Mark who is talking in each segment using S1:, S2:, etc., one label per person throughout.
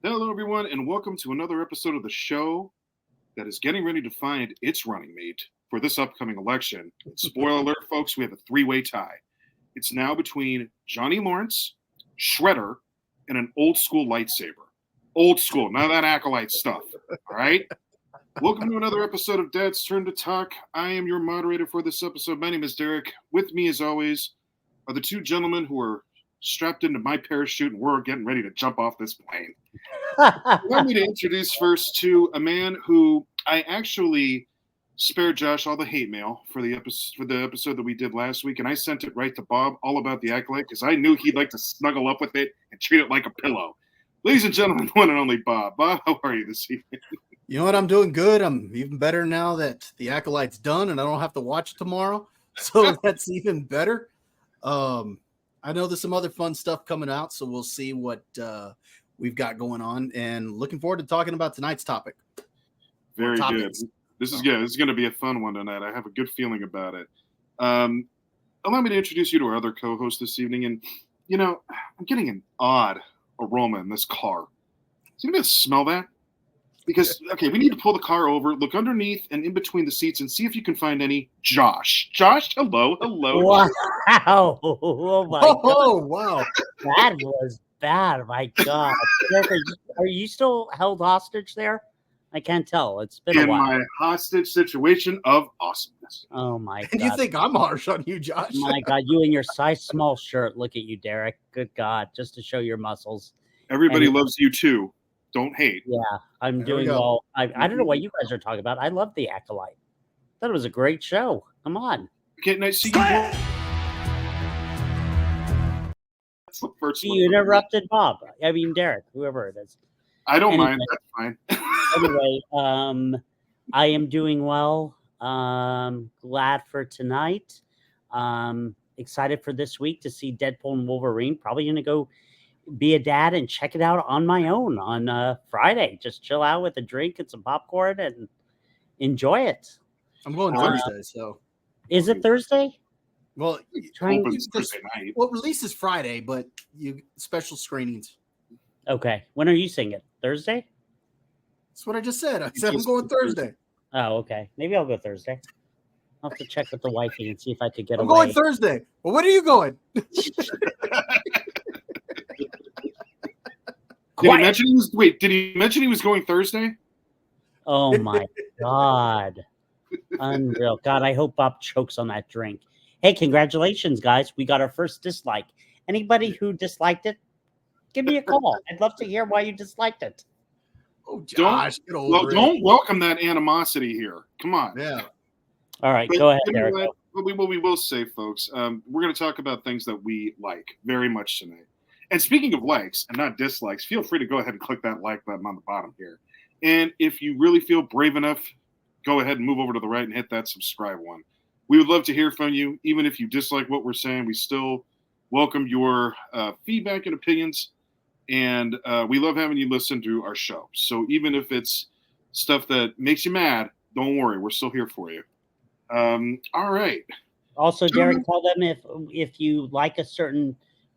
S1: Hello, everyone, and welcome to another episode of the show that is getting ready to find its running mate for this upcoming election. Spoiler alert, folks, we have a three-way tie. It's now between Johnny Lawrence, Shredder, and an old school lightsaber. Old school, none of that acolyte stuff. All right? Welcome to another episode of Dad's Turn to Talk. I am your moderator for this episode. My name is Derek. With me, as always, are the two gentlemen who are strapped into my parachute and we're getting ready to jump off this plane. Allow me to introduce first to a man who I actually spared Josh all the hate mail for the episode that we did last week, and I sent it right to Bob all about the acolyte because I knew he'd like to snuggle up with it and treat it like a pillow. Ladies and gentlemen, one and only Bob. Bob, how are you this evening?
S2: You know what? I'm doing good. I'm even better now that the acolyte's done and I don't have to watch it tomorrow. So that's even better. I know there's some other fun stuff coming out, so we'll see what we've got going on, and looking forward to talking about tonight's topic.
S1: Very good. This is good. This is going to be a fun one tonight. I have a good feeling about it. Allow me to introduce you to our other co-host this evening. And, you know, I'm getting an odd aroma in this car. Is anybody smell that? Because, okay, we need to pull the car over, look underneath and in between the seats and see if you can find any Josh. Josh, hello.
S3: Wow. Oh, my God.
S2: Wow.
S3: That was bad. My God. Are you still held hostage there? I can't tell. It's been a while.
S1: In my hostage situation of awesomeness.
S3: Oh, my God.
S2: And you think I'm harsh on you, Josh?
S3: My God, you in your size small shirt. Look at you, Derek. Good God. Just to show your muscles.
S1: Everybody loves you, too. Don't hate.
S3: Yeah, I'm doing well. I don't know what you guys are talking about. I love The Acolyte. That was a great show. Come on.
S1: Okay, nice to see you. That's the first one.
S3: You interrupted Bob. I mean, Derek, whoever it is.
S1: I don't mind. That's fine.
S3: Anyway, I am doing well. Glad for tonight. Excited for this week to see Deadpool and Wolverine. Probably going to go be a dad and check it out on my own on Friday. Just chill out with a drink and some popcorn and enjoy it.
S2: I'm going Thursday, so.
S3: Is it Thursday?
S2: Well,
S1: Thursday night.
S2: Well, release is Friday, but you special screenings.
S3: Okay. When are you seeing it? Thursday?
S2: That's what I just said. I said I'm going Thursday.
S3: Oh, okay. Maybe I'll go Thursday. I'll have to check with the wifey and see if I could get
S2: I'm
S3: away.
S2: going Thursday. Well, when are you going?
S1: Did he mention he was going Thursday?
S3: Oh my God. Unreal. God, I hope Bob chokes on that drink. Hey, congratulations, guys. We got our first dislike. Anybody who disliked it, give me a call. I'd love to hear why you disliked it.
S2: Oh, Josh,
S1: don't welcome that animosity here. Come on.
S2: Yeah.
S3: All right, go ahead, Derek.
S1: What we will say, folks, we're going to talk about things that we like very much tonight. And speaking of likes and not dislikes, feel free to go ahead and click that like button on the bottom here. And if you really feel brave enough, go ahead and move over to the right and hit that subscribe one. We would love to hear from you. Even if you dislike what we're saying, we still welcome your feedback and opinions. And we love having you listen to our show. So even if it's stuff that makes you mad, don't worry. We're still here for you. All right.
S3: Also, Derek, tell them if you like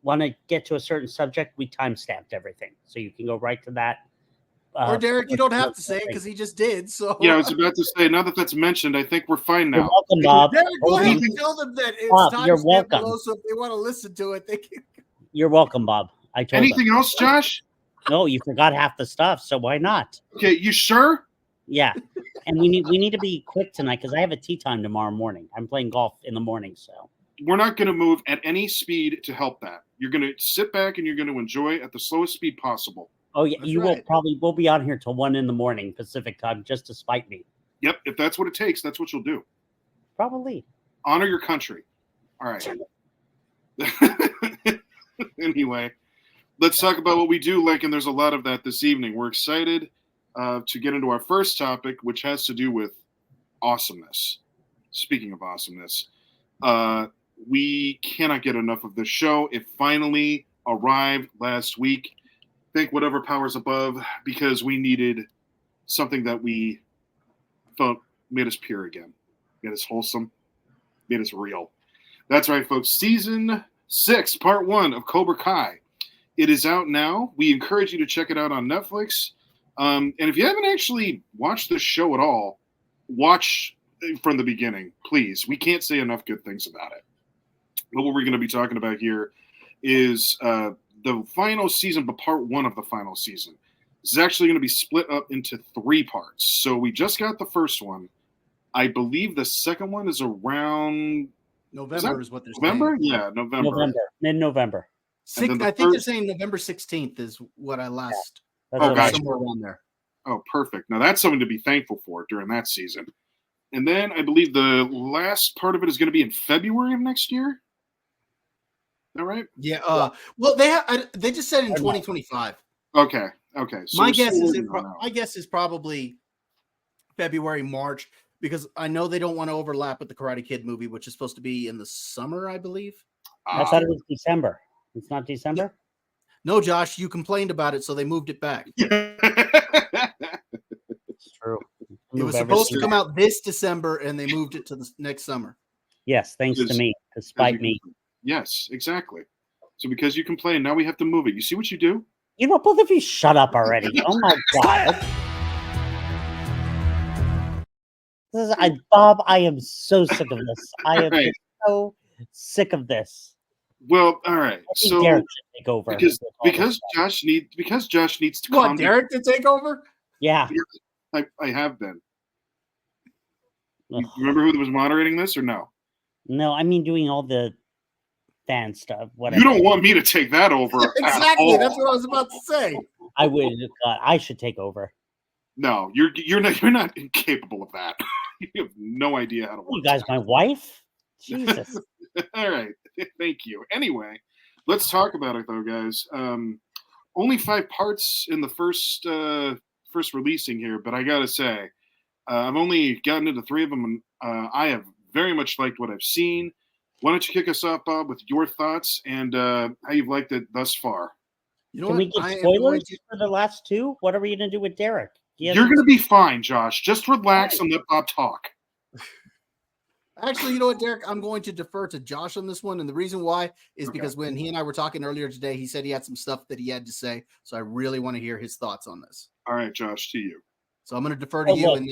S3: want to get to a certain subject, we time-stamped everything. So you can go right to that.
S2: Or Derek, you don't have to say it because he just did. So
S1: yeah, I was about to say, now that that's mentioned, I think we're fine now.
S3: You're welcome, Bob.
S2: Derek, go ahead and tell them that it's
S3: Bob,
S2: time
S3: you're
S2: stamp
S3: welcome.
S2: below, so if they want to listen to it, they can.
S3: You're welcome, Bob. I told
S1: Anything
S3: them.
S1: else, Josh?
S3: No, you forgot half the stuff, so why not?
S1: Okay, you sure?
S3: Yeah, and we need to be quick tonight because I have a tea time tomorrow morning. I'm playing golf in the morning, so
S1: we're not going to move at any speed to help that. You're going to sit back and you're going to enjoy at the slowest speed possible.
S3: Oh yeah,
S2: That's right.
S3: We'll be on here till 1 a.m. Pacific time just to spite me.
S1: Yep, if that's what it takes, that's what you'll do.
S3: Probably.
S1: Honor your country. All right. Anyway, let's talk about what we do like, and there's a lot of that this evening. We're excited to get into our first topic, which has to do with awesomeness. Speaking of awesomeness, we cannot get enough of this show. It finally arrived last week. Thank whatever powers above, because we needed something that we felt made us pure again, made us wholesome, made us real. That's right, folks. Season 6, Part 1 of Cobra Kai It is out now. We encourage you to check it out on Netflix. And if you haven't actually watched this show at all, watch from the beginning, please. We can't say enough good things about it. But what we're going to be talking about here is the final season, but part one of the final season. This is actually going to be split up into 3 parts. So we just got the first one. I believe the second one is around
S2: November is what they're
S1: November.
S2: saying.
S1: Yeah, November.
S3: Mid-November.
S2: I think they're saying November 16th is what I last.
S1: Oh, gotcha.
S2: Somewhere around there.
S1: Oh, perfect. Now that's something to be thankful for during that season. And then I believe the last part of it is going to be in February of next year. Is that right?
S2: Yeah. Well, they just said in 2025.
S1: Okay. So
S2: my guess is probably February, March, because I know they don't want to overlap with the Karate Kid movie, which is supposed to be in the summer, I believe.
S3: I thought it was December. It's not December?
S2: No, Josh, you complained about it, so they moved it back.
S3: It's true.
S2: It was supposed to come out this December, and they moved it to the next summer.
S3: Yes, thanks to me, despite me.
S1: Yes, exactly. So because you complain, now we have to move it. You see what you do?
S3: You know, both of you shut up already. Oh my God. Bob, I am so sick of this. I am so sick of this.
S1: Well, all right. So
S3: Derek should take over
S1: because Josh needs to
S2: want Derek to take over.
S3: Yeah,
S1: I have been. You remember who was moderating this or no?
S3: No, I mean doing all the fan stuff. Whatever.
S1: You don't want me to take that over.
S2: Exactly. That's what I was about to say.
S3: I would. I should take over.
S1: No, you're not incapable of that. You have no idea how to work.
S3: You guys, my wife. Jesus.
S1: All right. Thank you. Anyway, let's talk about it though, guys. Only 5 parts in the first releasing here, but I gotta say, I've only gotten into 3 of them, and I have very much liked what I've seen. Why don't you kick us off, Bob, with your thoughts and how you've liked it thus far?
S3: Can we get spoilers for the last 2? What are we going to do with Derek?
S1: You're going to be fine, Josh. Just relax and let Bob talk.
S2: Actually, you know what, Derek? I'm going to defer to Josh on this one. And the reason why is because when he and I were talking earlier today, he said he had some stuff that he had to say. So I really want to hear his thoughts on this.
S1: All right, Josh, to you.
S2: So I'm going to defer to you, and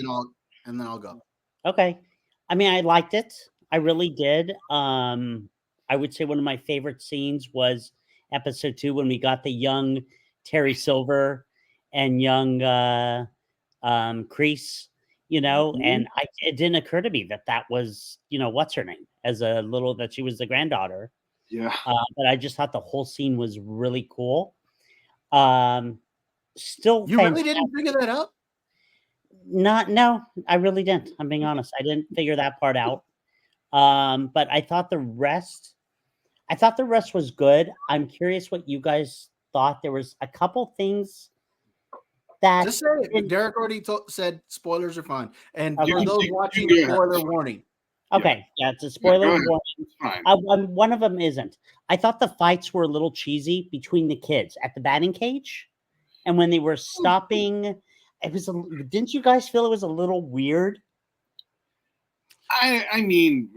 S2: then I'll go.
S3: Okay. I mean, I liked it. I really did. I would say one of my favorite scenes was episode 2 when we got the young Terry Silver and young Kreese, and it didn't occur to me that was, what's her name that she was the granddaughter.
S1: Yeah.
S3: But I just thought the whole scene was really cool. Still,
S2: you really didn't bring that up?
S3: No, I really didn't. I'm being honest. I didn't figure that part out. But I thought the rest was good. I'm curious what you guys thought. There was a couple things that
S2: just say it. Derek already said spoilers are fine. And for those watching, spoiler warning.
S3: Okay, yeah, it's a spoiler warning. One of them isn't. I thought the fights were a little cheesy between the kids at the batting cage, and when they were stopping, it was. Didn't you guys feel it was a little weird?
S1: I mean,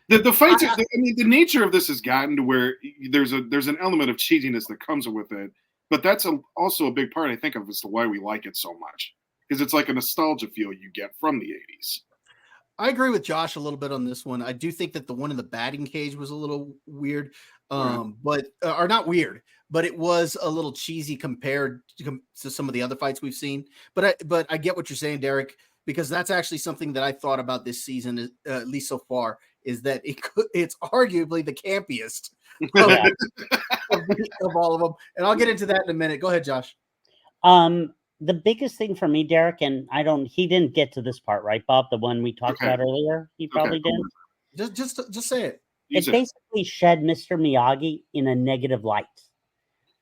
S1: the fights. The nature of this has gotten to where there's an element of cheesiness that comes with it, but that's also a big part, I think, of as to why we like it so much, because it's like a nostalgia feel you get from the 80s.
S2: I agree with Josh a little bit on this one. I do think that the one in the batting cage was a little weird, but or not weird, but it was a little cheesy compared to some of the other fights we've seen. But I get what you're saying, Derek, because that's actually something that I thought about this season, at least so far, is that it's arguably the campiest of all of them. And I'll get into that in a minute. Go ahead, Josh.
S3: The biggest thing for me, Derek, and he didn't get to this part, right, Bob? The one we talked about earlier? He probably didn't.
S2: Just say it.
S3: It basically shed Mr. Miyagi in a negative light.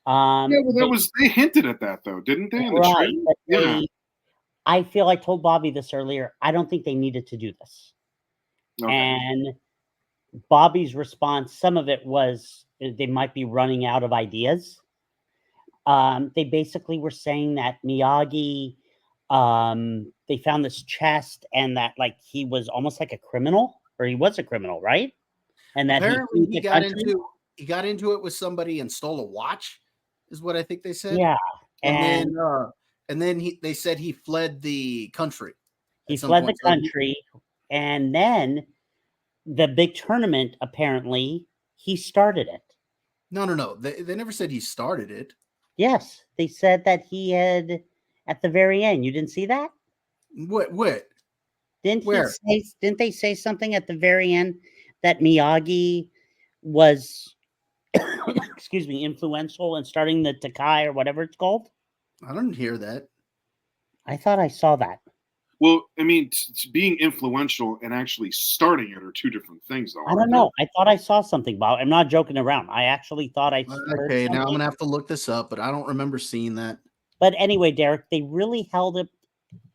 S1: They hinted at that, though, didn't they? In the
S3: trailer? I feel I told Bobby this earlier. I don't think they needed to do this. Okay. And Bobby's response, some of it was they might be running out of ideas. They basically were saying that Miyagi, they found this chest and that he was almost like a criminal, or he was a criminal, right? And that
S2: apparently he got into he got into it with somebody and stole a watch, is what I think they said.
S3: Yeah.
S2: And then they said he fled the country.
S3: He
S2: at some
S3: fled the
S2: point. So
S3: country, and then the big tournament, apparently, he started it.
S2: no. They never said he started it.
S3: Yes, they said that he had at the very end. You didn't see that?
S2: What? Where?
S3: Didn't they say something at the very end that Miyagi was excuse me, influential in starting the Takai or whatever it's called?
S2: I didn't hear that.
S3: I thought I saw that.
S1: Well, I mean, being influential and actually starting it are two different things, though.
S3: I don't know. I thought I saw something, Bob. I'm not joking around. I actually thought I heard
S2: Okay, now I'm
S3: something.
S2: gonna have to look this up, but I don't remember seeing that.
S3: But anyway, Derek, they really held it.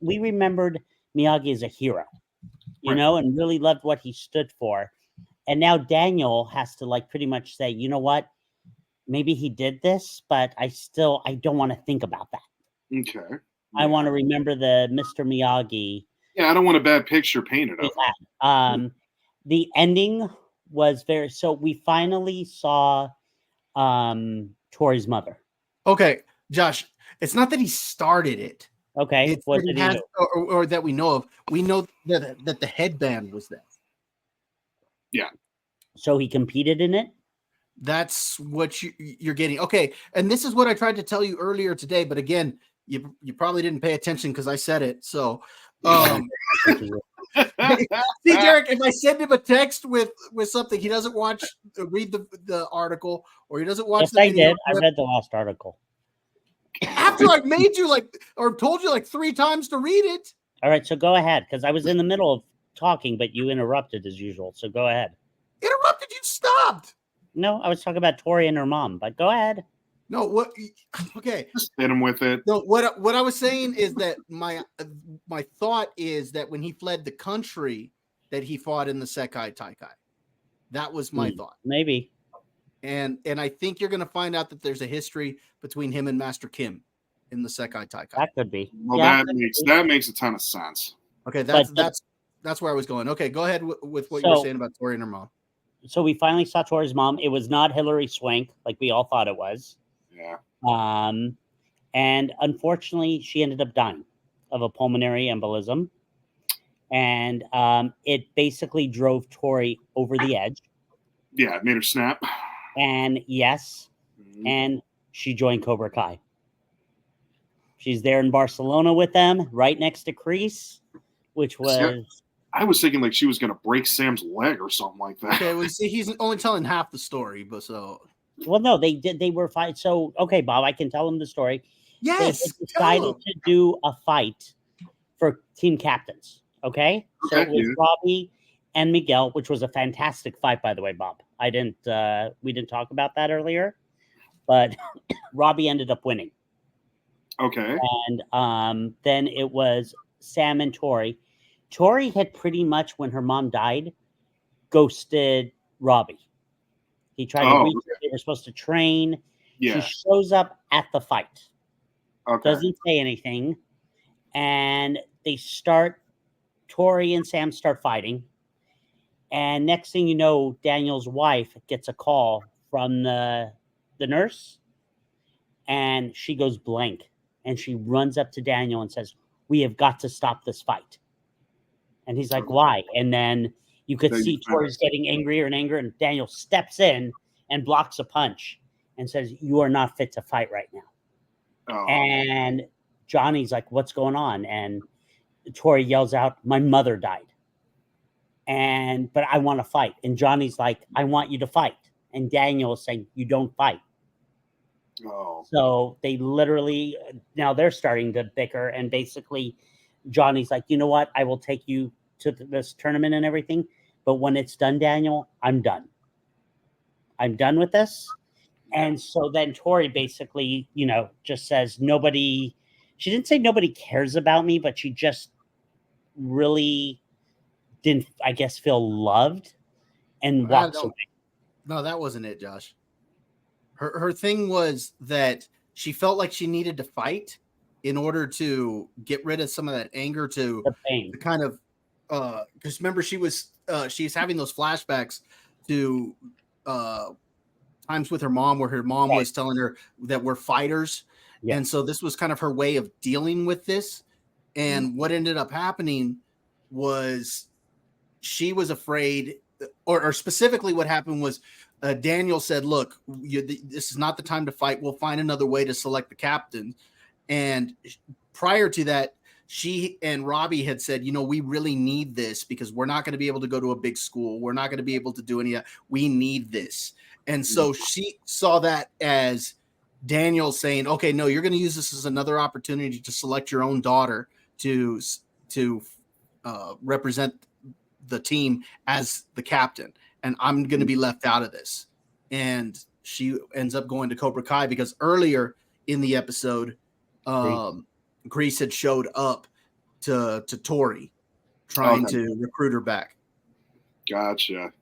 S3: We remembered Miyagi as a hero, you
S1: Right.
S3: know, and really loved what he stood for. And now Daniel has to like pretty much say, you know what? Maybe he did this, but I don't want to think about that.
S1: Okay.
S3: I want to remember the Mr. Miyagi.
S1: Yeah, I don't want a bad picture painted of him.
S3: The ending was so we finally saw Tori's mother.
S2: Okay, Josh, it's not that he started it.
S3: Okay,
S2: It's
S3: what
S2: that
S3: did he do?
S2: or that we know of. We know that the headband was there.
S1: Yeah.
S3: So he competed in it?
S2: That's what you're getting. Okay, and this is what I tried to tell you earlier today, but again, you probably didn't pay attention because I said it. So, see, Derek, if I send him a text with something, he doesn't read the article, or he doesn't watch the video.
S3: I did. I read the last article.
S2: After I made you or told you 3 times to read it.
S3: All right, so go ahead, because I was in the middle of talking, but you interrupted as usual. So go ahead.
S2: Interrupted? You stopped.
S3: No, I was talking about Tori and her mom, but go ahead.
S2: No, what? Okay,
S1: just hit him with it.
S2: No, what I was saying is that my thought is that when he fled the country, that he fought in the Sekai Taikai. That was my thought.
S3: Maybe.
S2: And I think you're going to find out that there's a history between him and Master Kim in the Sekai Taikai.
S3: That could be.
S1: Well, yeah, that makes a ton of sense.
S2: Okay, that's where I was going. Okay, go ahead with what you were saying about Tori and her mom.
S3: So we finally saw Tori's mom. It was not Hilary Swank like we all thought it was.
S1: Yeah.
S3: And unfortunately, she ended up dying of a pulmonary embolism. And it basically drove Tori over the edge.
S1: Yeah, it made her snap.
S3: And yes, and she joined Cobra Kai. She's there in Barcelona with them, right next to Kreese, which was...
S1: I was thinking she was going to break Sam's leg or something like that.
S2: Okay, well, see, he's only telling half the story, but so...
S3: Well, no, they did. They were fight. So, okay, Bob, I can tell them the story.
S2: Yes,
S3: they decided to do a fight for team captains. Okay, so it was Robbie and Miguel, which was a fantastic fight, by the way, Bob. We didn't talk about that earlier, but Robbie ended up winning.
S1: Okay,
S3: and then it was Sam and Tori. Tori had pretty much, when her mom died, ghosted Robbie. He tried to reach her. They were supposed to train.
S1: Yeah.
S3: She shows up at the fight.
S1: Okay.
S3: Doesn't say anything. And Tori and Sam start fighting. And next thing you know, Daniel's wife gets a call from the nurse. And she goes blank. And she runs up to Daniel and says, "We have got to stop this fight." And he's like, "Why?" And then you could see Tori's getting angrier and angrier, and Daniel steps in and blocks a punch and says, "You are not fit to fight right now." Oh. And Johnny's like, "What's going on?" And Tori yells out, "My mother died. But I want to fight." And Johnny's like, "I want you to fight." And Daniel is saying, "You don't fight."
S1: Oh.
S3: So they literally, now they're starting to bicker, and basically Johnny's like, "You know what? I will take you to this tournament and everything. But when it's done, Daniel, I'm done. I'm done with this." And so then Tori basically, just says she didn't say nobody cares about me, but she just really didn't, I guess, feel loved and walks away.
S2: No, that wasn't it, Josh. Her thing was that she felt like she needed to fight in order to get rid of some of that anger, to kind of, because remember she's having those flashbacks to times with her mom where her mom was telling her that we're fighters.
S3: Yeah.
S2: And so this was kind of her way of dealing with this. And what ended up happening was she was afraid, or specifically what happened was Daniel said, look, this is not the time to fight. We'll find another way to select the captain. And prior to that, she and Robbie had said, we really need this because we're not going to be able to go to a big school. We're not going to be able to do any of that. We need this. And so she saw that as Daniel saying, okay, no, you're going to use this as another opportunity to select your own daughter to represent the team as the captain. And I'm going to be left out of this. And she ends up going to Cobra Kai because earlier in the episode, Grease had showed up to Tori trying to recruit her back.
S1: Gotcha.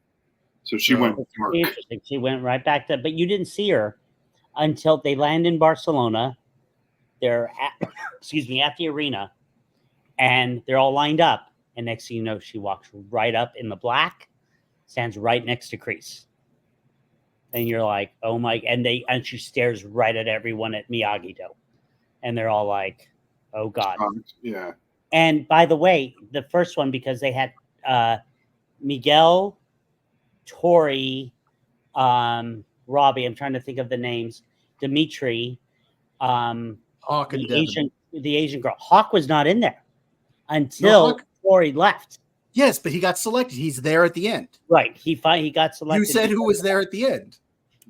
S1: So she went dark.
S3: Interesting. She went right back to, but you didn't see her until they land in Barcelona. They're at, at the arena, and they're all lined up. And next thing you know, she walks right up in the black, stands right next to Kreese. And you're like, oh my, and she stares right at everyone at Miyagi-Do. And they're all like, oh God.
S1: Yeah.
S3: And by the way, the first one, because they had Miguel, Tori, Robbie, I'm trying to think of the names, Dimitri,
S2: Hawk and
S3: the Asian girl. Hawk was not in there until Tori left.
S2: Yes, but he got selected. He's there at the end.
S3: Right. He got selected.
S2: You said who was there at the end.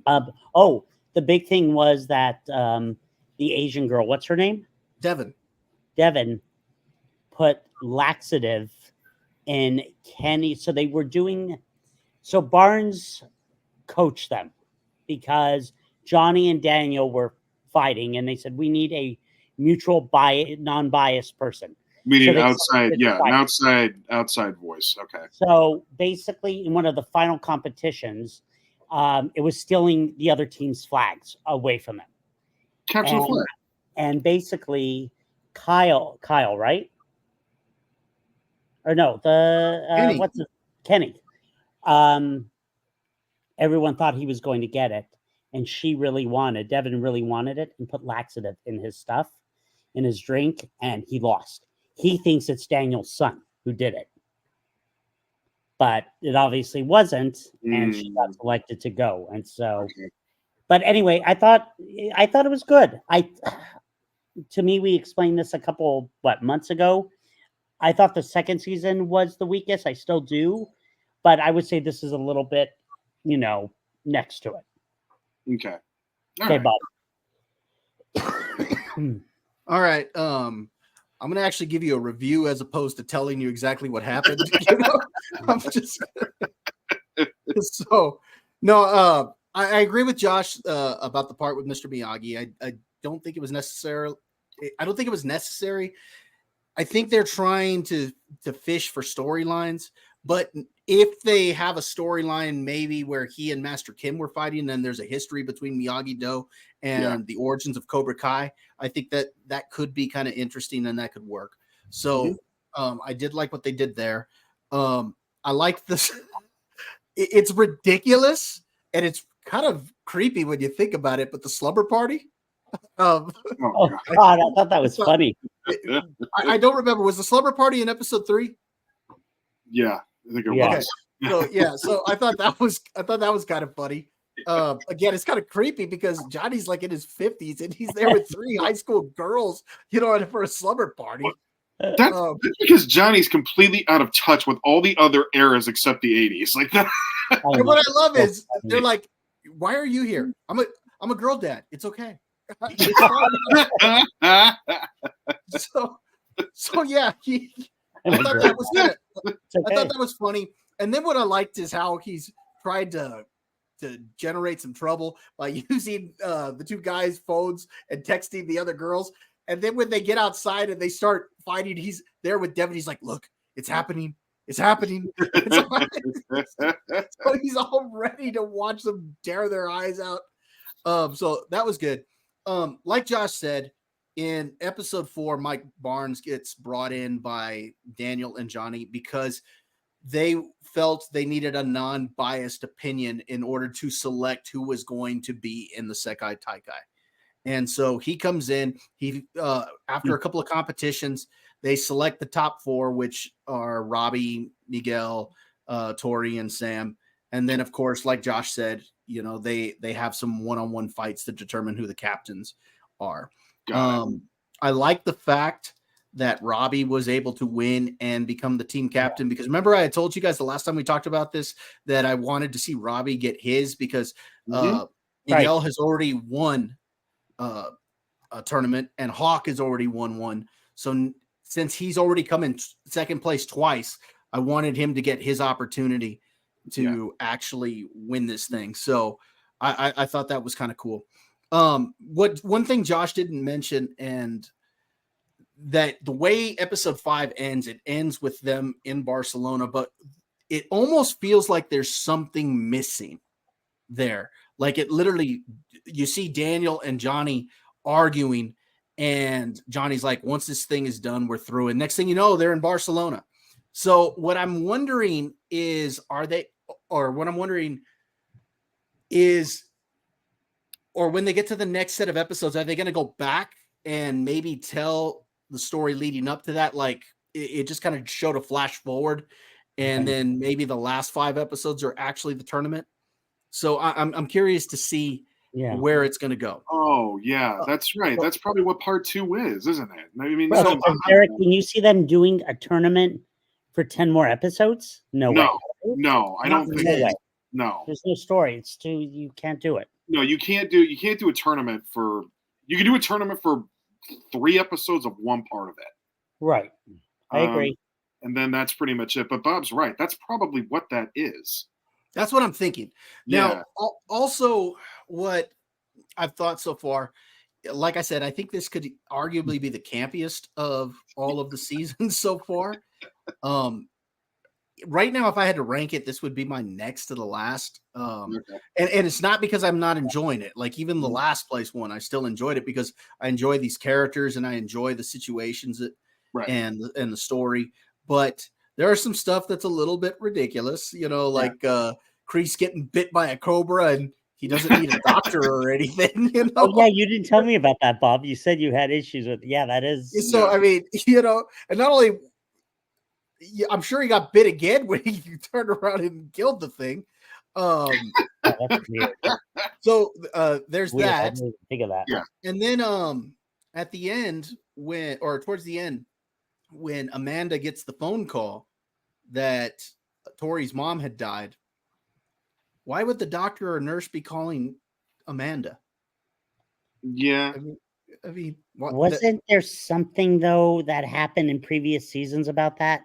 S3: The big thing was that the Asian girl, what's her name? Devin put laxative in Kenny. So they were so Barnes coached them because Johnny and Daniel were fighting, and they said, we need a mutual non-biased person.
S1: We need outside voice. Okay.
S3: So basically, in one of the final competitions, it was stealing the other team's flags away from them.
S1: Capture the flag.
S3: And basically, Kyle, right? Or no, Kenny. Everyone thought he was going to get it, and Devin really wanted it, and put laxative in his stuff, in his drink, and he lost. He thinks it's Daniel's son who did it, but it obviously wasn't, and she got selected to go. And so, but anyway, I thought it was good. To me, we explained this a couple months ago. I thought the second season was the weakest. I still do, but I would say this is a little bit, next to it.
S1: Okay.
S2: Okay,
S3: Bob.
S2: All right. I'm going to actually give you a review as opposed to telling you exactly what happened. I'm just I agree with Josh about the part with Mr. Miyagi. I don't think it was necessary. I think they're trying to fish for storylines, but if they have a storyline maybe where he and Master Kim were fighting, and there's a history between Miyagi-Do and the origins of Cobra Kai, I think that could be kind of interesting and that could work. So I did like what they did there. I like this. It's ridiculous and it's kind of creepy when you think about it, but the slumber party.
S3: God, I thought that was funny.
S2: I don't remember. Was the slumber party in episode 3?
S1: Yeah, I think it was.
S2: So I thought that was kind of funny. Again, it's kind of creepy because Johnny's like in his 50s and he's there with 3 high school girls, for a slumber party.
S1: That's because Johnny's completely out of touch with all the other eras except the 80s. Like that.
S2: And what I love is they're like, "Why are you here? I'm a girl dad. It's okay." So yeah, I thought that was good. I thought that was funny. And then what I liked is how he's tried to generate some trouble by using the 2 guys' phones and texting the other girls. And then when they get outside and they start fighting, he's there with Devin. He's like, "Look, it's happening. It's happening." So he's all ready to watch them tear their eyes out. So that was good. Like Josh said, in episode 4, Mike Barnes gets brought in by Daniel and Johnny because they felt they needed a non-biased opinion in order to select who was going to be in the Sekai Taikai. And so he comes in, after a couple of competitions, they select the top 4, which are Robbie, Miguel, Tori, and Sam. And then, of course, like Josh said, they have some one-on-one fights to determine who the captains are. I like the fact that Robbie was able to win and become the team captain, because remember I had told you guys the last time we talked about this that I wanted to see Robbie get his, because Miguel has already won a tournament and Hawk has already won one. So since he's already come in second place twice, I wanted him to get his opportunity to actually win this thing. So I thought that was kind of cool. One thing Josh didn't mention, and that the way episode 5 ends, it ends with them in Barcelona, but it almost feels like there's something missing there. Like it literally, you see Daniel and Johnny arguing, and Johnny's like, once this thing is done, we're through. And next thing you know, they're in Barcelona. So what I'm wondering is, when they get to the next set of episodes, are they going to go back and maybe tell the story leading up to that? Like it just kind of showed a flash forward, and then maybe the last 5 episodes are actually the tournament. So I'm curious to see where it's going to go.
S1: Oh yeah, that's right. That's probably what part 2 is, isn't it? I mean,
S3: Eric, can you see them doing a tournament for 10 more episodes? No way.
S1: No, I don't think so. No.
S3: There's no story. You can't do it.
S1: No, you can't do a tournament for. You can do a tournament for 3 episodes of one part of it.
S3: Right. I agree.
S1: And then that's pretty much it. But Bob's right. That's probably what that is.
S2: That's what I'm thinking. Now, also what I've thought so far, like I said, I think this could arguably be the campiest of all of the seasons so far. Right now, if I had to rank it, this would be my next to the last. And it's not because I'm not enjoying it. Like even the last place one, I still enjoyed it because I enjoy these characters and I enjoy the situations and the story. But there are some stuff that's a little bit ridiculous, like Kreese getting bit by a cobra and he doesn't need a doctor or anything.
S3: Oh yeah, you didn't tell me about that, Bob. You said you had issues with. Yeah, that is.
S2: So I mean, and not only. Yeah, I'm sure he got bit again when he turned around and killed the thing.
S3: That's weird.
S2: So there's
S3: weird.
S2: that.
S3: I didn't think of that.
S1: Yeah.
S2: And then at the end, towards the end, when Amanda gets the phone call that Tori's mom had died, why would the doctor or nurse be calling Amanda?
S1: Yeah.
S2: I mean
S3: wasn't there something though that happened in previous seasons about that?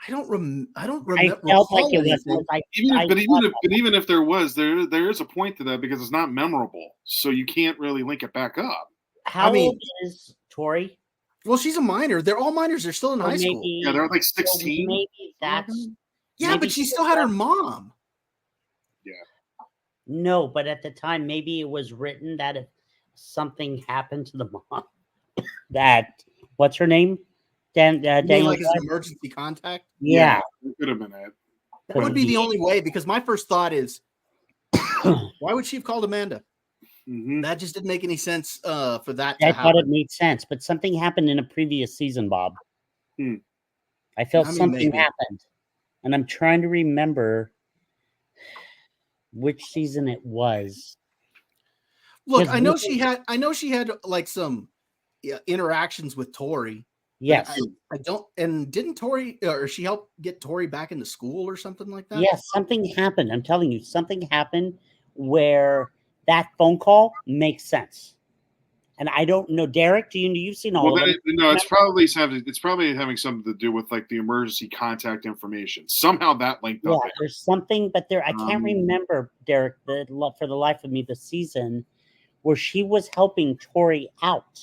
S2: I don't remember.
S3: I felt like it was.
S1: Even if there was, there is a point to that because it's not memorable, so you can't really link it back up.
S3: How old is Tori?
S2: Well, she's a minor. They're all minors. They're still in high school.
S1: Yeah, they're like 16.
S3: Maybe that's.
S2: Yeah, but she still had her mom.
S1: Yeah.
S3: No, but at the time, maybe it was written that if something happened to the mom, that what's her name?
S2: Daniel, like an emergency contact.
S3: Yeah,
S1: it could have been it.
S2: That would be the only way, because my first thought is, why would she have called Amanda?
S1: Mm-hmm.
S2: That just didn't make any sense for that.
S3: I thought it made sense, but something happened in a previous season, Bob. I felt something happened, and I'm trying to remember which season it was.
S2: Look, I know she had like some interactions with Tori.
S3: Yes.
S2: I don't, and didn't Tori, or she helped get Tori back into school or something like that?
S3: Yes, something happened. I'm telling you, something happened where that phone call makes sense. And I don't know, Derek, you've seen all of them?
S1: No, it's probably having something to do with like the emergency contact information. Somehow that linked up.
S3: Yeah, there's something, but I can't remember, Derek, for the life of me, the season where she was helping Tori out.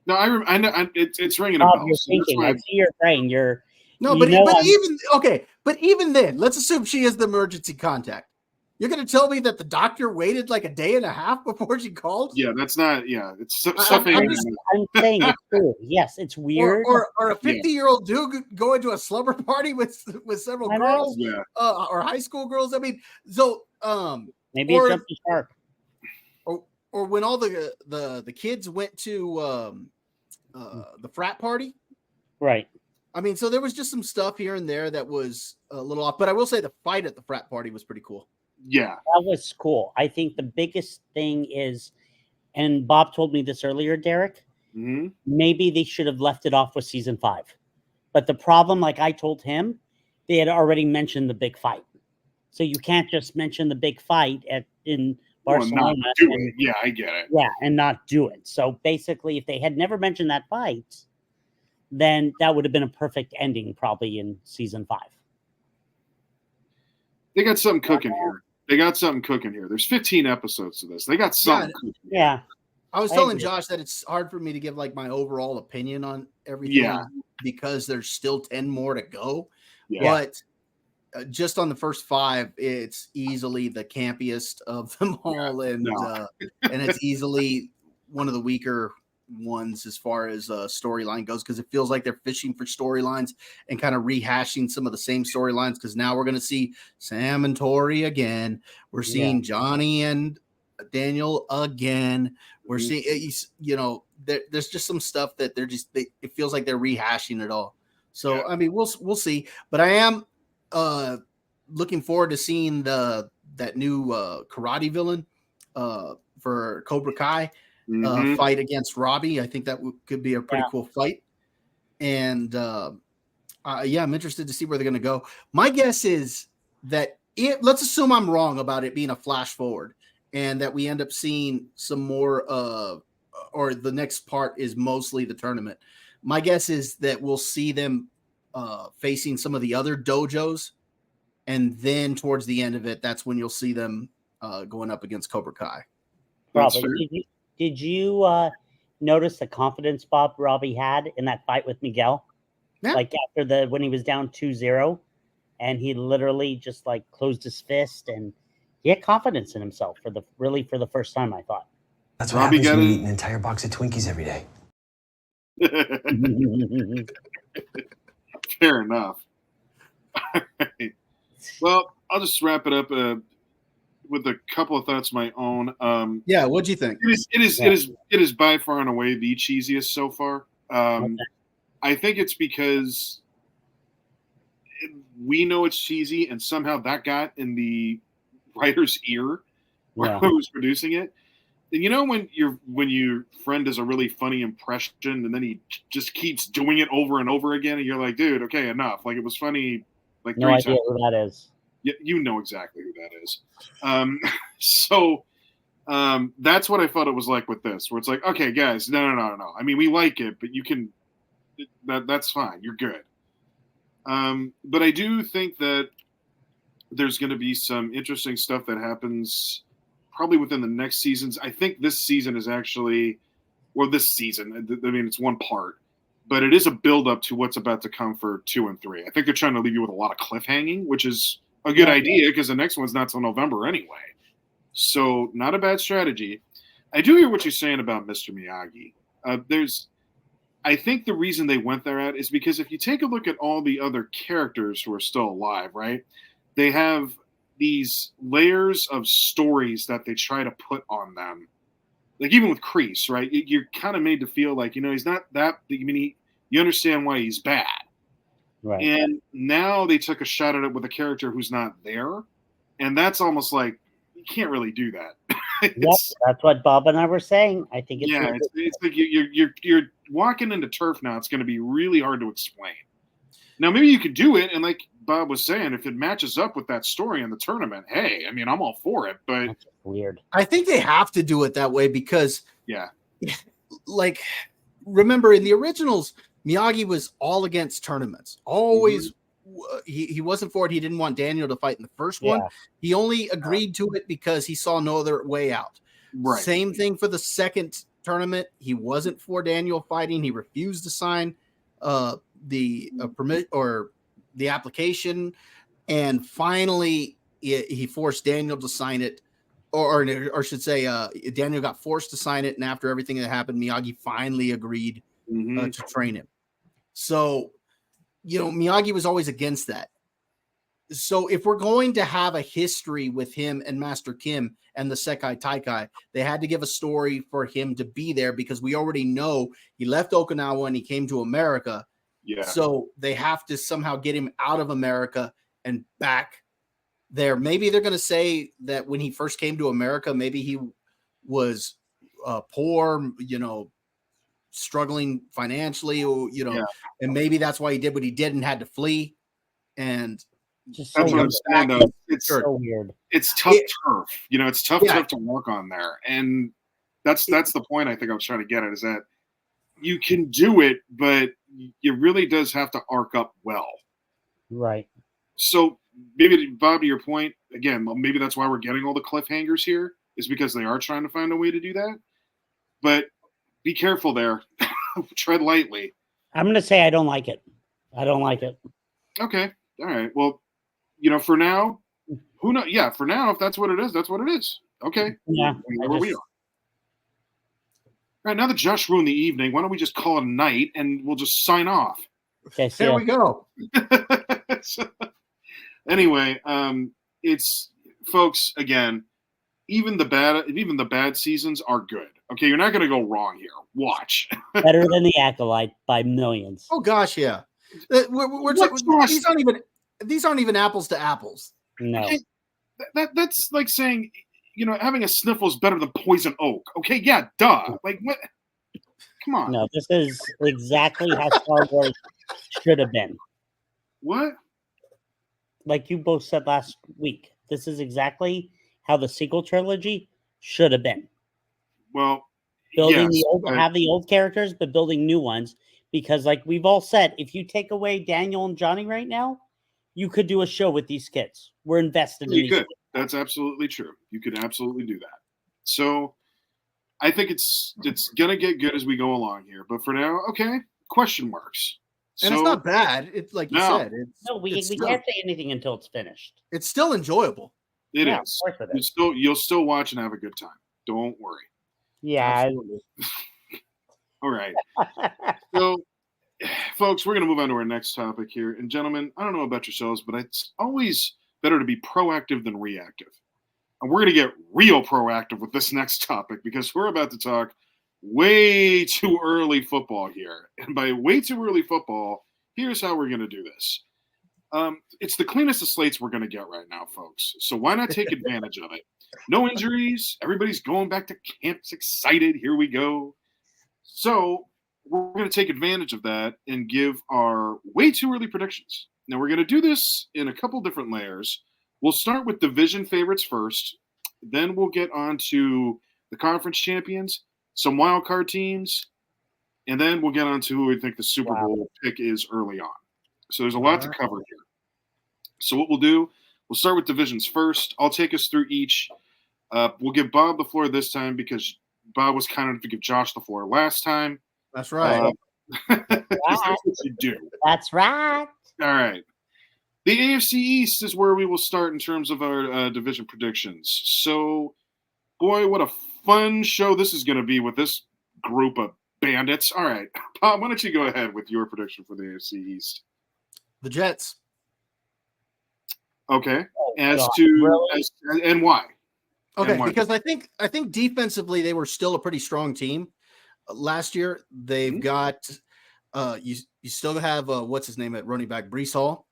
S1: No, I know it's ringing a bell.
S3: You're thinking. I see your brain.
S2: But even then, let's assume she is the emergency contact. You're going to tell me that the doctor waited like a day and a half before she called?
S1: Yeah, that's not. Yeah, it's
S2: I'm
S1: something.
S2: just-
S3: I'm saying it's true. Yes, it's weird.
S2: Or a 50-year-old dude go into a slumber party with several
S3: I know.
S2: girls,
S1: Yeah,
S2: or high school girls. I mean, so
S3: Maybe
S2: or-
S3: it's jumped the shark.
S2: or when all the kids went to the frat party.
S3: Right.
S2: I mean, so there was just some stuff here and there that was a little off, but I will say the fight at the frat party was pretty cool.
S1: yeah,
S3: That was cool. I think the biggest thing is, and Bob told me this earlier, Derek,
S1: hmm
S3: maybe they should have left it off with season 5. But the problem, like I told him, they had already mentioned the big fight. So you can't just mention the big fight in Barcelona.
S1: Not do it. Yeah, I get it.
S3: Yeah, and not do it. So basically, if they had never mentioned that fight, then that would have been a perfect ending probably in season 5.
S1: They got something cooking here. There's 15 episodes to this. They got something cooking.
S3: Yeah.
S2: I was
S3: I
S2: telling
S3: agree.
S2: Josh that it's hard for me to give like my overall opinion on everything,
S1: Yeah.
S2: because there's still 10 more to go.
S1: Yeah.
S2: But just on the first 5, it's easily the campiest of them all, and it's easily one of the weaker ones as far as storyline goes, because it feels like they're fishing for storylines and kind of rehashing some of the same storylines, because now we're going to see Sam and Tori again. We're seeing Johnny and Daniel again. We're seeing, there's just some stuff that it feels like they're rehashing it all. So I mean, we'll see, but I am looking forward to seeing that new karate villain for Cobra Kai fight against Robbie. I think that could be a pretty cool fight. And I'm interested to see where they're going to go. My guess is that let's assume I'm wrong about it being a flash forward, and that we end up seeing some more or the next part is mostly the tournament. My guess is that we'll see them facing some of the other dojos, and then towards the end of it, that's when you'll see them going up against Cobra Kai.
S3: Probably. Did you notice the confidence Bob Robbie had in that fight with Miguel?
S2: Yeah.
S3: Like after when he was down 2-0, and he literally just like closed his fist, and he had confidence in himself for the first time, I thought.
S4: That's what happens when you eat an entire box of Twinkies every day.
S1: Fair enough. All right. Well, I'll just wrap it up with a couple of thoughts of my own.
S2: What'd you think?
S1: It is by far and away the cheesiest so far. I think it's because we know it's cheesy, and somehow that got in the writer's ear who was producing it. And you know when your friend does a really funny impression, and then he just keeps doing it over and over again, and you're like, dude, okay, enough. Like, it was funny like
S3: no
S1: 3
S3: idea
S1: times.
S3: who that is.
S1: Yeah, you know exactly who that is. That's what I felt it was like with this, where it's like, okay, guys, no. I mean, we like it, but you can that's fine. You're good. But I do think that there's going to be some interesting stuff that happens probably within the next seasons. I think this season is actually, this season, I mean, it's one part, but it is a build up to what's about to come for 2 and 3. I think they're trying to leave you with a lot of cliffhanging, which is a good idea, because the next one's not till November anyway. So not a bad strategy. I do hear what you're saying about Mr. Miyagi. I think the reason they went there at is because if you take a look at all the other characters who are still alive, right? They have these layers of stories that they try to put on them. Like even with Kreese, right? You're kind of made to feel like, he's not that, I mean, you understand why he's bad.
S3: Right.
S1: And now they took a shot at it with a character who's not there. And that's almost like, you can't really do that.
S3: That's what Bob and I were saying. I think
S1: it's like you're walking into turf now. It's going to be really hard to explain. Now, maybe you could do it, and like Bob was saying, if it matches up with that story in the tournament, hey, I mean, I'm all for it. But
S3: that's weird.
S2: I think they have to do it that way because,
S1: yeah,
S2: like, remember in the originals, Miyagi was all against tournaments. Always, he wasn't for it. He didn't want Daniel to fight in the first one. He only agreed to it because he saw no other way out.
S1: Right.
S2: Same thing for the second tournament. He wasn't for Daniel fighting. He refused to sign the permit or the application. And finally, he forced Daniel to sign it, or I should say, Daniel got forced to sign it, and after everything that happened, Miyagi finally agreed to train him. So, Miyagi was always against that. So if we're going to have a history with him and Master Kim and the Sekai Taikai, they had to give a story for him to be there because we already know he left Okinawa and he came to America.
S1: Yeah.
S2: So they have to somehow get him out of America and back there. Maybe they're going to say that when he first came to America, maybe he was poor, struggling financially, and maybe that's why he did what he did and had to flee. And
S3: Just
S1: that's
S3: so
S1: what I'm saying, though. It's
S3: so weird.
S1: It's tough turf. It's tough turf to work on there. And that's the point I think I was trying to get at, is that you can do it, but it really does have to arc up well.
S3: Right.
S1: So maybe, Bob, to your point, again, maybe that's why we're getting all the cliffhangers here, is because they are trying to find a way to do that. But be careful there. Tread lightly.
S3: I'm going to say I don't like it. I don't like it.
S1: Okay. All right. Well, for now, who knows? Yeah, for now, if that's what it is, that's what it is. Okay.
S3: Yeah.
S1: We are where we are. All right. Now that Josh ruined the evening, why don't we just call it a night and we'll just sign off?
S3: Okay.
S2: There we go.
S1: Anyway, it's, folks, again, even the bad seasons are good. Okay, you're not going to go wrong here. Watch.
S3: Better than the Acolyte by millions.
S2: Oh gosh, yeah. These aren't even apples to apples.
S3: No.
S1: Okay, that's like saying, having a sniffle is better than poison oak. Okay, yeah, duh. Like what? Come on.
S3: No, this is exactly how Star Wars should have been.
S1: What?
S3: Like you both said last week, this is exactly how the sequel trilogy should have been.
S1: Well,
S3: building
S1: yes,
S3: have the old characters, but building new ones. Because, like we've all said, if you take away Daniel and Johnny right now, you could do a show with these kids. We're invested in these kids.
S1: That's absolutely true. You could absolutely do that. So, I think it's gonna get good as we go along here. But for now, okay, question marks.
S2: And it's not bad. It's like you said.
S3: We can't say anything until it's finished.
S2: It's still enjoyable.
S1: It is.
S3: Of course it is.
S1: You'll still watch and have a good time. Don't worry.
S3: Yeah.
S1: All right. So, folks, we're going to move on to our next topic here. And, gentlemen, I don't know about yourselves, but it's always better to be proactive than reactive. And we're going to get real proactive with this next topic because we're about to talk way too early football here. And by way too early football, here's how we're going to do this. It's the cleanest of slates we're going to get right now, folks. So why not take advantage of it? No injuries. Everybody's going back to camps excited. Here we go. So we're going to take advantage of that and give our way too early predictions. Now, we're going to do this in a couple different layers. We'll start with division favorites first. Then we'll get on to the conference champions, some wild card teams, and then we'll get on to who we think the Super Bowl pick is early on. So there's a lot to cover here. So what we'll do, we'll start with divisions first. I'll take us through each. We'll give Bob the floor this time because Bob was kind enough to give Josh the floor last time.
S2: That's right.
S1: That's what you do.
S3: That's right.
S1: All right. The AFC East is where we will start in terms of our division predictions. So, boy, what a fun show this is going to be with this group of bandits. All right. Bob, why don't you go ahead with your prediction for the AFC East?
S2: The Jets.
S1: Okay. And why?
S2: Okay,
S1: and why?
S2: because I think defensively they were still a pretty strong team last year. They've got you still have what's his name at running back, Breece Hall.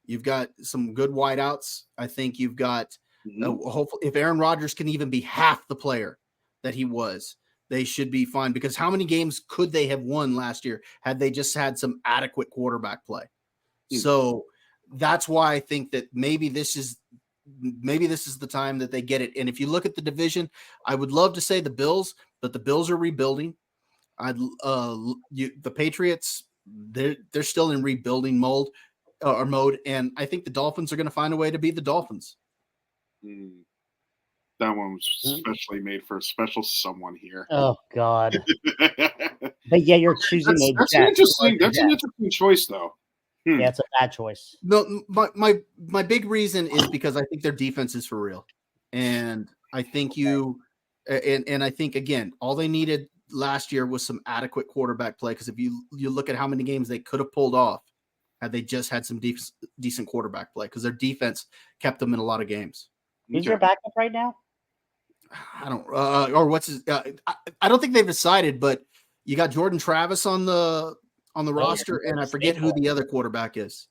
S2: You've got some good wideouts. I think you've got hopefully if Aaron Rodgers can even be half the player that he was, they should be fine. Because how many games could they have won last year had they just had some adequate quarterback play? So that's why I think that maybe this is the time that they get it. And if you look at the division, I would love to say the Bills, but the Bills are rebuilding. The Patriots, they're still in rebuilding mode, and I think the Dolphins are going to find a way to be the Dolphins.
S1: That one was especially made for a special someone here.
S3: Oh God! But yeah, you're choosing
S1: that's an interesting choice, though.
S3: Yeah, it's a bad choice.
S2: No, my big reason is because I think their defense is for real, and I think I think again, all they needed last year was some adequate quarterback play. Because if you look at how many games they could have pulled off had they just had some decent quarterback play, because their defense kept them in a lot of games.
S3: Who's your backup right now?
S2: I don't or what's his, I don't think they've decided, but you got Jordan Travis on the roster, and I forget who the other quarterback is.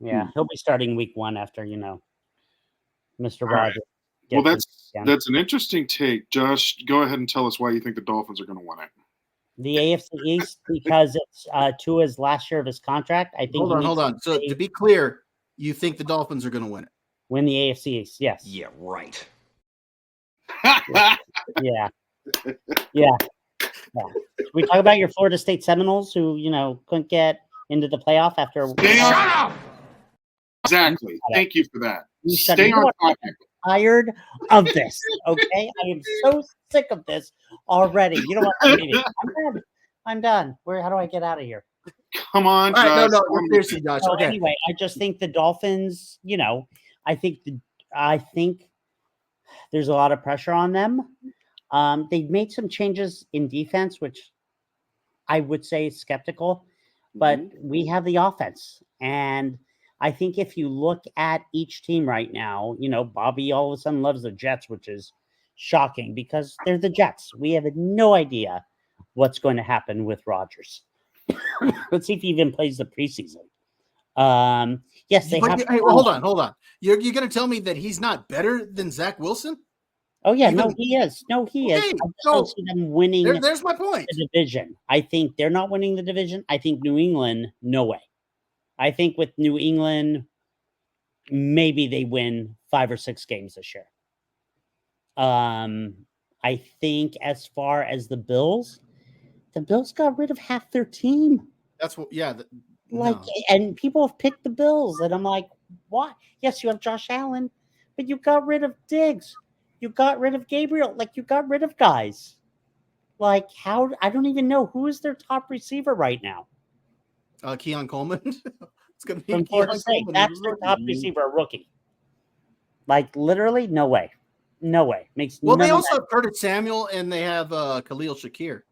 S3: Yeah, he'll be starting week 1 after Mr. Rogers.
S1: Well, that's an interesting take, Josh. Go ahead and tell us why you think the Dolphins are going to win it.
S3: The AFC East, because it's Tua's last year of his contract. I think.
S2: Hold on. So to be clear, you think the Dolphins are going to win it?
S3: Win the AFC East? Yes.
S4: Yeah, right.
S3: Yeah. We talk about your Florida State Seminoles, who couldn't get into the playoff after.
S1: Shut up! Exactly. Thank you for that. Stay on topic.
S3: I'm tired of this. Okay, I am so sick of this already. You know what? I'm done. How do I get out of here?
S1: Come on, Josh.
S2: No, seriously, Josh.
S3: So
S2: okay.
S3: Anyway, I just think the Dolphins. I think there's a lot of pressure on them. They've made some changes in defense, which I would say is skeptical, but we have the offense. And I think if you look at each team right now, Bobby all of a sudden loves the Jets, which is shocking because they're the Jets. We have no idea what's going to happen with Rodgers. Let's see if he even plays the preseason. Yes, they have.
S2: Hey, hold on. You're going to tell me that he's not better than Zach Wilson?
S3: Oh, yeah. No, he is. I just don't see them winning.
S2: There's my point.
S3: The division. I think they're not winning the division. I think New England, no way. I think with New England, maybe they win 5 or 6 games this year. I think as far as the Bills got rid of half their team.
S2: That's what,
S3: and people have picked the Bills, and I'm like, what? Yes, you have Josh Allen, but you got rid of Diggs. You got rid of Gabriel. You got rid of guys. How? I don't even know who is their top receiver right now.
S2: Keon Coleman. It's going to be
S3: from Florida State. That's their top receiver, a rookie. Literally, no way. No way.
S2: They also have Curtis Samuel, and they have Khalil Shakir.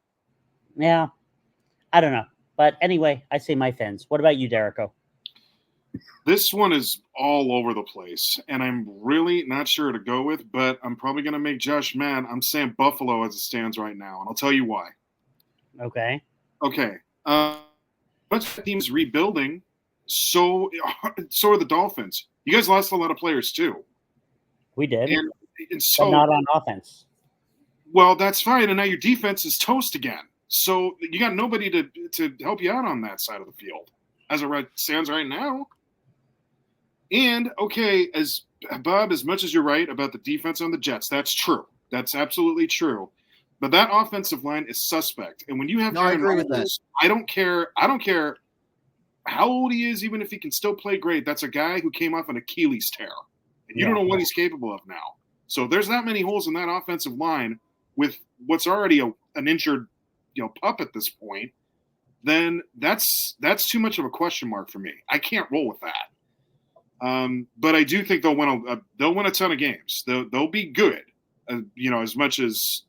S3: Yeah. I don't know. But anyway, I say my Fins. What about you, Derico?
S1: This one is all over the place, and I'm really not sure to go with, but I'm probably going to make Josh mad. I'm saying Buffalo as it stands right now, and I'll tell you why.
S3: Okay.
S1: Bunch of teams rebuilding, so are the Dolphins. You guys lost a lot of players too.
S3: We did,
S1: and so
S3: but not on offense.
S1: Well, that's fine, and now your defense is toast again. So you got nobody to help you out on that side of the field, as it stands right now. And as Bob, as much as you're right about the defense on the Jets, that's true. That's absolutely true. But that offensive line is suspect. And when you have
S2: I agree with that.
S1: I don't care how old he is, even if he can still play great. That's a guy who came off an Achilles tear. And you don't know what he's capable of now. So there's that many holes in that offensive line with what's already an injured, pup at this point. Then that's too much of a question mark for me. I can't roll with that. But I do think they'll win a ton of games. They'll be good, as much as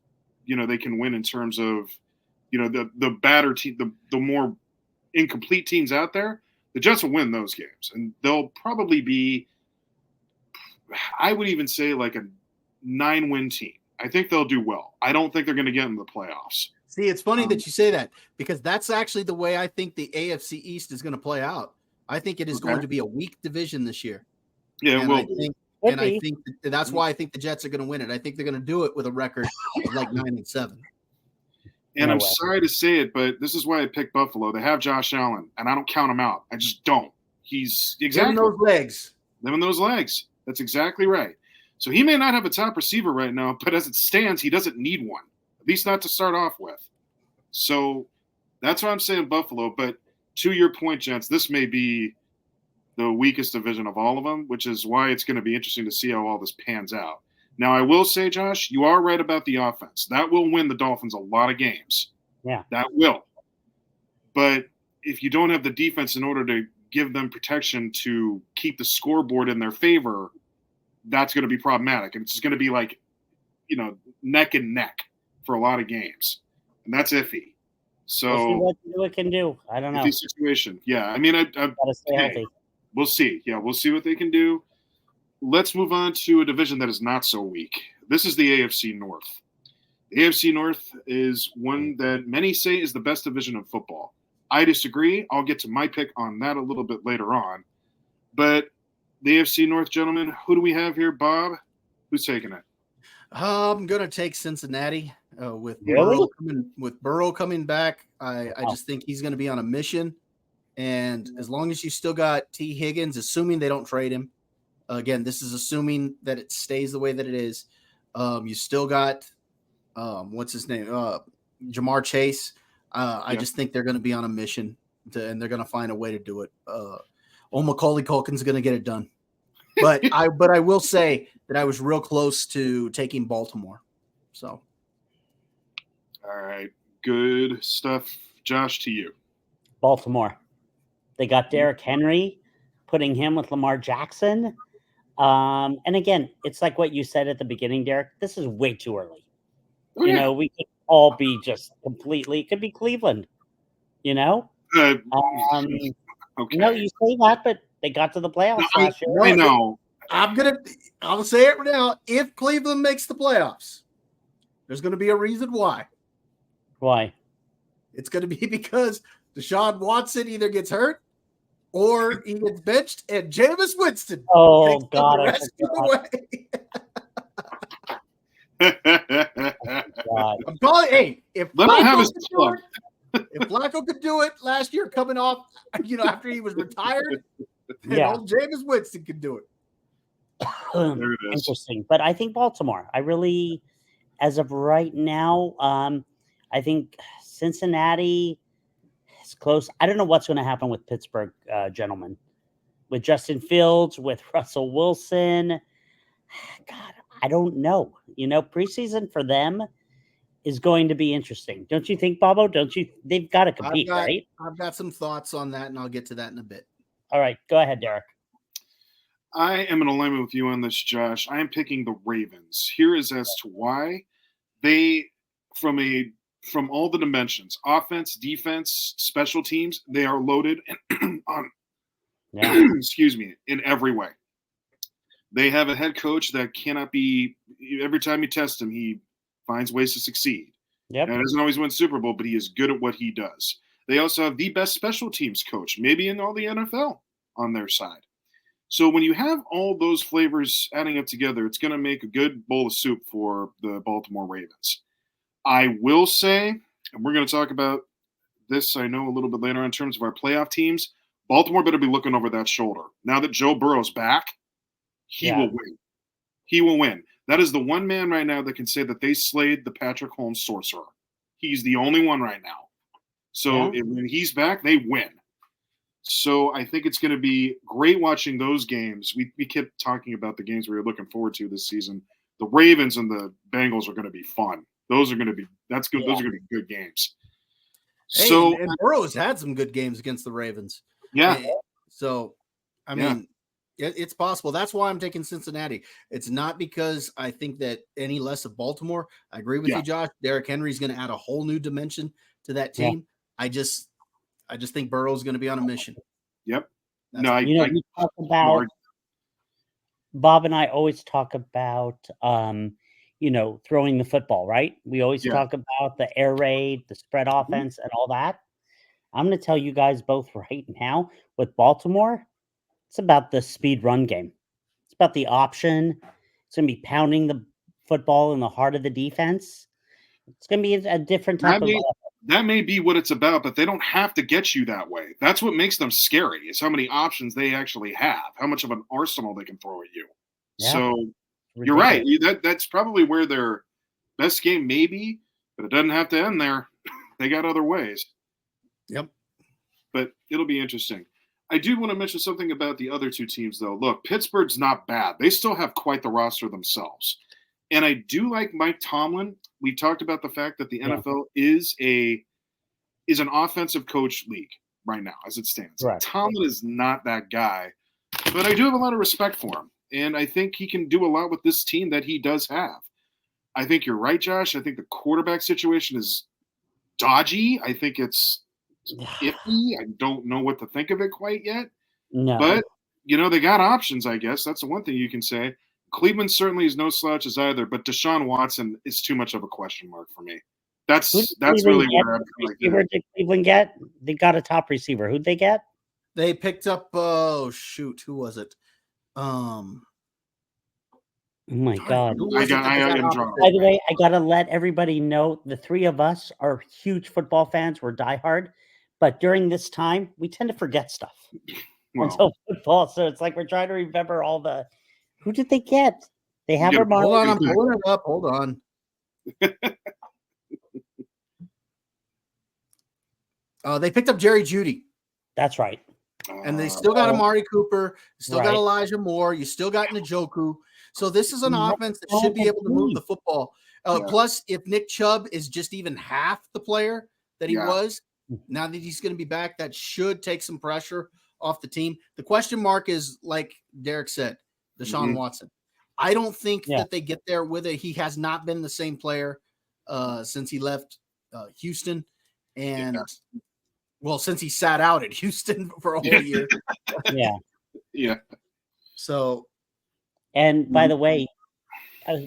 S1: they can win in terms of the badder team, the more incomplete teams out there. The Jets will win those games, and they'll probably be, I would even say, like a 9-win team. I think they'll do well. I don't think they're going to get in the playoffs.
S2: See, it's funny that you say that, because that's actually the way I think the AFC East is going to play out. I think it is going to be a weak division this year.
S1: Yeah,
S2: I think that's why I think the Jets are going to win it. I think they're going to do it with a record of 9-7.
S1: And I'm sorry to say it, but this is why I picked Buffalo. They have Josh Allen, and I don't count him out. I just don't. He's exactly
S2: those legs.
S1: Them and those legs. That's exactly right. So he may not have a top receiver right now, but as it stands, he doesn't need one, at least not to start off with. So that's why I'm saying Buffalo. But to your point, gents, this may be the weakest division of all of them, which is why it's going to be interesting to see how all this pans out. Now, I will say, Josh, you are right about the offense. That will win the Dolphins a lot of games.
S3: Yeah.
S1: That will. But if you don't have the defense in order to give them protection to keep the scoreboard in their favor, that's going to be problematic. And it's just going to be like, neck and neck for a lot of games. And that's iffy. So
S3: we'll see what it can do. I don't know.
S1: Iffy situation. Yeah. I mean,
S3: gotta stay healthy.
S1: We'll see. Yeah, we'll see what they can do. Let's move on to a division that is not so weak. This is the AFC North. The AFC North is one that many say is the best division of football. I disagree. I'll get to my pick on that a little bit later on. But the AFC North, gentlemen, who do we have here? Bob, who's taking it?
S2: I'm going to take Cincinnati with Burrow coming back. I just think he's going to be on a mission. And as long as you still got T. Higgins, assuming they don't trade him, again, this is assuming that it stays the way that it is. You still got, what's his name? Jamar Chase. I just think they're going to be on a mission and they're going to find a way to do it. Macaulay Culkin's going to get it done. But I will say that I was real close to taking Baltimore. So,
S1: all right, good stuff. Josh, to you.
S3: Baltimore. They got Derrick Henry, putting him with Lamar Jackson. And again, it's like what you said at the beginning, Derek. This is way too early. We could all be just completely. It could be Cleveland.
S1: Okay.
S3: No, you say that, but they got to the playoffs last year.
S1: I know.
S2: I'll say it now. If Cleveland makes the playoffs, there's going to be a reason why.
S3: Why?
S2: It's going to be because Deshaun Watson either gets hurt or he gets benched, and Jameis Winston
S3: takes God,
S2: the rest of the way. I'm calling. Hey, if Flacco could do it last year, coming off, after he was retired, old Jameis Winston could do it.
S1: There it is.
S3: Interesting, but I think Baltimore. I really, as of right now, I think Cincinnati is close. I don't know what's going to happen with Pittsburgh, gentlemen, with Justin Fields, with Russell Wilson. God, I don't know. Preseason for them is going to be interesting. Don't you think, Bobo? Don't you? They've got to compete, right?
S2: I've got some thoughts on that, and I'll get to that in a bit.
S3: All right. Go ahead, Derek.
S1: I am in alignment with you on this, Josh. I am picking the Ravens. Here is as to why. They, from all the dimensions, offense, defense, special teams, they are loaded on, excuse me, in every way. They have a head coach that cannot be, every time you test him, he finds ways to succeed.
S3: Yep.
S1: And doesn't always win Super Bowl, but he is good at what he does. They also have the best special teams coach, maybe in all the NFL, on their side. So when you have all those flavors adding up together, it's going to make a good bowl of soup for the Baltimore Ravens. I will say, and we're going to talk about this, I know, a little bit later on in terms of our playoff teams, Baltimore better be looking over that shoulder. Now that Joe Burrow's back, he will win. He will win. That is the one man right now that can say that they slayed the Patrick Mahomes sorcerer. He's the only one right now. So when he's back, they win. So I think it's going to be great watching those games. We kept talking about the games we were looking forward to this season. The Ravens and the Bengals are going to be fun. Those are going to be Those are going to be good games.
S2: Hey,
S1: so
S2: and Burrow's had some good games against the Ravens.
S1: Yeah.
S2: So I mean, it's possible. That's why I'm taking Cincinnati. It's not because I think that any less of Baltimore. I agree with you, Josh. Derrick Henry's going to add a whole new dimension to that team. I just think Burrow's going to be on a mission.
S1: Yep.
S3: We talk about Bob and I always talk about throwing the football, right? We always talk about the air raid, the spread offense, and all that. I'm going to tell you guys both right now with Baltimore, it's about the speed run game. It's about the option. It's going to be pounding the football in the heart of the defense. It's going to be a different type of offense.
S1: That may be what it's about, but they don't have to get you that way. That's what makes them scary, is how many options they actually have, how much of an arsenal they can throw at you. Yeah. So you're right. That's probably where their best game may be, but it doesn't have to end there. They got other ways.
S2: Yep.
S1: But it'll be interesting. I do want to mention something about the other two teams, though. Look, Pittsburgh's not bad. They still have quite the roster themselves. And I do like Mike Tomlin. We talked about the fact that the NFL is an offensive coach league. right now as it stands.
S3: Right.
S1: Tomlin is not that guy, but I do have a lot of respect for him. And I think he can do a lot with this team that he does have. I think you're right, Josh. I think the quarterback situation is dodgy. I think it's iffy. I don't know what to think of it quite yet.
S3: No.
S1: But, they got options, I guess. That's the one thing you can say. Cleveland certainly is no slouches either, but Deshaun Watson is too much of a question mark for me. That's really where I'm like that.
S3: Where did Cleveland get? They got a top receiver. Who'd they get?
S2: They picked up, who was it?
S3: Oh my God.
S1: I am drunk.
S3: By the way, I got to let everybody know the three of us are huge football fans. We're diehard. But during this time, we tend to forget stuff until football. So it's like we're trying to remember all the. Who did they get? They have our
S2: Hold on, I'm pulling it up. Hold on. They picked up Jerry Jeudy.
S3: That's right.
S2: And they still got Amari Cooper, still got Elijah Moore, you still got Njoku. So this is an offense that should be able to move the football. Plus, if Nick Chubb is just even half the player that he was, now that he's going to be back, that should take some pressure off the team. The question mark is, like Derek said, Deshaun Watson. I don't think that they get there with it. He has not been the same player since he left Houston. And well, since he sat out at Houston for a whole year.
S1: Yeah.
S2: So,
S3: and by the way,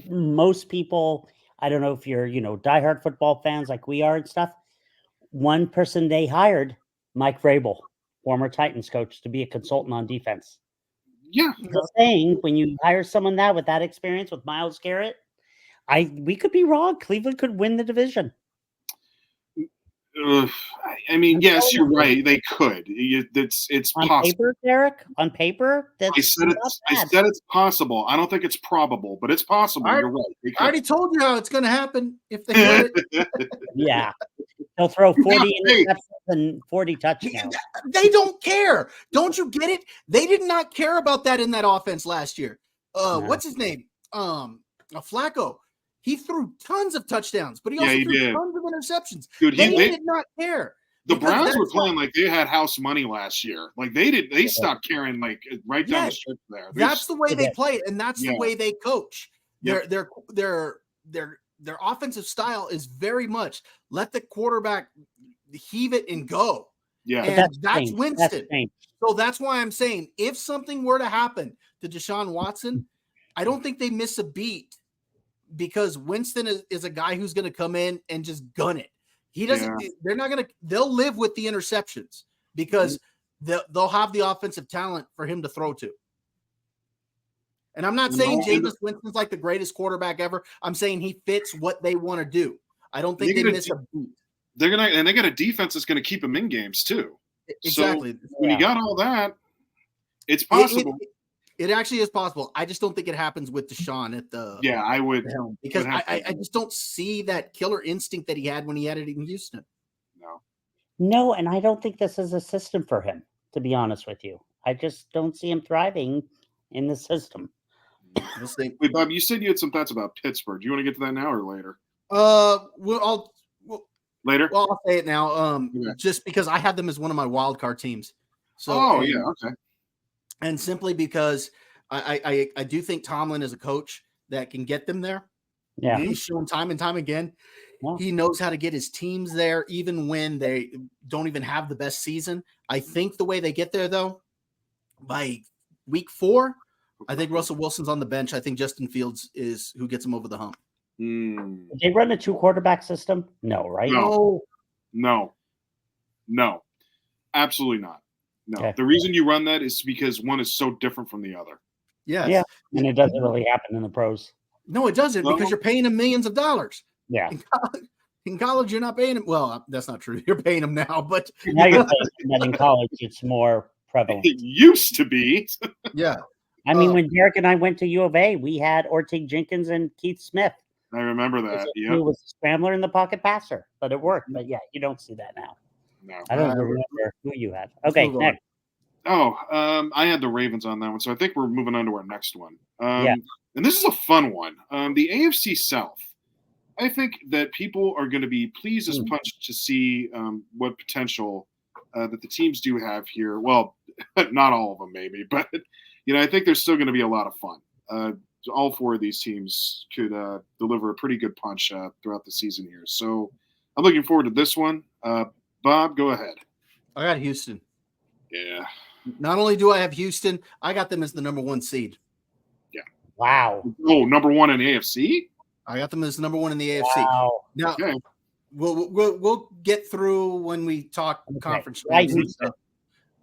S3: most people, I don't know if you're, diehard football fans like we are and stuff. One person they hired, Mike Vrabel, former Titans coach, to be a consultant on defense.
S1: Yeah.
S3: Just saying, when you hire someone with that experience with Myles Garrett, we could be wrong. Cleveland could win the division.
S1: I mean, yes, you're right. They could. It's
S3: on
S1: possible.
S3: Paper, Derek? On paper,
S1: I said it's possible. I don't think it's probable, but it's possible. You're right.
S2: I already told you how it's going to happen if they get it.
S3: Yeah, they'll throw 40 interceptions and 40 touchdowns.
S2: They don't care. Don't you get it? They did not care about that in that offense last year. What's his name? Flacco. He threw tons of touchdowns, but he also threw tons of interceptions.
S1: Dude,
S2: they did not care.
S1: The Browns were playing like they had house money last year. Like they stopped caring right down the stretch there.
S2: That's the way they play, and that's the way they coach. Their offensive style is very much let the quarterback heave it and go.
S1: Yeah,
S2: and that's Winston. So that's why I'm saying if something were to happen to Deshaun Watson, I don't think they miss a beat. Because Winston is a guy who's going to come in and just gun it. He doesn't. They're not going to. They'll live with the interceptions because they'll have the offensive talent for him to throw to. And I'm not saying Jameis Winston's like the greatest quarterback ever. I'm saying he fits what they want to do. I don't think they miss a beat.
S1: They got a defense that's going to keep them in games too.
S2: Exactly.
S1: So when you got all that, it's possible.
S2: It actually is possible. I just don't think it happens with Deshaun at the
S1: I would
S2: because I just don't see that killer instinct that he had when he had it in Houston.
S3: No, and I don't think this is a system for him, to be honest with you. I just don't see him thriving in the system.
S1: Wait, Bob, you said you had some thoughts about Pittsburgh. Do you want to get to that now or later? Later.
S2: Well, I'll say it now. Just because I had them as one of my wild card teams. So
S1: okay.
S2: And simply because I do think Tomlin is a coach that can get them there.
S3: Yeah.
S2: He's shown time and time again. Yeah. He knows how to get his teams there, even when they don't even have the best season. I think the way they get there, though, by week 4, I think Russell Wilson's on the bench. I think Justin Fields is who gets him over the hump.
S3: Did they run a 2-quarterback system? No, right?
S1: No. Absolutely not. No,
S3: okay.
S1: The reason you run that is because one is so different from the other.
S2: Yes.
S3: Yeah, and it doesn't really happen in the pros.
S2: No, it doesn't because you're paying them millions of dollars.
S3: Yeah.
S2: In college, you're not paying them. Well, that's not true. You're paying them now, but
S3: now you're paying them in college. It's more prevalent.
S1: It used to be.
S2: Yeah.
S3: I mean, when Derek and I went to U of A, we had Ortig Jenkins and Keith Smith.
S1: I remember that.
S3: He was a scrambler in the pocket passer, but it worked. But yeah, you don't see that now.
S1: No,
S3: I don't remember who you had. Okay, next.
S1: I had the Ravens on that one, so I think we're moving on to our next one. And this is a fun one. The AFC South. I think that people are going to be pleased as punch to see what potential that the teams do have here. Well, not all of them, maybe, but I think there's still going to be a lot of fun. All four of these teams could deliver a pretty good punch throughout the season here. So I'm looking forward to this one. Bob, go ahead.
S2: I got Houston.
S1: Yeah.
S2: Not only do I have Houston, I got them as the number 1 seed.
S1: Yeah.
S3: Wow.
S1: Oh, number 1 in AFC?
S2: I got them as number 1 in the AFC.
S3: Wow.
S2: Now,
S1: okay.
S2: we'll get through when we talk conference.
S3: Right.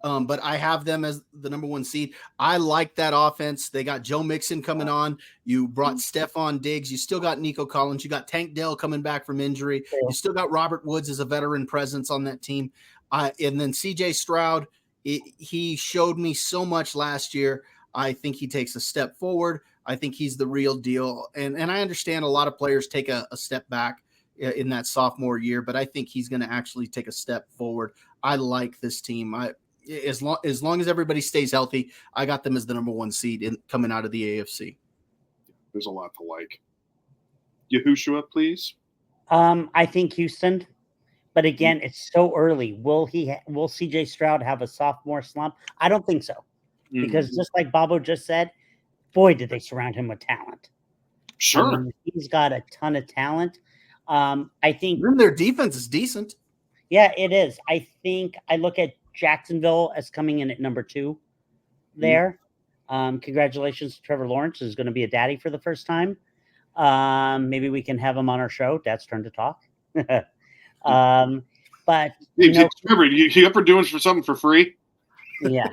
S2: But I have them as the number 1 seed. I like that offense. They got Joe Mixon coming on. You brought Stephon Diggs. You still got Nico Collins. You got Tank Dell coming back from injury. You still got Robert Woods as a veteran presence on that team. And then CJ Stroud, he showed me so much last year. I think he takes a step forward. I think he's the real deal. And I understand a lot of players take a step back in that sophomore year, but I think he's going to actually take a step forward. I like this team. As long as everybody stays healthy, I got them as the number 1 seed coming out of the AFC.
S1: There's a lot to like. Yahushua, please.
S3: I think Houston, but again, it's so early. Will CJ Stroud have a sophomore slump? I don't think so, because just like Bobo just said, boy, did they surround him with talent.
S1: Sure,
S3: I mean, he's got a ton of talent. I think
S2: their defense is decent.
S3: Yeah, it is. I think I look at Jacksonville as coming in at number 2 there. Congratulations to Trevor Lawrence, who's going to be a daddy for the first time. Maybe we can have him on our show. Dad's turn to talk. But
S1: Trevor, you up for doing something for free?
S3: Yeah.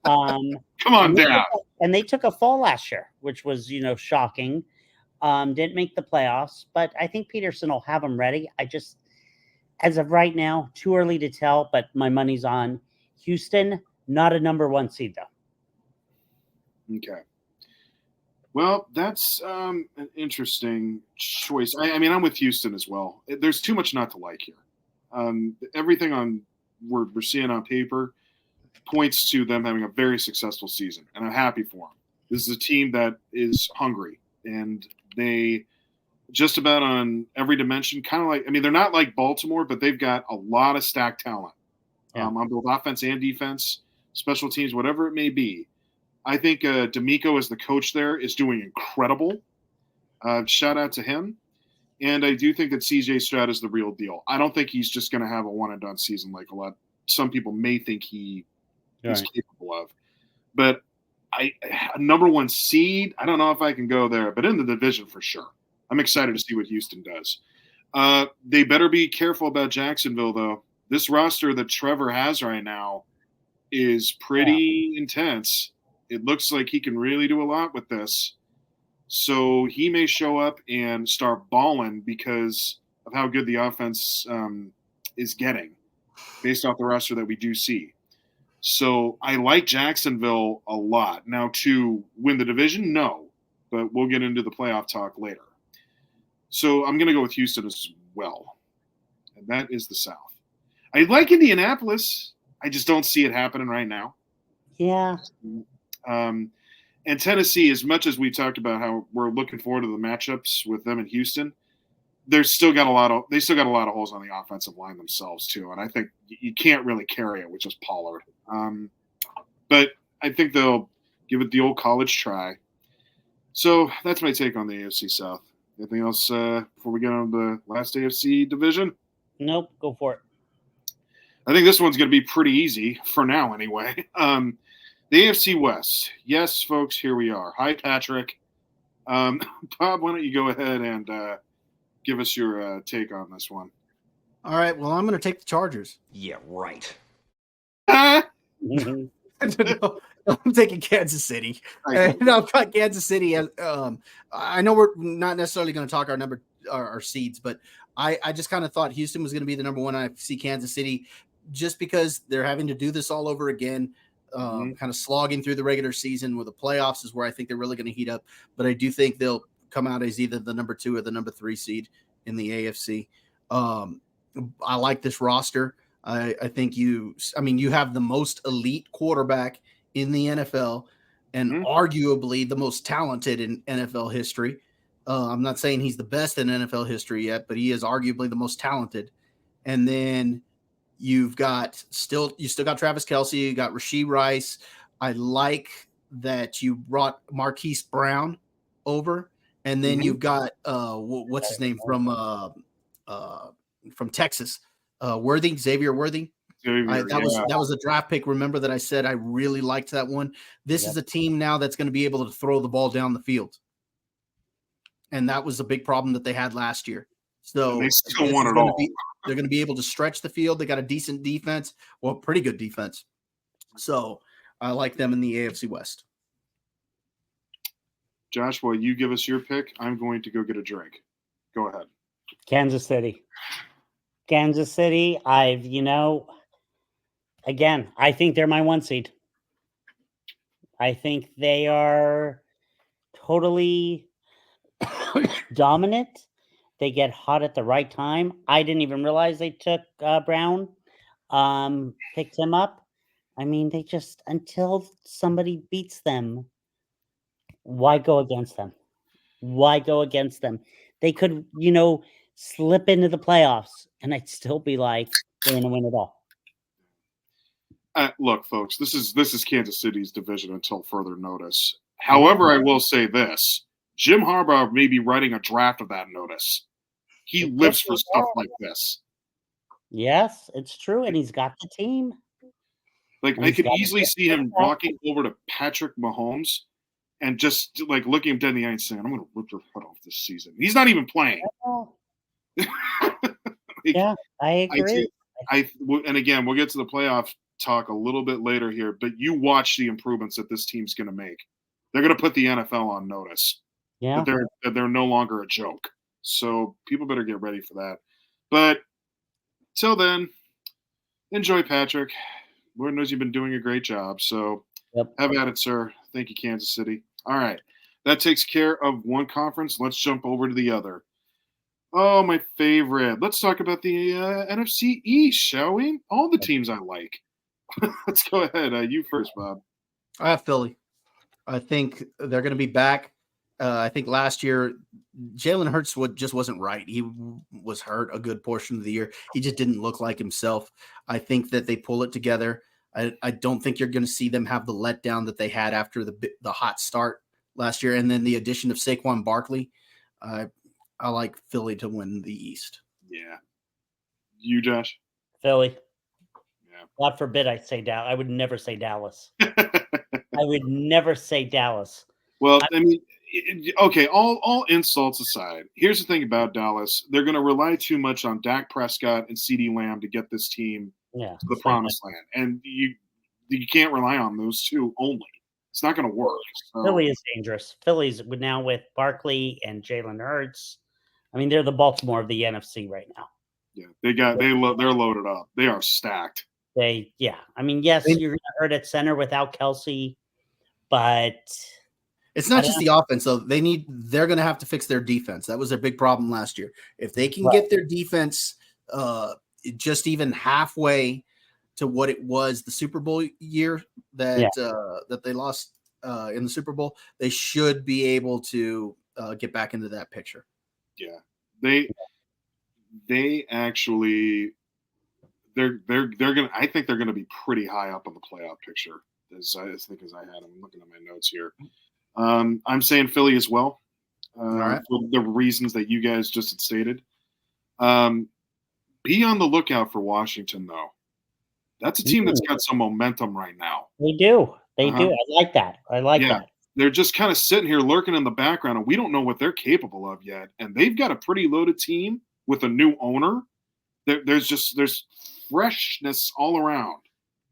S1: Come on, Dad.
S3: And they took a fall last year, which was shocking. Didn't make the playoffs, but I think Peterson will have them ready. As of right now, too early to tell, but my money's on Houston, not a number 1 seed, though.
S1: Okay. Well, that's an interesting choice. I mean, I'm with Houston as well. There's too much not to like here. Everything we're seeing on paper points to them having a very successful season, and I'm happy for them. This is a team that is hungry, and they – just about on every dimension, kind of like, I mean, they're not like Baltimore, but they've got a lot of stacked talent on both offense and defense, special teams, whatever it may be. I think D'Amico as the coach there is doing incredible. Shout out to him. And I do think that CJ Stroud is the real deal. I don't think he's just going to have a one and done season like some people may think he is capable of. But a number 1 seed, I don't know if I can go there, but in the division for sure. I'm excited to see what Houston does. They better be careful about Jacksonville, though. This roster that Trevor has right now is pretty intense. It looks like he can really do a lot with this. So he may show up and start balling because of how good the offense is getting based off the roster that we do see. So I like Jacksonville a lot. Now, to win the division, no. But we'll get into the playoff talk later. So I'm going to go with Houston as well. And that is the South. I like Indianapolis. I just don't see it happening right now.
S3: Yeah.
S1: And Tennessee, as much as we talked about how we're looking forward to the matchups with them in Houston, they still got a lot of holes on the offensive line themselves too. And I think you can't really carry it with just Pollard. But I think they'll give it the old college try. So that's my take on the AFC South. Anything else before we get on the last AFC division?
S3: Nope, go for it.
S1: I think this one's going to be pretty easy for now anyway. The AFC West. Yes, folks, here we are. Hi, Patrick. Bob, why don't you go ahead and give us your take on this one?
S2: All right, well, I'm going to take the Chargers.
S4: Yeah, right.
S2: I'm taking Kansas City. And I've got Kansas City as I know we're not necessarily going to talk our seeds, but I just kind of thought Houston was going to be the number 1. I see Kansas City just because they're having to do this all over again, kind of slogging through the regular season with the playoffs is where I think they're really going to heat up. But I do think they'll come out as either the number 2 or the number 3 seed in the AFC. I like this roster. I think you have the most elite quarterback in the NFL and arguably the most talented in NFL history. I'm not saying he's the best in NFL history yet, but he is arguably the most talented. And then you still got Travis Kelce, you got Rashee Rice. I like that you brought Marquise Brown over, and then you've got what's his name from Texas, Xavier Worthy. That was a draft pick. Remember that I said I really liked that one. This is a team now that's going to be able to throw the ball down the field, and that was a big problem that they had last year. So
S1: and they still won it all.
S2: They're going to be able to stretch the field. They got a decent defense, well, pretty good defense. So I like them in the AFC West.
S1: Joshua, you give us your pick. I'm going to go get a drink. Go ahead.
S3: Kansas City. Again, I think they're my 1 seed. I think they are totally dominant. They get hot at the right time. I didn't even realize they took Brown, picked him up. I mean, they just, until somebody beats them, why go against them? Why go against them? They could, slip into the playoffs, and I'd still be like, they're going to win it all.
S1: Look, folks, this is Kansas City's division until further notice. However, I will say this. Jim Harbaugh may be writing a draft of that notice. He lives for stuff like this.
S3: Yes, it's true, and he's got the team.
S1: Like, I could easily see him walking over to Patrick Mahomes and just, like, looking him dead in the eye and saying, I'm going to rip your foot off this season. He's not even playing.
S3: Yeah, I agree.
S1: And again, we'll get to the playoff talk a little bit later here, but you watch the improvements that this team's going to make. They're going to put the NFL on notice.
S3: Yeah.
S1: That they're no longer a joke. So people better get ready for that. But till then, enjoy, Patrick. Lord knows you've been doing a great job. So have at it, sir. Thank you, Kansas City. All right. That takes care of one conference. Let's jump over to the other. Oh, my favorite. Let's talk about the NFC East, shall we? All the teams I like. Let's go ahead. You first, Bob.
S2: I have Philly. I think they're going to be back. I think last year, Jalen Hurts just wasn't right. He was hurt a good portion of the year. He just didn't look like himself. I think that they pull it together. I don't think you're going to see them have the letdown that they had after the hot start last year. And then the addition of Saquon Barkley. I like Philly to win the East.
S1: Yeah. You, Josh?
S3: Philly.
S1: Yeah.
S3: God forbid I say Dallas. I would never say Dallas. I would never say Dallas.
S1: Well, I mean, okay, all insults aside, here's the thing about Dallas. They're going to rely too much on Dak Prescott and CeeDee Lamb to get this team to the promised land. And you can't rely on those two only. It's not going to work. So.
S3: Philly is dangerous. Philly's now with Barkley and Jalen Hurts. I mean, they're the Baltimore of the NFC right now.
S1: Yeah, they're loaded up. They are stacked.
S3: I mean, yes, you're going to hurt at center without Kelce, but
S2: it's not just the offense, though. They're going to have to fix their defense. That was their big problem last year. If they can get their defense just even halfway to what it was the Super Bowl year that they lost in the Super Bowl, they should be able to get back into that picture.
S1: Yeah, they actually they're gonna. I think they're gonna be pretty high up on the playoff picture. As I had them. I'm looking at my notes here. I'm saying Philly as well.
S2: All right.
S1: For the reasons that you guys just had stated. Be on the lookout for Washington, though. That's a team that's got some momentum right now.
S3: They do. They do. I like that. That.
S1: They're just kind of sitting here lurking in the background, and we don't know what they're capable of yet. And they've got a pretty loaded team with a new owner. There's freshness all around,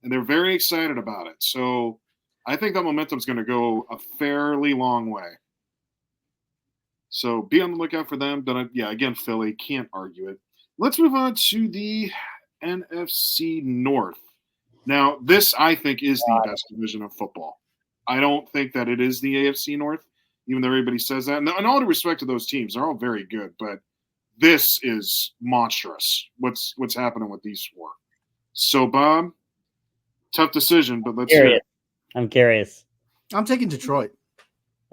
S1: and they're very excited about it. So I think that momentum is going to go a fairly long way. So be on the lookout for them. But again, Philly, can't argue it. Let's move on to the NFC North. Now, this, I think, is the best division of football. I don't think that it is the AFC North, even though everybody says that. And all due respect to those teams, they're all very good. But this is monstrous, what's happening with these four. So, Bob, tough decision, but let's hear it.
S3: I'm curious.
S2: I'm taking Detroit.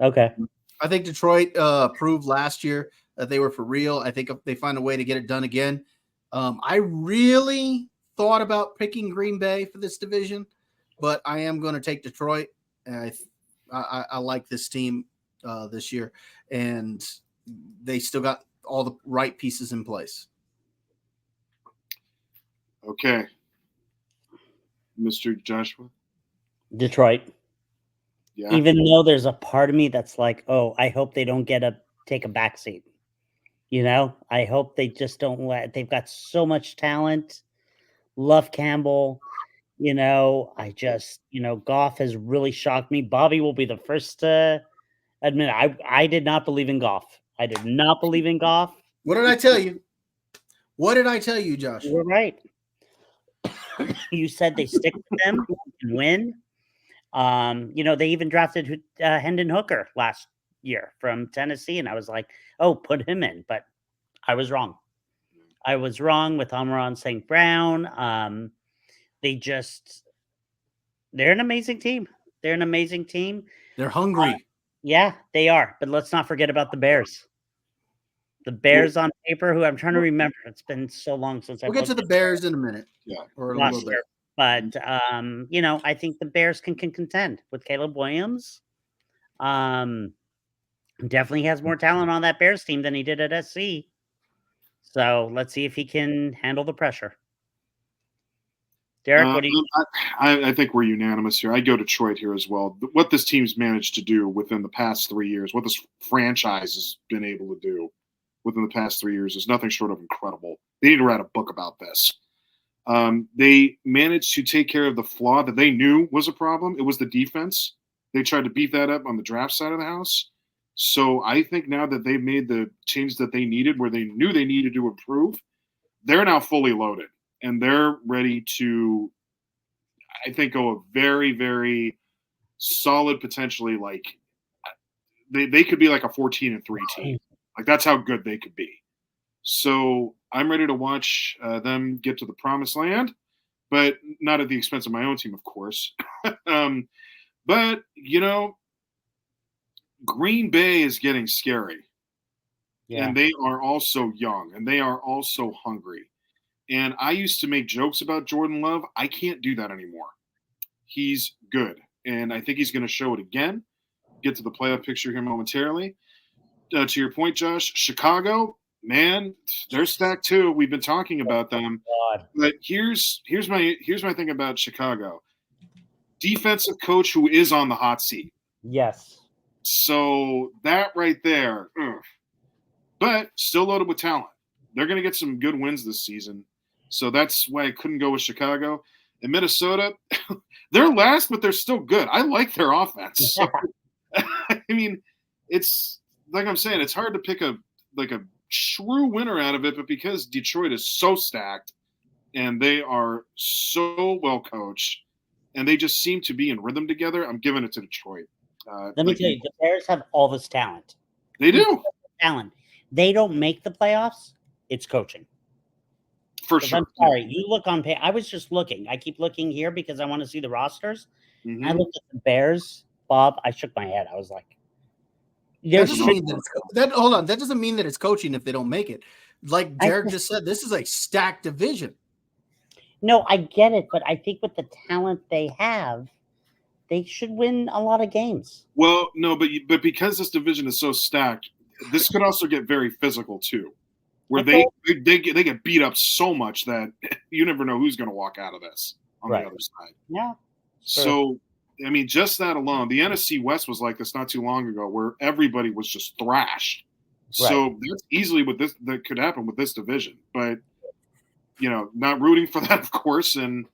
S3: Okay.
S2: I think Detroit proved last year that they were for real. I think if they find a way to get it done again. I really thought about picking Green Bay for this division, but I am going to take Detroit. And I like this team this year, and they still got all the right pieces in place.
S1: Okay. Mr. Joshua?
S3: Detroit.
S1: Yeah.
S3: Even though there's a part of me that's like, oh, I hope they don't take a backseat. I hope they just don't they've got so much talent. Love Campbell. I just, Goff has really shocked me. Bobby will be the first to admit I did not believe in Goff. I did not believe in Goff.
S2: What did I tell you? What did I tell you, Josh?
S3: You were right. You said they stick with them and win. They even drafted Hendon Hooker last year from Tennessee, and I was like, oh, put him in. But I was wrong. I was wrong with Amon St. Brown. They're an amazing team. They're an amazing team.
S2: They're hungry.
S3: Yeah, they are. But let's not forget about the Bears. The Bears on paper, who I'm trying to remember. It's been so long since
S2: we'll get to the Bears in a minute.
S1: Yeah.
S2: Or a little bit.
S3: But, I think the Bears can contend with Caleb Williams. Definitely has more talent on that Bears team than he did at SC. So let's see if he can handle the pressure. Derek, what do you?
S1: I think we're unanimous here. I go Detroit here as well. What this team's managed to do within the past 3 years, what this franchise has been able to do within the past 3 years is nothing short of incredible. They need to write a book about this. They managed to take care of the flaw that they knew was a problem. It was the defense. They tried to beat that up on the draft side of the house. So I think now that they've made the change that they needed, where they knew they needed to improve, they're now fully loaded. And they're ready to, I think, go a very, very solid, potentially like they could be like a 14-3 team. Like that's how good they could be. So I'm ready to watch them get to the promised land, but not at the expense of my own team, of course. But, Green Bay is getting scary. Yeah. And they are also young, and they are also hungry. And I used to make jokes about Jordan Love. I can't do that anymore. He's good, and I think he's going to show it again. Get to the playoff picture here momentarily. To your point, Josh, Chicago, man, they're stacked too. We've been talking about them. But here's my thing about Chicago. Defensive coach who is on the hot seat.
S3: Yes.
S1: So that right there, but still loaded with talent. They're going to get some good wins this season. So that's why I couldn't go with Chicago. And Minnesota, they're last, but they're still good. I like their offense. So, I mean, it's like I'm saying, it's hard to pick a true winner out of it, but because Detroit is so stacked and they are so well coached and they just seem to be in rhythm together, I'm giving it to Detroit.
S3: Let me tell you, the Bears have all this talent.
S1: They do.
S3: Talent. They don't make the playoffs. It's coaching.
S1: For sure.
S3: I'm sorry. You look on pay. I was just looking. I keep looking here because I want to see the rosters. Mm-hmm. I looked at the Bears. Bob, I shook my head. I was like,
S2: that doesn't mean that doesn't mean that it's coaching if they don't make it. Like Derek just said, this is a stacked division.
S3: No, I get it, but I think with the talent they have, they should win a lot of games.
S1: Well, no, but because this division is so stacked, this could also get very physical too, where they get beat up so much that you never know who's going to walk out of this on the other side.
S3: Yeah.
S1: So, I mean, just that alone, the NFC West was like this not too long ago, where everybody was just thrashed. Right. So that's easily that could happen with this division, but not rooting for that, of course, and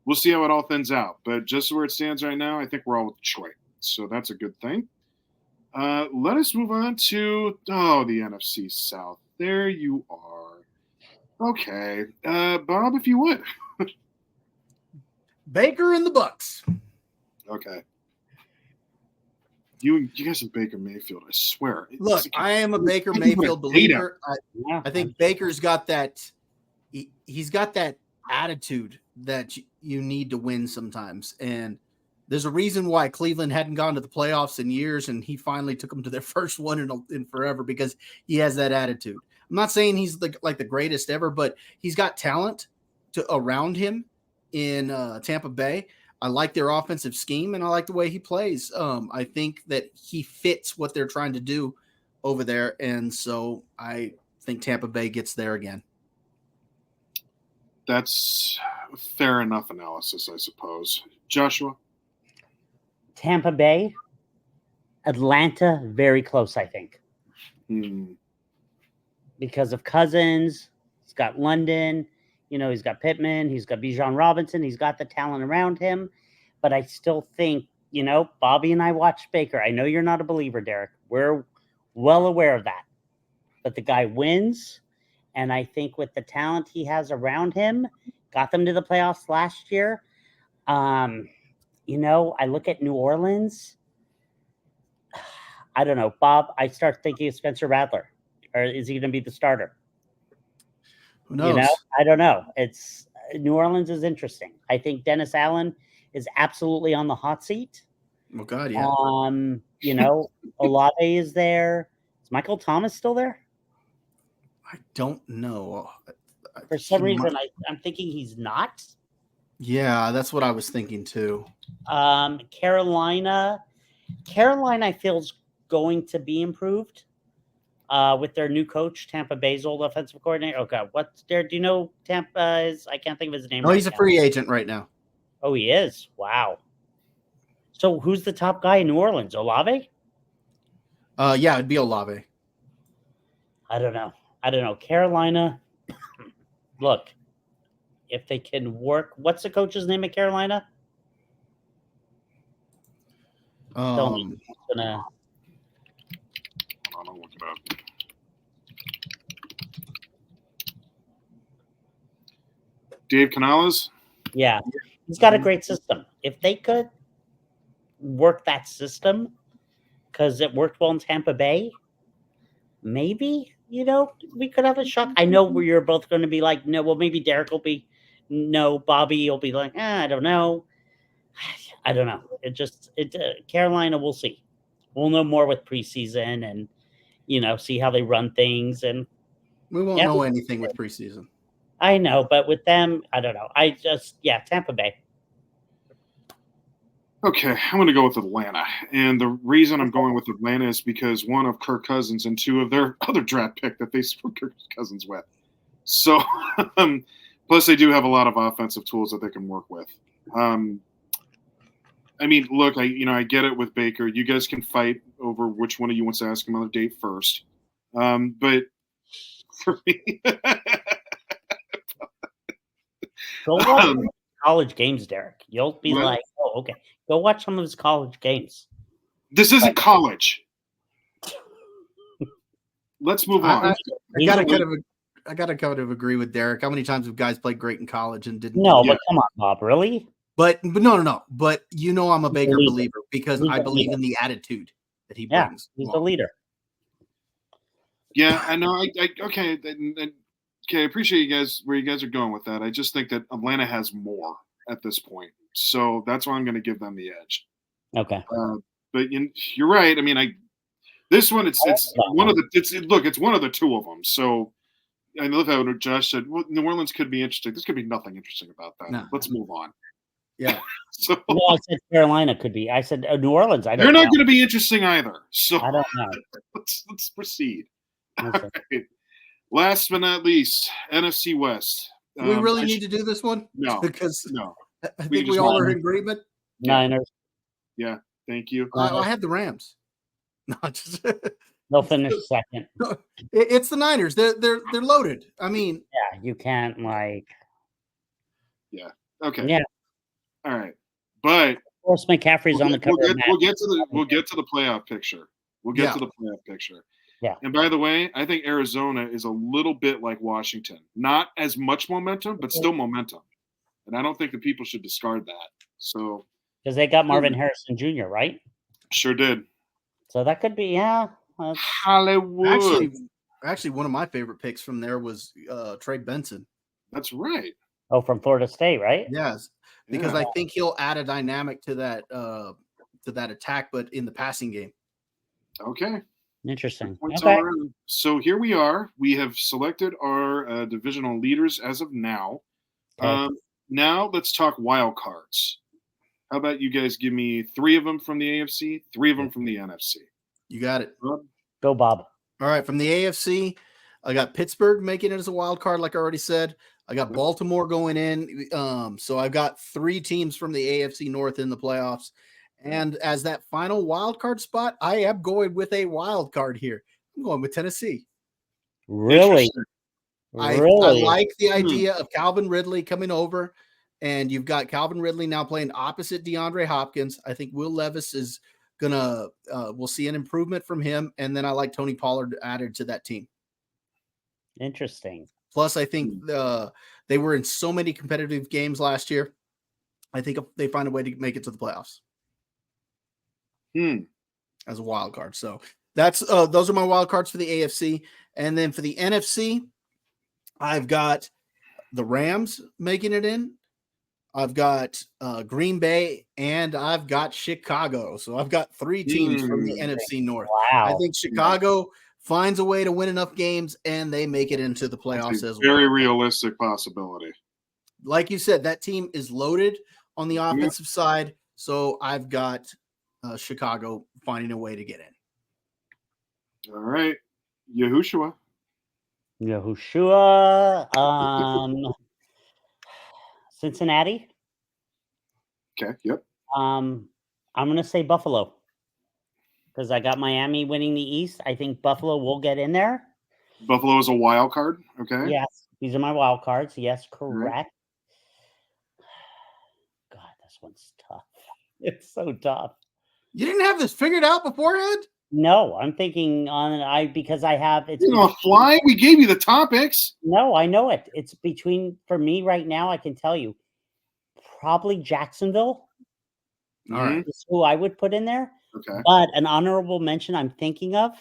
S1: we'll see how it all thins out. But just where it stands right now, I think we're all with Detroit, so that's a good thing. Let us move on to the NFC South. There you are. Okay, Bob, if you would.
S2: Baker and the Bucks.
S1: Okay. You guys are Baker Mayfield, I swear.
S2: Look, I am a Baker Mayfield believer. I think Baker's got that. He's got that attitude that you need to win sometimes, and there's a reason why Cleveland hadn't gone to the playoffs in years, and he finally took them to their first one in forever because he has that attitude. I'm not saying he's like the greatest ever, but he's got talent, around him in Tampa Bay. I like their offensive scheme, and I like the way he plays. I think that he fits what they're trying to do over there, and so I think Tampa Bay gets there again.
S1: That's fair enough analysis, I suppose. Joshua?
S3: Tampa Bay, Atlanta, very close, I think. Because of Cousins, he's got London, he's got Pittman, he's got Bijan Robinson, he's got the talent around him. But I still think, Bobby and I watched Baker. I know you're not a believer, Derek. We're well aware of that. But the guy wins, and I think with the talent he has around him, got them to the playoffs last year. I look at New Orleans. I don't know, Bob. I start thinking of Spencer Rattler. Or is he going to be the starter?
S2: Who knows?
S3: I don't know. It's New Orleans is interesting. I think Dennis Allen is absolutely on the hot seat.
S2: Oh God, yeah.
S3: Olave is there. Is Michael Thomas still there?
S2: I don't know.
S3: For some reason, I'm thinking he's not.
S2: Yeah, that's what I was thinking too.
S3: Carolina, I feel is going to be improved. With their new coach, Tampa Bay's old offensive coordinator. Okay, what's there? Do you know Tampa is? I can't think of his name.
S2: Oh, he's a free agent right now.
S3: Oh, he is. Wow. So who's the top guy in New Orleans? Olave?
S2: Yeah, it'd be Olave.
S3: I don't know. Carolina. Look, if they can work, what's the coach's name at Carolina?
S1: Hold on, I'll look it up. Dave Canales?
S3: Yeah. He's got a great system. If they could work that system, because it worked well in Tampa Bay, maybe, we could have a shot. I know you're both going to be like, no, well, maybe Derek will be, no, Bobby will be like, I don't know. I don't know. Carolina, we'll see. We'll know more with preseason and, see how they run things. And
S2: we won't know anything with preseason.
S3: I know, but with them, I don't know. Tampa Bay.
S1: Okay, I'm going to go with Atlanta. And the reason I'm going with Atlanta is because one of Kirk Cousins and two of their other draft pick that they screwed Kirk Cousins with. So, plus they do have a lot of offensive tools that they can work with. Look, I get it with Baker. You guys can fight over which one of you wants to ask him on a date first. But for me,
S3: go watch college games, Derek. You'll be like, oh, okay. Go watch some of his college games.
S1: This isn't college. Let's move on.
S2: I gotta kind of agree with Derek. How many times have guys played great in college and didn't?
S3: No, but come on, Bob. Really?
S2: But no. But I'm a Baker believer because I believe in the attitude that he brings.
S3: He's the leader.
S1: Yeah, I know. Okay. I appreciate where you guys are going with that. I just think that Atlanta has more at this point, so that's why I'm going to give them the edge.
S3: Okay.
S1: But you're right. This one, it's one of the. It's one of the two of them. So I love how Josh said, "Well, New Orleans could be interesting." There's going to be nothing interesting about that. No. Let's move on.
S2: Yeah.
S1: So
S3: I said Carolina could be. I said New Orleans. I don't.
S1: They're not going to be interesting either. So
S3: I don't know.
S1: Let's proceed.
S3: Okay.
S1: All right. Last but not least, NFC West.
S2: Do we really need to do this one?
S1: No,
S2: because
S1: no.
S2: I think we all are in agreement.
S3: Niners.
S1: Yeah, thank you.
S2: I had the Rams. No,
S3: they'll finish second.
S2: It's the Niners. They're loaded.
S3: Yeah, you can't
S1: Yeah. Okay.
S3: Yeah.
S1: All right, but
S3: of course McCaffrey's on the cover.
S1: We'll get to the playoff picture. We'll get to the playoff picture.
S3: Yeah.
S1: And by the way, I think Arizona is a little bit like Washington. Not as much momentum, but still momentum. And I don't think that people should discard that. So
S3: because they got Marvin Harrison Jr., right?
S1: Sure did.
S3: So that could be
S1: Hollywood.
S2: Actually, one of my favorite picks from there was Trey Benson.
S1: That's right.
S3: Oh, from Florida State, right?
S2: Yes, because I think he'll add a dynamic to that attack, but in the passing game.
S1: Okay.
S3: Interesting.
S1: Okay. So here we are. We have selected our divisional leaders as of now.
S3: Okay.
S1: Now let's talk wild cards. How about you guys give me 3 of them from the AFC, 3 of them from the NFC?
S2: You got it.
S1: Rob?
S3: Go, Bob.
S2: All right, from the AFC, I got Pittsburgh making it as a wild card, like I already said. I got
S1: Yep.
S2: Baltimore going in. So I've got 3 teams from the AFC North in the playoffs. And as that final wild card spot, I am going with a wild card here. I'm going with Tennessee.
S3: Really?
S1: Interesting.
S2: I
S3: Really?
S2: like the idea of Calvin Ridley coming over, and you've got Calvin Ridley now playing opposite DeAndre Hopkins. I think Will Levis is gonna we'll see an improvement from him, and then I like Tony Pollard added to that team.
S3: Interesting.
S2: Plus, I think they were in so many competitive games last year. I think they find a way to make it to the playoffs as a wild card. So that's those are my wild cards for the AFC, and then for the NFC, I've got the Rams making it in. I've got Green Bay, and I've got Chicago. So I've got 3 teams from the NFC North.
S3: Wow.
S2: I think Chicago finds a way to win enough games, and they make it into the playoffs as well.
S1: Very realistic possibility.
S2: Like you said, that team is loaded on the offensive side. So I've got Chicago finding a way to get in.
S1: All right. Yahushua.
S3: Cincinnati.
S1: Okay. Yep.
S3: I'm gonna say Buffalo because I got Miami winning the East. I think Buffalo will get in there.
S1: Buffalo is a wild card. Okay.
S3: Yes, these are my wild cards. Yes, correct.
S1: Right.
S3: God, this one's tough. It's so tough.
S2: You didn't have this figured out beforehand?
S3: No, I'm thinking because I have it's
S1: You know, fly. We gave you the topics.
S3: No, I know it. It's between for me right now. I can tell you, probably Jacksonville.
S2: All right.
S3: Is who I would put in there.
S1: Okay.
S3: But an honorable mention I'm thinking of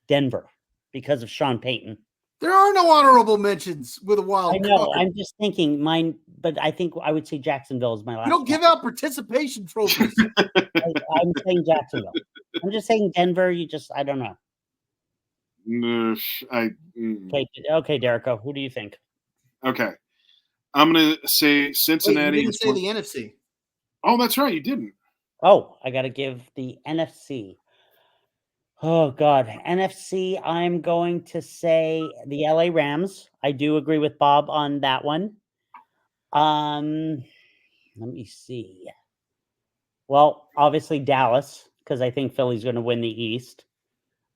S3: Denver because of Sean Payton.
S2: There are no honorable mentions with a wild
S3: I know.
S2: card.
S3: I'm just thinking mine, but I think I would say Jacksonville is my last.
S2: You don't give out participation trophies.
S3: I'm saying Jacksonville. I'm just saying Denver. I don't know. Okay, Derico, who do you think?
S1: Okay. I'm going to say Cincinnati.
S2: Wait, you didn't say the NFC.
S1: Oh, that's right. You didn't.
S3: Oh, I got to give the NFC. Oh, God. NFC, I'm going to say the LA Rams. I do agree with Bob on that one. Let me see. Well, obviously Dallas, because I think Philly's going to win the East.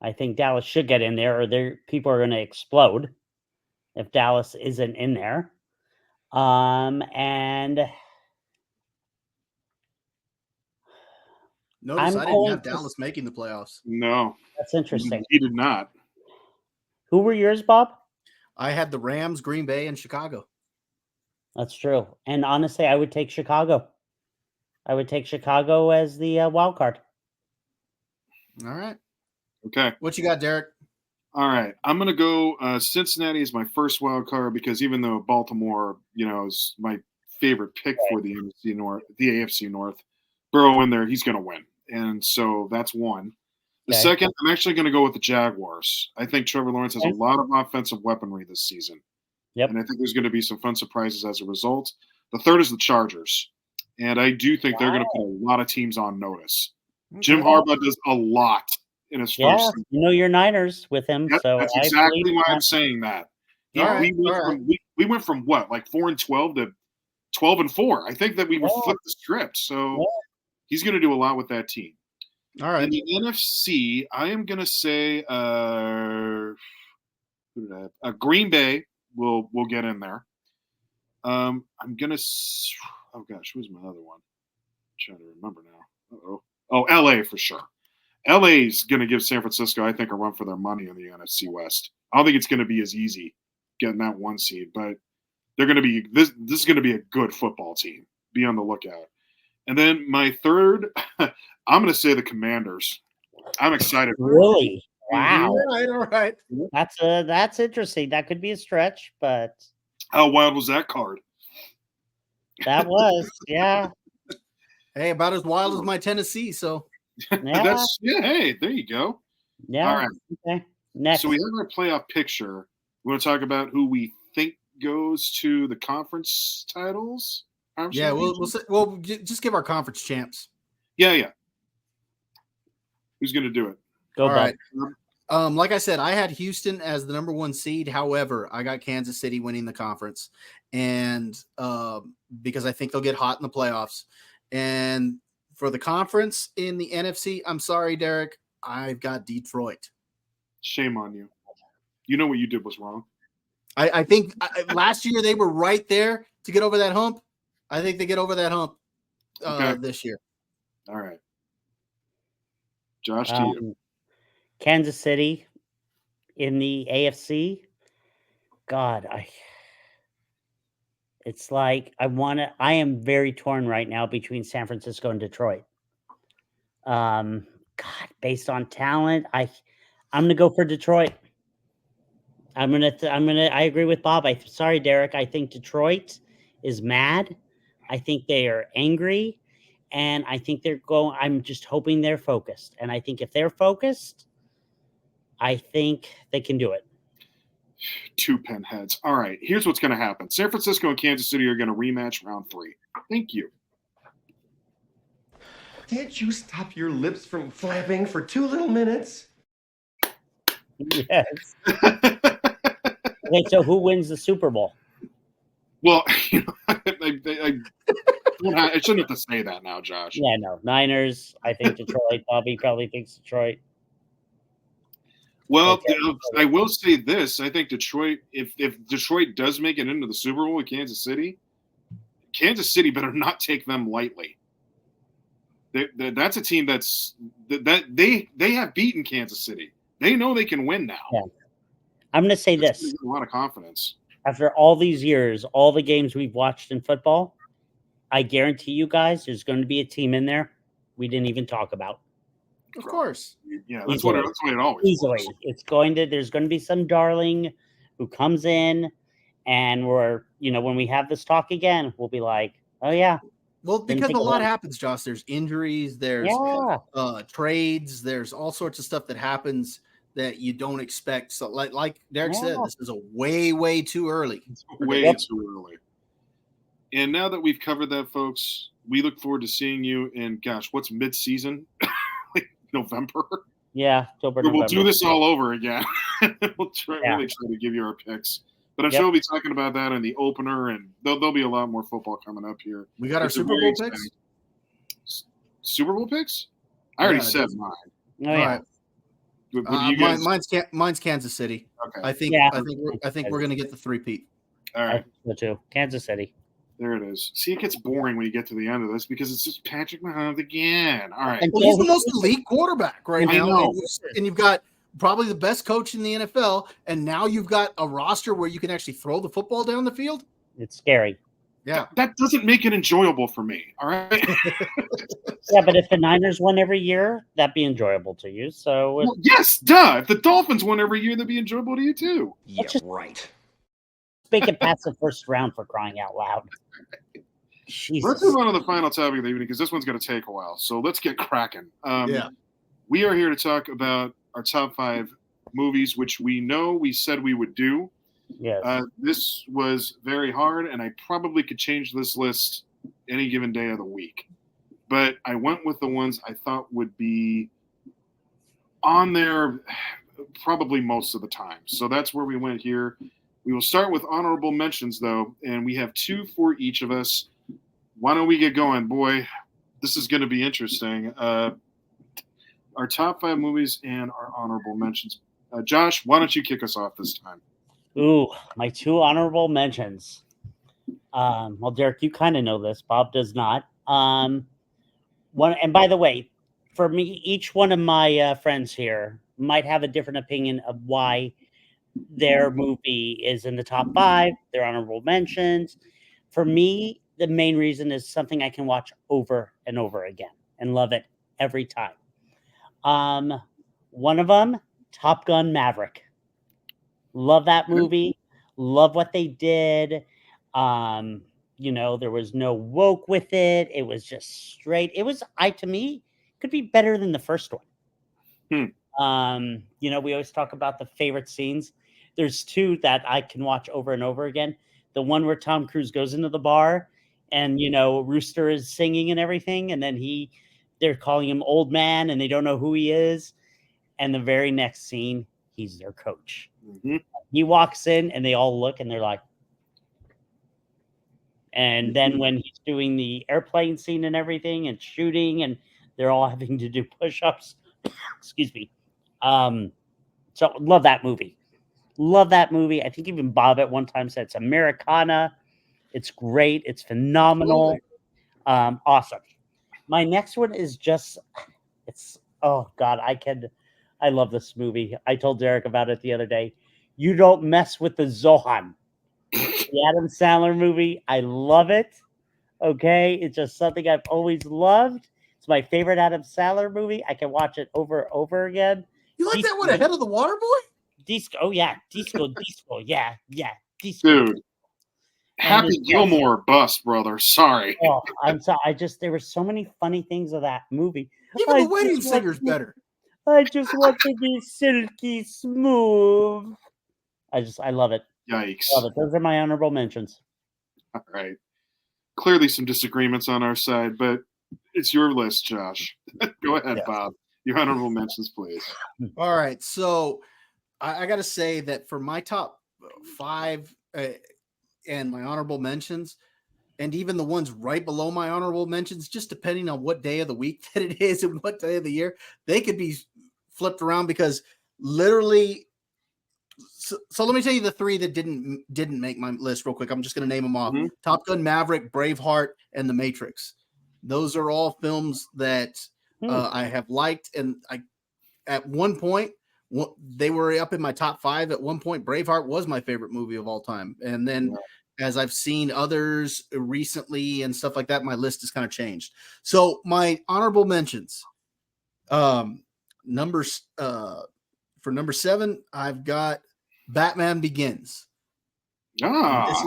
S3: I think Dallas should get in there, or people are going to explode if Dallas isn't in there. And
S2: Notice I didn't have Dallas making the playoffs.
S1: No.
S3: That's interesting.
S1: He did not.
S3: Who were yours, Bob?
S2: I had the Rams, Green Bay, and Chicago.
S3: That's true. And honestly, I would take Chicago. I would take Chicago as the wild card.
S2: All right.
S1: Okay.
S2: What you got, Derek?
S1: All right. I'm going to go Cincinnati is my first wild card because even though Baltimore, is my favorite pick for the AFC North, Burrow in there, he's going to win. And so that's one. The second, I'm actually going to go with the Jaguars. I think Trevor Lawrence has a lot of offensive weaponry this season.
S3: Yep.
S1: And I think there's going to be some fun surprises as a result. The third is the Chargers. And I do think they're going to put a lot of teams on notice. Okay. Jim Harbaugh does a lot in his first season.
S3: Your Niners with him.
S1: Yep,
S3: so
S1: that's exactly why I'm saying that. We went from what, like 4-12 to 12-4. I think that we would flip the script. So he's going to do a lot with that team.
S2: All right.
S1: In the NFC, I am going to say Green Bay will get in there. I'm going to – oh, gosh, who's my other one? I'm trying to remember now. Uh-oh. Oh, L.A. for sure. L.A.'s going to give San Francisco, I think, a run for their money in the NFC West. I don't think it's going to be as easy getting that 1 seed, but they're going to be – this is going to be a good football team. Be on the lookout. And then my third – I'm going to say the Commanders. I'm excited.
S3: Really? Wow.
S2: All right.
S3: That's interesting. That could be a stretch, but
S1: how wild was that card?
S3: That was, yeah.
S2: Hey, about as wild as my Tennessee. So
S1: hey, there you go.
S3: Yeah.
S1: All right.
S3: Okay. Next.
S1: So we have our playoff picture. We want to talk about who we think goes to the conference titles.
S2: Yeah, we'll just give our conference champs.
S1: Yeah. Who's going to do it?
S3: Go,
S2: All
S3: Bob.
S2: right. Like I said, I had Houston as the number 1 seed. However, I got Kansas City winning the conference, and because I think they'll get hot in the playoffs. And for the conference in the NFC, I'm sorry, Derek, I've got Detroit.
S1: Shame on you. You know what you did was wrong.
S2: I think last year they were right there to get over that hump. I think they get over that hump this year.
S1: All right. Josh, to you.
S3: Kansas City in the AFC. God, it's like I am very torn right now between San Francisco and Detroit. God, based on talent, I'm gonna go for Detroit. I agree with Bob. Sorry, Derek. I think Detroit is mad. I think they are angry, and I think I'm just hoping they're focused. And I think if they're focused, I think they can do it.
S1: 2 pinheads. All right. Here's what's going to happen. San Francisco and Kansas City are going to rematch round 3. Thank you.
S5: Can't you stop your lips from flapping for 2 little minutes?
S3: Yes. Okay, so who wins the Super Bowl?
S1: Well, I shouldn't have to say that now, Josh.
S3: Yeah, no. Niners, I think Detroit. Bobby probably thinks Detroit.
S1: Well, I will say this. I think Detroit, if Detroit does make it into the Super Bowl with Kansas City better not take them lightly. That's a team that they have beaten Kansas City. They know they can win now.
S3: Yeah. I'm going to say this.
S1: A lot of confidence.
S3: After all these years, all the games we've watched in football, I guarantee you guys there's going to be a team in there we didn't even talk about.
S2: Of course.
S1: Yeah, that's what it always
S3: easily. Was. There's going to be some darling who comes in, and when we have this talk again, we'll be like, oh, yeah.
S2: Well, because a lot happens, Josh. There's injuries, there's trades, there's all sorts of stuff that happens that you don't expect. So like Derek said, this is a way too early.
S1: Way too early. And now that we've covered that, folks, we look forward to seeing you in, what's mid-season? November?
S3: Yeah, October,
S1: November. We'll do this all over again. We'll really try to give you our picks. But I'm sure we'll be talking about that in the opener, and there'll be a lot more football coming up here.
S2: We got our Super Bowl picks?
S1: Super Bowl picks? I already said mine.
S3: Oh, yeah.
S2: All right. Mine's Kansas City.
S1: Okay.
S2: I think we're going to get the 3-peat.
S1: All right.
S3: So too. Kansas City.
S1: There it is. See, it gets boring when you get to the end of this because it's just Patrick Mahomes again. All right.
S2: Well, he's the most elite quarterback right now. And you've got probably the best coach in the NFL, and now you've got a roster where you can actually throw the football down the field.
S3: It's scary.
S2: Yeah.
S1: That doesn't make it enjoyable for me. All right.
S3: Yeah, but if the Niners won every year, that'd be enjoyable to you. So
S1: yes, duh. If the Dolphins won every year, that'd be enjoyable to you too.
S5: Yeah, right.
S3: Make it past the first round for crying out loud. Jesus.
S1: Let's move on to the final topic of the evening because this one's going to take a while. So let's get cracking. We are here to talk about our top 5 movies, which we said we would do.
S3: Yes.
S1: This was very hard, and I probably could change this list any given day of the week. But I went with the ones I thought would be on there probably most of the time. So that's where we went here. We will start with honorable mentions, though, and we have 2 for each of us. Why don't we get going? Boy, this is going to be interesting. Our top 5 movies and our honorable mentions. Josh, why don't you kick us off this time?
S3: Ooh, my 2 honorable mentions. Well, Derek, you kind of know this. Bob does not. And by the way, for me, each one of my friends here might have a different opinion of why their movie is in the top 5, their honorable mentions. For me, the main reason is something I can watch over and over again and love it every time. One of them, Top Gun Maverick. Love that movie. Love what they did. There was no woke with it. It was just straight. It was, to me, could be better than the first one. We always talk about the favorite scenes. There's 2 that I can watch over and over again. The one where Tom Cruise goes into the bar and, Rooster is singing and everything. And then they're calling him old man and they don't know who he is. And the very next scene, he's their coach.
S1: Mm-hmm.
S3: He walks in and they all look and they're like, and then when he's doing the airplane scene and everything and shooting and they're all having to do push-ups, excuse me. So love that movie. Love that movie. I think even Bob at one time said it's Americana. It's great. It's phenomenal. Awesome. My next one is oh God, I love this movie. I told Derek about it the other day. You Don't Mess with the Zohan. The Adam Sandler movie. I love it. Okay. It's just something I've always loved. It's my favorite Adam Sandler movie. I can watch it over and over again.
S2: You like that one, Ahead of the Water Boy?
S3: Disco. Oh, yeah. Disco. Yeah. Disco.
S1: Dude. Happy Gilmore bust, brother. Sorry.
S3: Oh, I'm sorry. there were so many funny things of that movie.
S2: Even the wedding singer's better.
S3: I just want to be silky smooth. I love it.
S1: Yikes.
S3: Love it. Those are my honorable mentions.
S1: All right. Clearly some disagreements on our side, but it's your list, Josh. Go ahead, yes. Bob. Your honorable mentions, please.
S2: All right. So I got to say that for my top 5 and my honorable mentions, and even the ones right below my honorable mentions, just depending on what day of the week that it is and what day of the year, they could be flipped around because literally. So let me tell you the 3 that didn't make my list real quick. I'm just going to name them off. Mm-hmm. Top Gun Maverick, Braveheart, and The Matrix. Those are all films that I have liked. And at one point, they were up in my top 5. At one point, Braveheart was my favorite movie of all time. And then as I've seen others recently and stuff like that, my list has kind of changed. So my honorable mentions, numbers, for number 7, I've got Batman Begins. This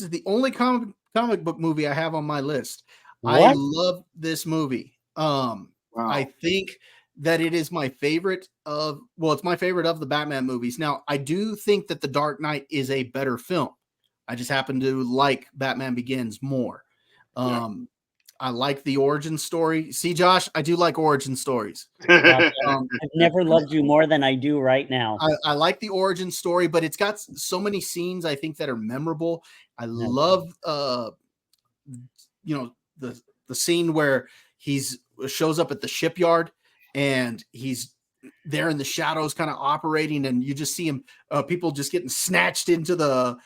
S2: is the only comic book movie I have on my list. What? I love this movie. Wow. I think that it is my favorite it's my favorite of the Batman movies. Now, I do think that The Dark Knight is a better film. I just happen to like Batman Begins more. I like the origin story. See, Josh, I do like origin stories.
S3: I've never loved you more than I do right now.
S2: I like the origin story, but it's got so many scenes I think that are memorable. I love, the scene where shows up at the shipyard and he's there in the shadows kind of operating, and you just see him, people just getting snatched into the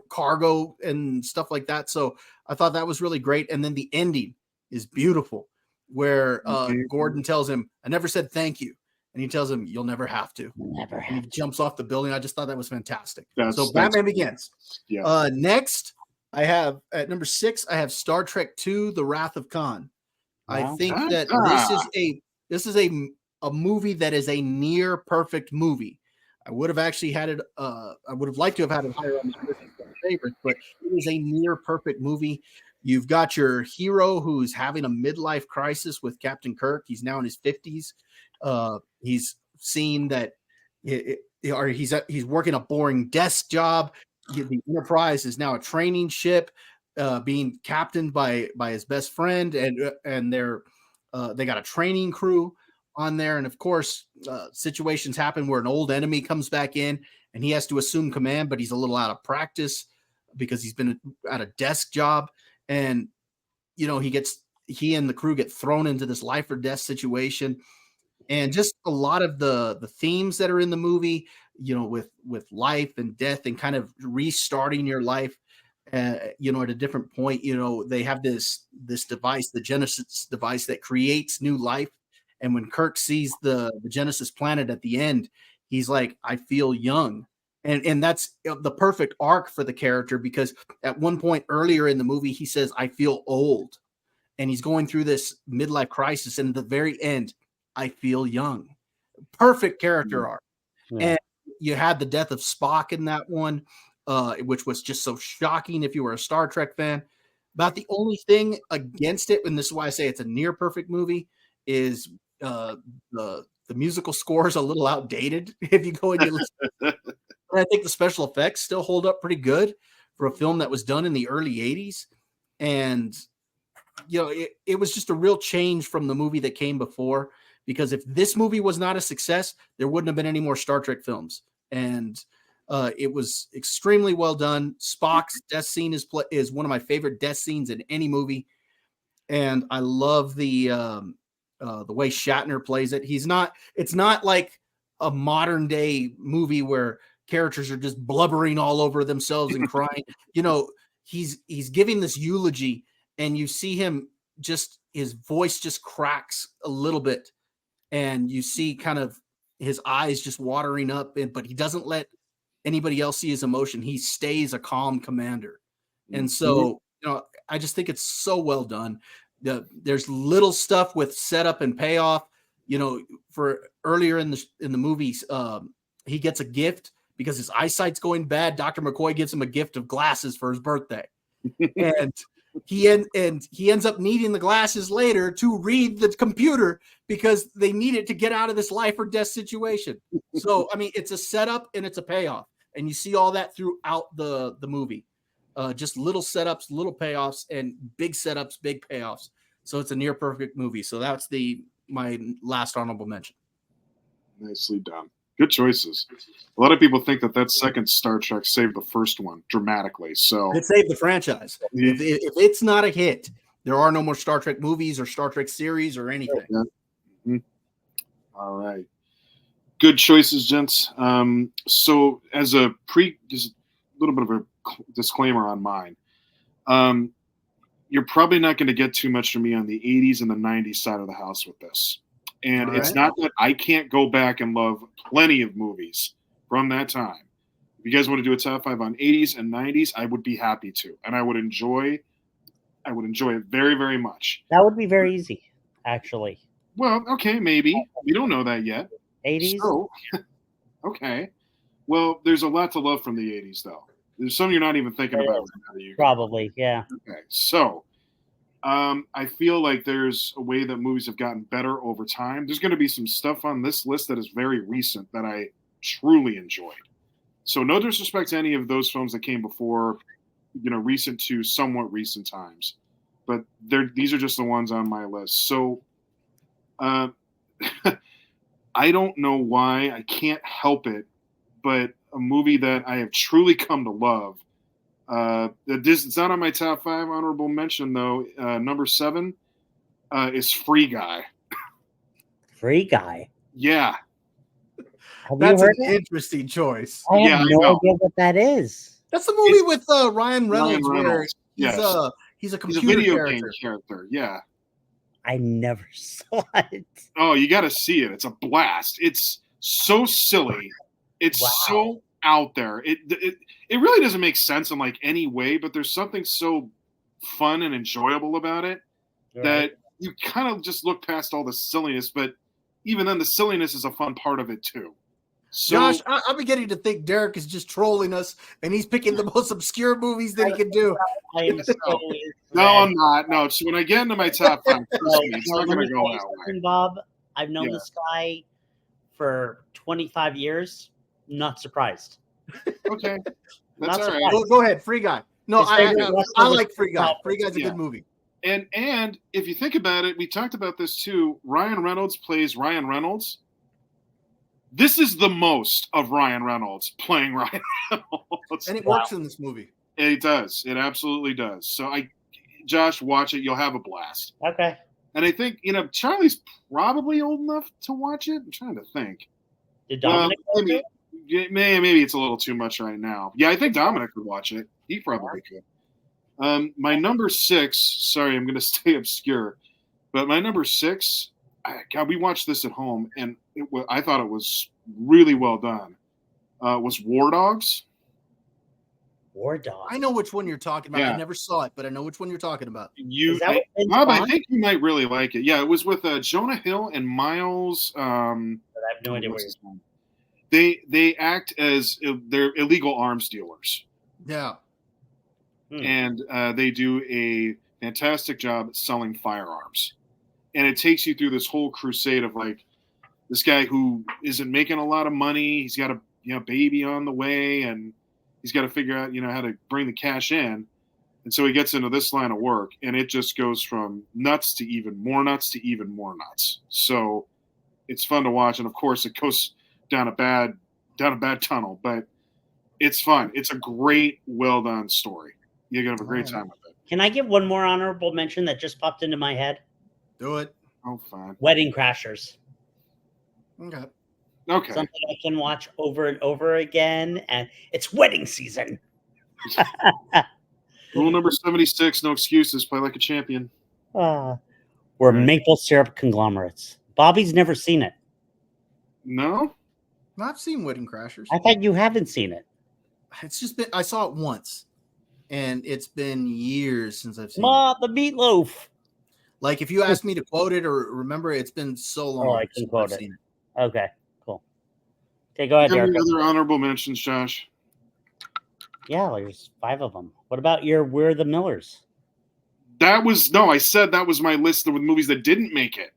S2: cargo and stuff like that. So I thought that was really great. And then the ending is beautiful, where Gordon tells him, "I never said thank you," and he tells him, "You'll never have to."
S3: Never have.
S2: And he jumps off the building. I just thought that was fantastic. So Batman Begins. Yeah. Next, I have at number 6, I have Star Trek II: The Wrath of Khan. Wow. I think that this is a movie that is a near perfect movie. I would have actually had it. I would have liked to have had it higher on my list of favorites, but it is a near perfect movie. You've got your hero who's having a midlife crisis with Captain Kirk. He's now in his 50s. He's seen that he's working a boring desk job. The Enterprise is now a training ship, being captained by his best friend, and they got a training crew on there. And of course, situations happen where an old enemy comes back in and he has to assume command, but he's a little out of practice because he's been at a desk job. And, he and the crew get thrown into this life or death situation. And just a lot of the themes that are in the movie, with life and death and kind of restarting your life, at a different point. They have this device, the Genesis device, that creates new life. And when Kirk sees the Genesis planet at the end, he's like, "I feel young." And that's the perfect arc for the character, because at one point earlier in the movie, he says, "I feel old." And he's going through this midlife crisis. And at the very end, "I feel young." Perfect character arc. Yeah. And you had the death of Spock in that one, which was just so shocking if you were a Star Trek fan. About the only thing against it, and this is why I say it's a near perfect movie, is the musical score is a little outdated if you go and you listen. And I think the special effects still hold up pretty good for a film that was done in the early 80s. And, it was just a real change from the movie that came before, because if this movie was not a success, there wouldn't have been any more Star Trek films. And it was extremely well done. Spock's death scene is one of my favorite death scenes in any movie. And I love the way Shatner plays it. It's not like a modern day movie where characters are just blubbering all over themselves and crying. He's giving this eulogy, and you see him his voice just cracks a little bit, and you see kind of his eyes just watering up, but he doesn't let anybody else see his emotion. He stays a calm commander. And so, I just think it's so well done. There's little stuff with setup and payoff. For earlier in the movies, he gets a gift because his eyesight's going bad. Dr. McCoy gives him a gift of glasses for his birthday, and he ends up needing the glasses later to read the computer because they need it to get out of this life or death situation. So, I mean, it's a setup and it's a payoff, and you see all that throughout the movie. Just little setups, little payoffs, and big setups, big payoffs. So it's a near perfect movie. So that's my last honorable mention.
S1: Nicely done. Good choices. A lot of people think that second Star Trek saved the first one dramatically. So
S2: it saved the franchise. If it's not a hit, there are no more Star Trek movies or Star Trek series or anything.
S1: Yeah. Mm-hmm. All right. Good choices, gents. So as just a little bit of a disclaimer on mine. You're probably not going to get too much from me on the 80s and the 90s side of the house with this. And it's not that I can't go back and love plenty of movies from that time. If you guys want to do a top 5 on 80s and 90s, I would be happy to. And I would enjoy it very, very much.
S3: That would be very easy, actually.
S1: Well, okay, maybe. We don't know that yet.
S3: 80s?
S1: So, okay. Well, there's a lot to love from the 80s, though. There's some you're not even thinking about right now.
S3: Probably, yeah.
S1: Okay, so I feel like there's a way that movies have gotten better over time. There's going to be some stuff on this list that is very recent that I truly enjoyed. So no disrespect to any of those films that came before, recent to somewhat recent times. But these are just the ones on my list. So I don't know why. I can't help it. But a movie that I have truly come to love. It's not on my top 5 honorable mention, though. Number 7 is Free Guy.
S3: Free Guy?
S1: Yeah.
S2: That's an interesting choice.
S3: I have no idea what that is.
S2: That's the movie with Ryan Reynolds. Where he's a
S1: video game character. Yeah.
S3: I never saw it.
S1: Oh, you got to see it. It's a blast. It's so silly. It's so out there. It really doesn't make sense in like any way, but there's something so fun and enjoyable about it that you kind of just look past all the silliness. But even then, the silliness is a fun part of it too. So,
S2: Josh, I'm beginning to think Derek is just trolling us, and he's picking the most obscure movies that he can do.
S1: No, I'm not. No, so when I get into my top 5, trust me, it's not going to go that way.
S3: Bob, I've known this guy for 25 years. Not surprised.
S1: Okay, that's all right.
S2: Go ahead, Free Guy. No, I like Free Guy. Free Guy's a good movie.
S1: And if you think about it, we talked about this too. Ryan Reynolds plays Ryan Reynolds. This is the most of Ryan Reynolds playing Ryan Reynolds.
S2: And it works in this movie.
S1: It does. It absolutely does. So Josh, watch it. You'll have a blast.
S3: Okay.
S1: And I think, Charlie's probably old enough to watch it. I'm trying to think.
S3: Did Dominic
S1: maybe it's a little too much right now. Yeah, I think Dominic could watch it. He probably could. My number 6, sorry, I'm going to stay obscure, but my number 6, God, we watched this at home, and I thought it was really well done, was War Dogs.
S3: War Dogs.
S2: I know which one you're talking about. Yeah. I never saw it, but I know which one you're talking about.
S1: Bob, I think you might really like it. Yeah, it was with Jonah Hill and Miles.
S3: I have no idea what you're saying.
S1: They act as they're illegal arms dealers.
S2: Yeah.
S1: And they do a fantastic job selling firearms. And it takes you through this whole crusade of like this guy who isn't making a lot of money. He baby on the way, and he's got to figure out, how to bring the cash in. And so he gets into this line of work, and it just goes from nuts to even more nuts to even more nuts. So it's fun to watch, and of course it goes down a bad tunnel, but it's fun. It's a great, well done story. You're gonna have a great time with it.
S3: Can I give one more honorable mention that just popped into my head?
S2: Do it.
S1: Oh, fine.
S3: Wedding Crashers.
S2: Okay.
S3: Something I can watch over and over again, and it's wedding season.
S1: Rule number 76: no excuses. Play like a champion.
S3: We're
S1: Right.
S3: maple syrup conglomerates. Bobby's never seen it.
S1: No?
S2: I've seen Wedding Crashers.
S3: I thought you haven't seen it.
S2: It's just been, I saw it once, and it's been years since I've seen it.
S3: The meatloaf.
S2: Like, if you asked me to quote it or remember, it's been so long.
S3: I can
S2: since
S3: quote
S2: I've
S3: it.
S2: seen
S3: Okay, cool. Okay, go ahead, Derek.
S1: Any other honorable mentions, Josh?
S3: Yeah, there's 5 of them. What about your We're the Millers?
S1: I said that was my list of movies that didn't make it.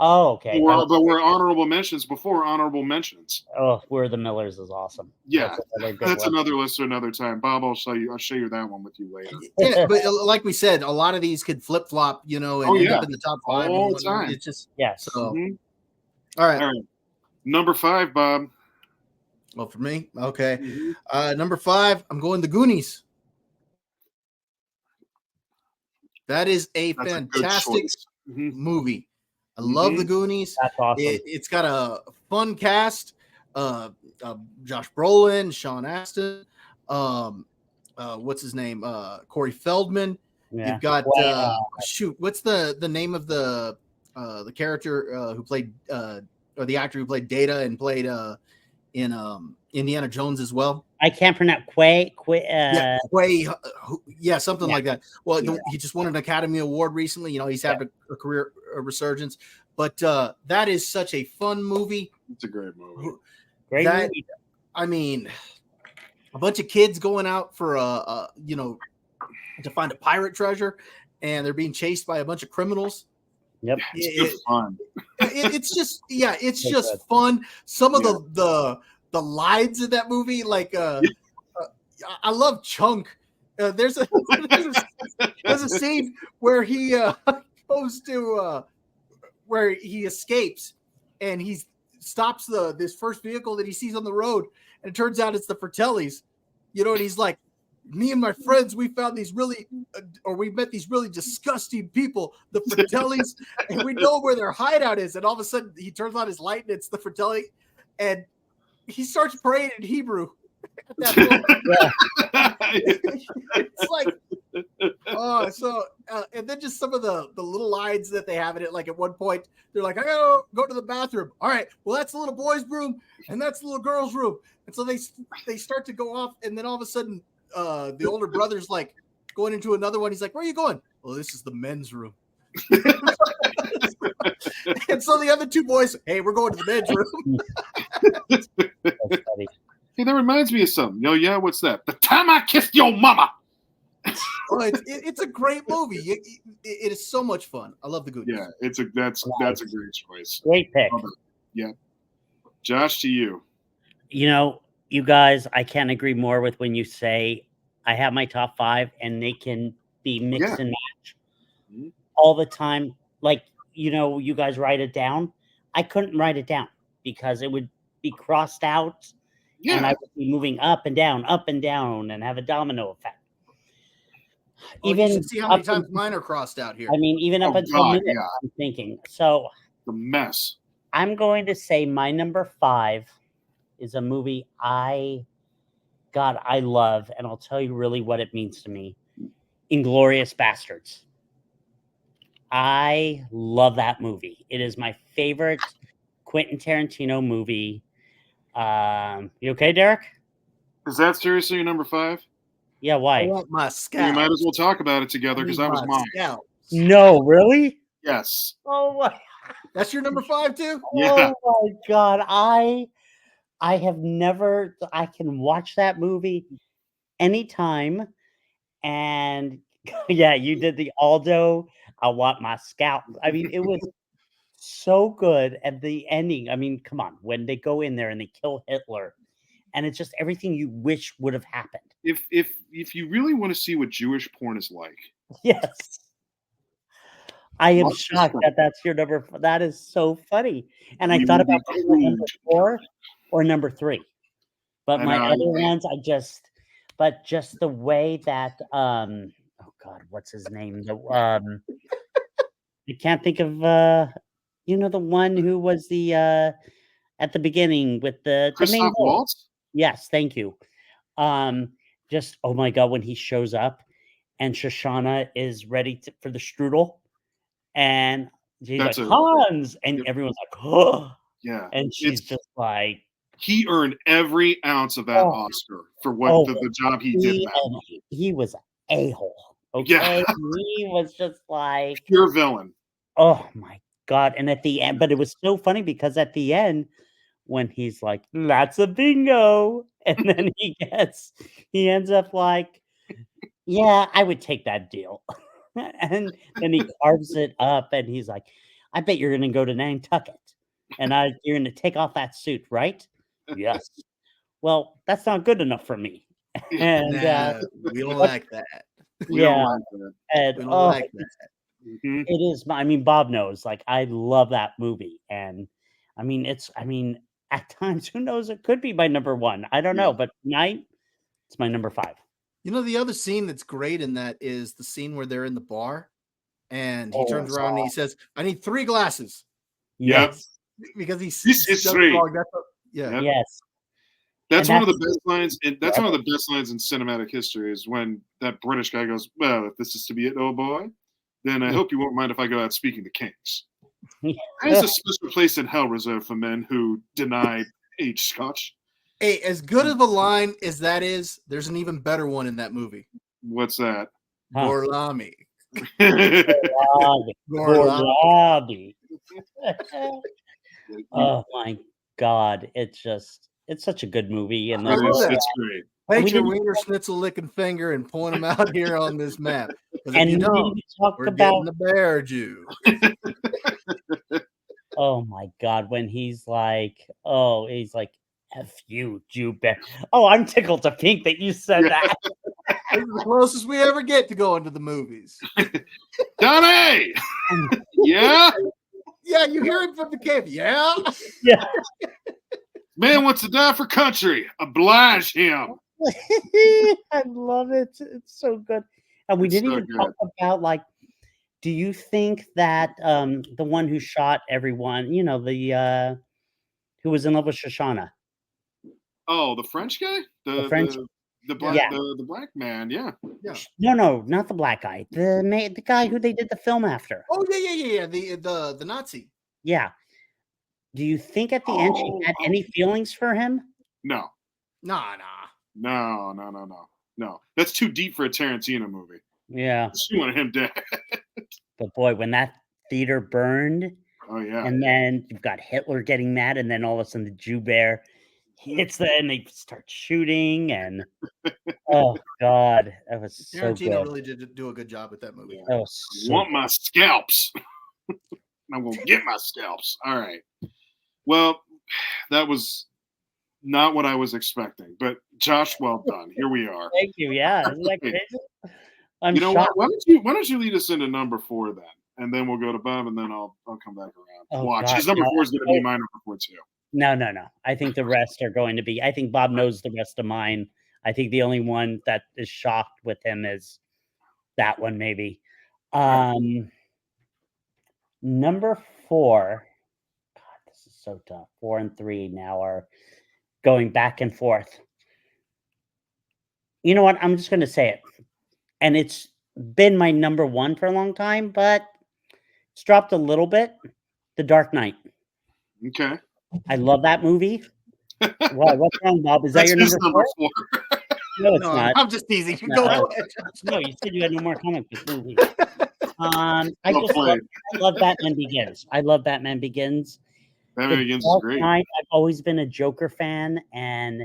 S3: Oh, okay.
S1: But we're honorable mentions before honorable mentions.
S3: Oh, We're the Millers is awesome.
S1: Yeah,
S3: That's
S1: another list for another time. Bob, I'll show you that one with you later.
S2: Yeah, but like we said, a lot of these could flip flop, and end up in the top 5
S1: all the time.
S2: It's just
S3: yes.
S2: So,
S1: Mm-hmm.
S2: All right.
S1: Number 5, Bob.
S2: Well, for me, okay.
S1: Mm-hmm.
S2: Number 5, I'm going The Goonies. That is a fantastic movie. I love The Goonies.
S3: That's awesome.
S2: It's got a fun cast. Josh Brolin, Sean Astin, what's his name? Corey Feldman.
S3: Yeah.
S2: You've got what's the name of the character who played or the actor who played Data and played in Indiana Jones as well?
S3: I can't pronounce Quay.
S2: Something like that. Well, he just won an Academy Award recently. He's had a career resurgence, but that is such a fun movie.
S1: It's a great movie.
S3: Movie.
S2: I mean, a bunch of kids going out for to find a pirate treasure, and they're being chased by a bunch of criminals.
S3: Yep,
S1: it's fun.
S2: It's just fun. Some of the lines in that movie, like I love Chunk. There's a scene where he goes to where he escapes, and he stops this first vehicle that he sees on the road, and it turns out it's the Fratellis. And he's like, me and my friends, we met these really disgusting people, the Fratellis, and we know where their hideout is. And all of a sudden, he turns on his light, and it's the Fratelli, and he starts praying in Hebrew. At that it's like, and then just some of the little lines that they have in it. Like at one point, they're like, I gotta go to the bathroom. All right, well, that's the little boy's room, and that's the little girl's room. And so they start to go off, and then all of a sudden, the older brother's like going into another one. He's like, where are you going? Well, this is the men's room. And so the other two boys, hey, we're going to the men's room.
S3: That's funny.
S1: Hey, that reminds me of something. Yeah, what's that? The Time I Kissed Your Mama.
S2: It's a great movie. It is so much fun. I love The Goonies.
S1: Yeah, that's a great choice.
S3: Great pick.
S1: Yeah. Josh, to you.
S3: You guys, I can't agree more with when you say I have my top 5 and they can be mix and match all the time. Like, you guys write it down. I couldn't write it down because it would be crossed out and I would be moving up and down, and have a domino effect.
S2: Even you should see how many times mine are crossed out here.
S3: I mean, even up until minute, I'm thinking. So
S1: the mess.
S3: I'm going to say my number 5 is a movie I love, and I'll tell you really what it means to me. Inglourious Bastards. I love that movie. It is my favorite Quentin Tarantino movie. You okay, Derek?
S1: Is that seriously your number 5?
S3: Yeah, why?
S2: I want my scalp.
S1: You might as well talk about it together because that was mine.
S2: Scalp.
S3: No, really?
S1: Yes.
S3: Oh my!
S2: That's your number 5 too?
S1: Yeah.
S3: Oh my God! I have never. I can watch that movie anytime, and yeah, you did the Aldo. I want my scalp. I mean, it was so good at the ending. I mean, come on, when they go in there and they kill Hitler, and it's just everything you wish would have happened.
S1: If you really want to see what Jewish porn is like,
S3: Yes. I am
S1: Watch this
S3: shocked
S1: film.
S3: that that's your number. That is so funny. And I
S1: You
S3: thought
S1: will be
S3: about putting it number
S1: crude.
S3: 4 or number 3. But
S1: And
S3: my
S1: I-
S3: other ones, but just the way that, oh God, what's his name? I can't think of, the one who was the, at the beginning with the main
S1: Christoph
S3: role.
S1: Waltz?
S3: Yes, thank you. Just, oh my God, when he shows up and Shoshana is ready for the strudel and he's
S1: That's
S3: like,
S1: it.
S3: Hans, and
S1: Yep.
S3: everyone's like, oh,
S1: Yeah.
S3: and she's just like,
S1: He earned every ounce of that
S3: Oh.
S1: Oscar for what
S3: Oh,
S1: the job he did in that.
S3: he was a-hole. Okay.
S1: Yeah.
S3: He was just like,
S1: Pure villain.
S3: oh my God. And at the end, but it was so funny because at the end, when he's like, that's a bingo. And then he ends up like, yeah, I would take that deal. And then he carves it up and he's like, I bet you're going to go to Nantucket and you're going to take off that suit, right? Yes. Well, that's not good enough for me. And
S2: we don't like that.
S1: We don't
S3: yeah,
S1: like that.
S3: and
S2: We don't like that.
S1: Mhm.
S3: it is. I mean, Bob knows. Like, I love that movie, and I mean, at times, who knows? It could be my number 1. I don't know, but tonight, it's my number 5.
S2: You know, the other scene that's great in that is the scene where they're in the bar and he
S3: Oh,
S2: turns around and he says, I need 3 glasses.
S1: Yep.
S3: Yes,
S2: Because he's
S1: This is 3.
S2: Yeah.
S1: Yep.
S3: yes.
S1: That's
S3: And
S1: one of the
S3: that's-
S1: best lines. That's one of the best lines in cinematic history is when that British guy goes, well, if this is to be it, oh boy, then I hope you won't mind if I go out speaking to kings. There's a special place in hell reserved for men who deny aged scotch.
S2: Hey, as good of a line as that is, there's an even better one in that movie.
S1: What's that?
S3: Huh.
S2: Gorlami.
S3: Gorlami. Oh my God! It's such a good movie, and
S2: I love that.
S1: It's great.
S2: Take
S3: We
S2: your
S3: didn't-
S2: wiener schnitzel licking finger and point them out here on this map. Because if
S3: and
S2: you
S3: we
S2: don't,
S3: didn't talk
S2: we're
S3: about.
S2: getting the bear Jew.
S3: Oh my God! When he's like, "F you, Jew bear." Oh, I'm tickled to pink that you said that.
S2: This is the closest we ever get to going to the movies.
S1: Donnie! Yeah?
S2: Yeah, you hear him from the cave. Yeah.
S3: Yeah.
S1: Man wants to die for country. Oblige him.
S3: I love it. It's so good. And we
S1: It's
S3: didn't
S1: so
S3: even
S1: good.
S3: talk about like, do you think that the one who shot everyone, the who was in love with Shoshana?
S1: Oh, the French guy?
S3: The French-
S1: the black
S3: Yeah.
S1: the black man, yeah.
S3: No, not the black guy. The guy who they did the film after.
S2: Oh yeah. The Nazi.
S3: Yeah. Do you think at the end she had any feelings for him?
S1: No.
S2: Nah.
S1: No. That's too deep for a Tarantino movie.
S3: Yeah.
S1: She wanted him dead.
S3: But boy, when that theater burned,
S1: Oh yeah.
S3: and then you've got Hitler getting mad, and then all of a sudden the Jew bear hits and they start shooting, and oh God, that was so
S2: Tarantino
S3: good.
S2: really did do a good job with that movie.
S3: That was so
S1: Want my scalps. I'm gonna get my scalps. All right. Well, that was not what I was expecting, but Josh, well done. Here we are.
S3: Thank you. Yeah, isn't that crazy? I'm
S1: You know what?
S3: shocked.
S1: Why don't you lead us into number 4 then, and then we'll go to Bob, and then I'll come back around.
S3: Oh,
S1: Watch.
S3: God,
S1: His number
S3: no.
S1: 4 is going to be my number 4 too.
S3: No. I think the rest are going to be. I think Bob knows the rest of mine. I think the only one that is shocked with him is that one, maybe. Number 4. God, this is so tough. 4 and 3 now are going back and forth. You know what? I'm just going to say it. And it's been my number 1 for a long time, but it's dropped a little bit. The Dark Knight.
S1: Okay.
S3: I love that movie. Why? What's wrong, Bob? Is that
S1: That's
S3: your
S1: his
S3: number 4?
S1: 4.
S3: No, it's
S2: No,
S3: not.
S2: I'm just teasing.
S3: No.
S2: Go ahead.
S3: No, you said you had no more comic book movies. I
S1: Well
S3: just
S1: played.
S3: love Batman Begins. I love Batman Begins.
S1: Batman
S3: The
S1: Begins is
S3: Dark
S1: great.
S3: Knight, I've always been a Joker fan, and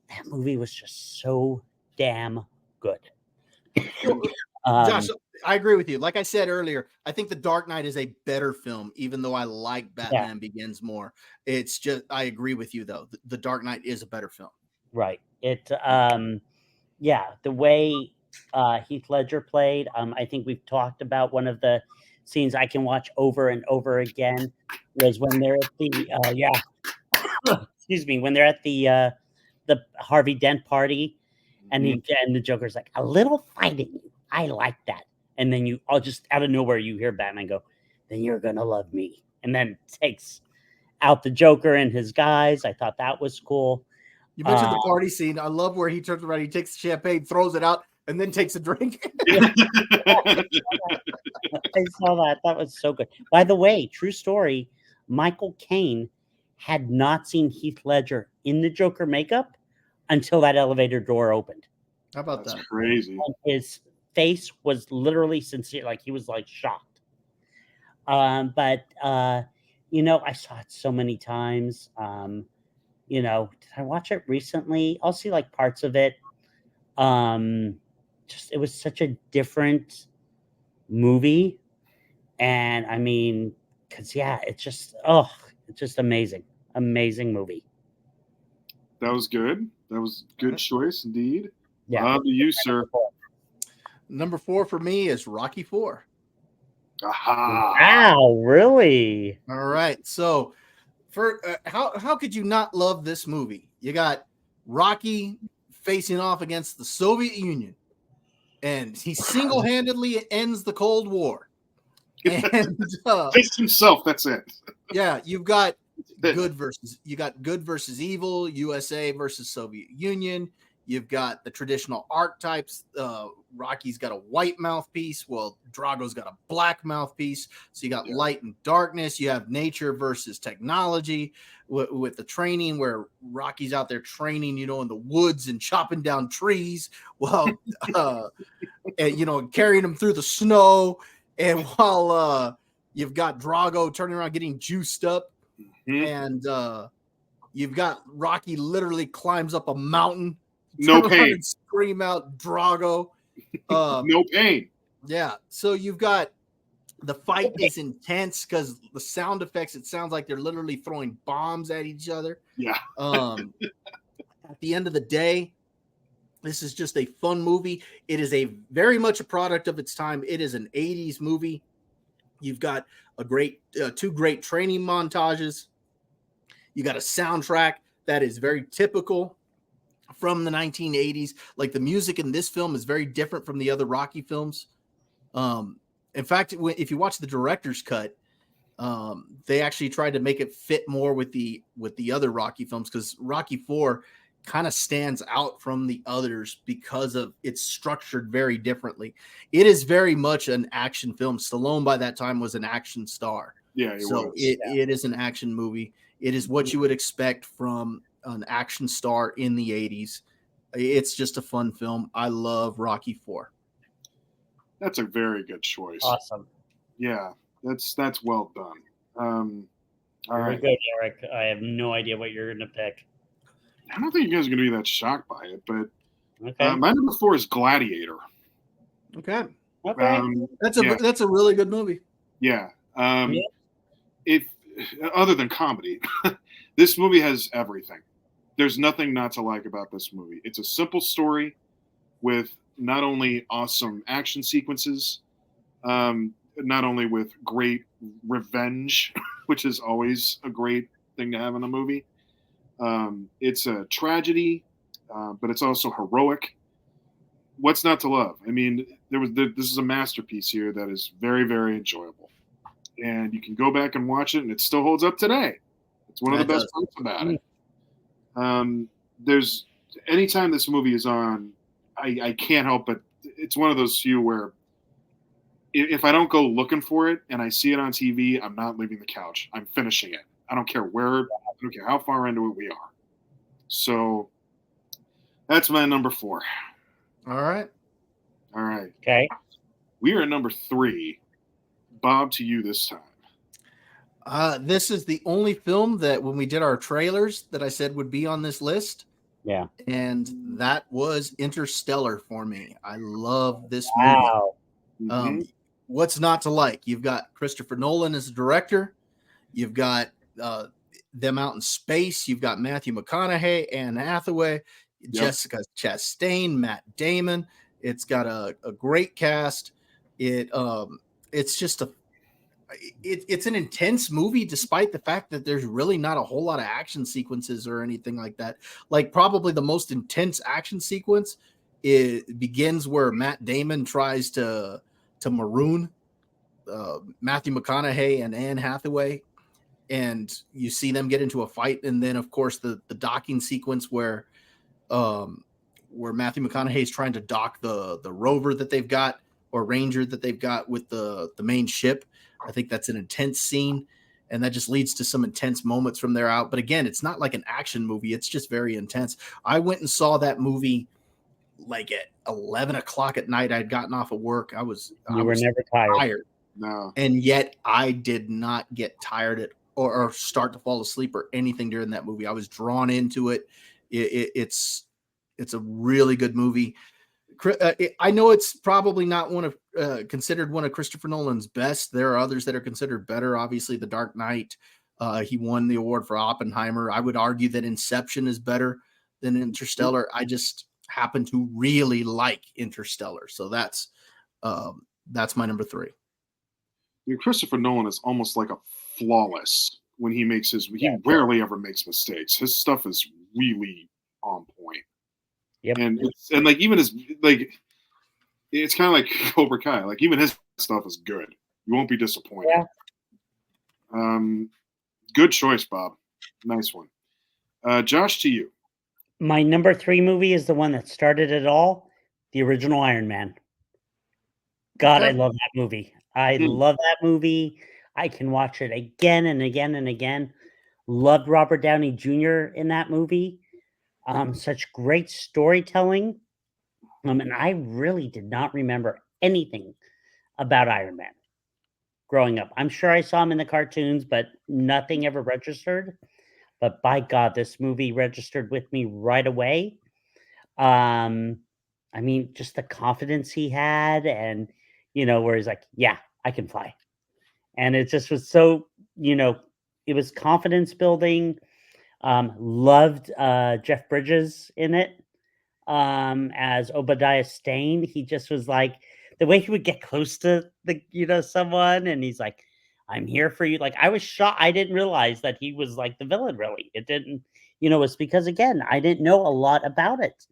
S3: that movie was just so damn good.
S2: Josh, I agree with you. Like I said earlier, I think The Dark Knight is a better film, even though I like Batman Begins more. It's just, I agree with you though. The Dark Knight is a better film.
S3: Right. Yeah, the way Heath Ledger played, I think we've talked about one of the scenes I can watch over and over again was when they're at the excuse me, when they're at the Harvey Dent party, and the Joker's like, "A little fighting, I like that." And then you all just out of nowhere you hear Batman go, "Then you're gonna love me," and then takes out the Joker and his guys. I thought that was cool.
S2: You mentioned the party scene. I love where he turns around, he takes the champagne, throws it out, and then takes a drink.
S3: I saw that. That was so good. By the way, true story, Michael Caine had not seen Heath Ledger in the Joker makeup until that elevator door opened.
S2: How about
S1: That's
S2: that?
S1: crazy.
S3: And his face was literally sincere, like he was like shocked. But I saw it so many times. Did I watch it recently? I'll see like parts of it. Just it was such a different movie, and I mean, it's just amazing movie.
S1: That was good. That was a good choice indeed.
S3: Yeah.
S1: To you, sir.
S2: Number 4 for me is Rocky 4.
S1: Aha.
S3: Wow, really?
S2: All right. So, for how could you not love this movie? You got Rocky facing off against the Soviet Union, and he single-handedly ends the Cold War. And
S1: Just himself. That's it.
S2: Yeah, you've got good versus evil, USA versus Soviet Union. You've got the traditional archetypes. Rocky's got a white mouthpiece. Well, Drago's got a black mouthpiece. So you got light and darkness. You have nature versus technology with the training where Rocky's out there training, in the woods and chopping down trees while, and, carrying them through the snow. And while you've got Drago turning around getting juiced up, and you've got Rocky literally climbs up a mountain.
S1: No pain.
S2: Scream out Drago.
S1: No pain.
S2: Yeah. So you've got the fight is intense because the sound effects, it sounds like they're literally throwing bombs at each other.
S1: Yeah.
S2: At the end of the day, this is just a fun movie. It is a very much a product of its time. It is an 80s movie. You've got a great two great training montages. You got a soundtrack that is very typical from the 1980s. Like the music in this film is very different from the other Rocky films. In fact, if you watch the director's cut, they actually tried to make it fit more with the other Rocky films, because Rocky 4 kind of stands out from the others because of it's structured very differently. It is very much an action film. Stallone by that time was an action star.
S1: Yeah,
S2: it is an action movie. It is what you would expect from an action star in the 80s. It's just a fun film. I love Rocky 4.
S1: That's a very good choice.
S3: Awesome.
S1: Yeah, that's well done. All
S3: Very
S1: right.
S3: good, Eric. I have no idea what you're going to pick.
S1: I don't think you guys are going to be that shocked by it, but
S3: Okay.
S1: my number 4 is Gladiator.
S2: Okay.
S3: Okay.
S2: That's a really good movie.
S1: Yeah. If other than comedy, this movie has everything. There's nothing not to like about this movie. It's a simple story with not only awesome action sequences, not only with great revenge, which is always a great thing to have in a movie. It's a tragedy, but it's also heroic. What's not to love? I mean, this is a masterpiece here that is very, very enjoyable. And you can go back and watch it, and it still holds up today. It's one of the best parts about it. There's anytime this movie is on, I can't help but it's one of those few where if I don't go looking for it and I see it on TV, I'm not leaving the couch. I'm finishing it. I don't care where, I don't care how far into it we are. So that's my number 4.
S2: All right.
S3: Okay.
S1: We are at number 3. Bob, to you this time.
S2: This is the only film that when we did our trailers that I said would be on this list.
S3: Yeah.
S2: And that was Interstellar for me. I love this
S3: Wow.
S2: movie. What's not to like? You've got Christopher Nolan as the director. You've got them out in space. You've got Matthew McConaughey, Anne Hathaway. Jessica Chastain, Matt Damon. It's got a great cast. It's just it's an intense movie, despite the fact that there's really not a whole lot of action sequences or anything like that. Like, probably the most intense action sequence, it begins where Matt Damon tries to maroon Matthew McConaughey and Anne Hathaway, and you see them get into a fight. And then, of course, the docking sequence where Matthew McConaughey is trying to dock the rover that they've got, or Ranger that they've got, with the main ship. I think that's an intense scene, and that just leads to some intense moments from there out. But again, it's not like an action movie. It's just very intense. I went and saw that movie like at 11 o'clock at night. I'd gotten off of work. I was
S3: never tired.
S1: No.
S2: And yet I did not get tired or start to fall asleep or anything during that movie. I was drawn into it. It's a really good movie. I know it's probably not considered one of Christopher Nolan's best. There are others that are considered better. Obviously, The Dark Knight. He won the award for Oppenheimer. I would argue that Inception is better than Interstellar. I just happen to really like Interstellar, so that's my number 3.
S1: Christopher Nolan is almost like a flawless when he makes his. He rarely ever makes mistakes. His stuff is really on point.
S3: Yep.
S1: And like, even his, like, it's kind of like Cobra Kai. Like, even his stuff is good. You won't be disappointed. Yeah. Good choice, Bob. Nice one. Josh, to you.
S3: My number 3 movie is the one that started it all, the original Iron Man. God, I love that movie. I love that movie. I can watch it again and again and again. Loved Robert Downey Jr. in that movie. Such great storytelling. And I really did not remember anything about Iron Man growing up. I'm sure I saw him in the cartoons, but nothing ever registered. But by God, this movie registered with me right away. I mean, just the confidence he had, and, where he's like, yeah, I can fly. And it just was so, it was confidence building. Loved Jeff Bridges in it as Obadiah Stane. He just was like, the way he would get close to someone, and he's like, I'm here for you. Like, I was shocked. I didn't realize that he was like the villain, really. It didn't, it's because, again, I didn't know a lot about it.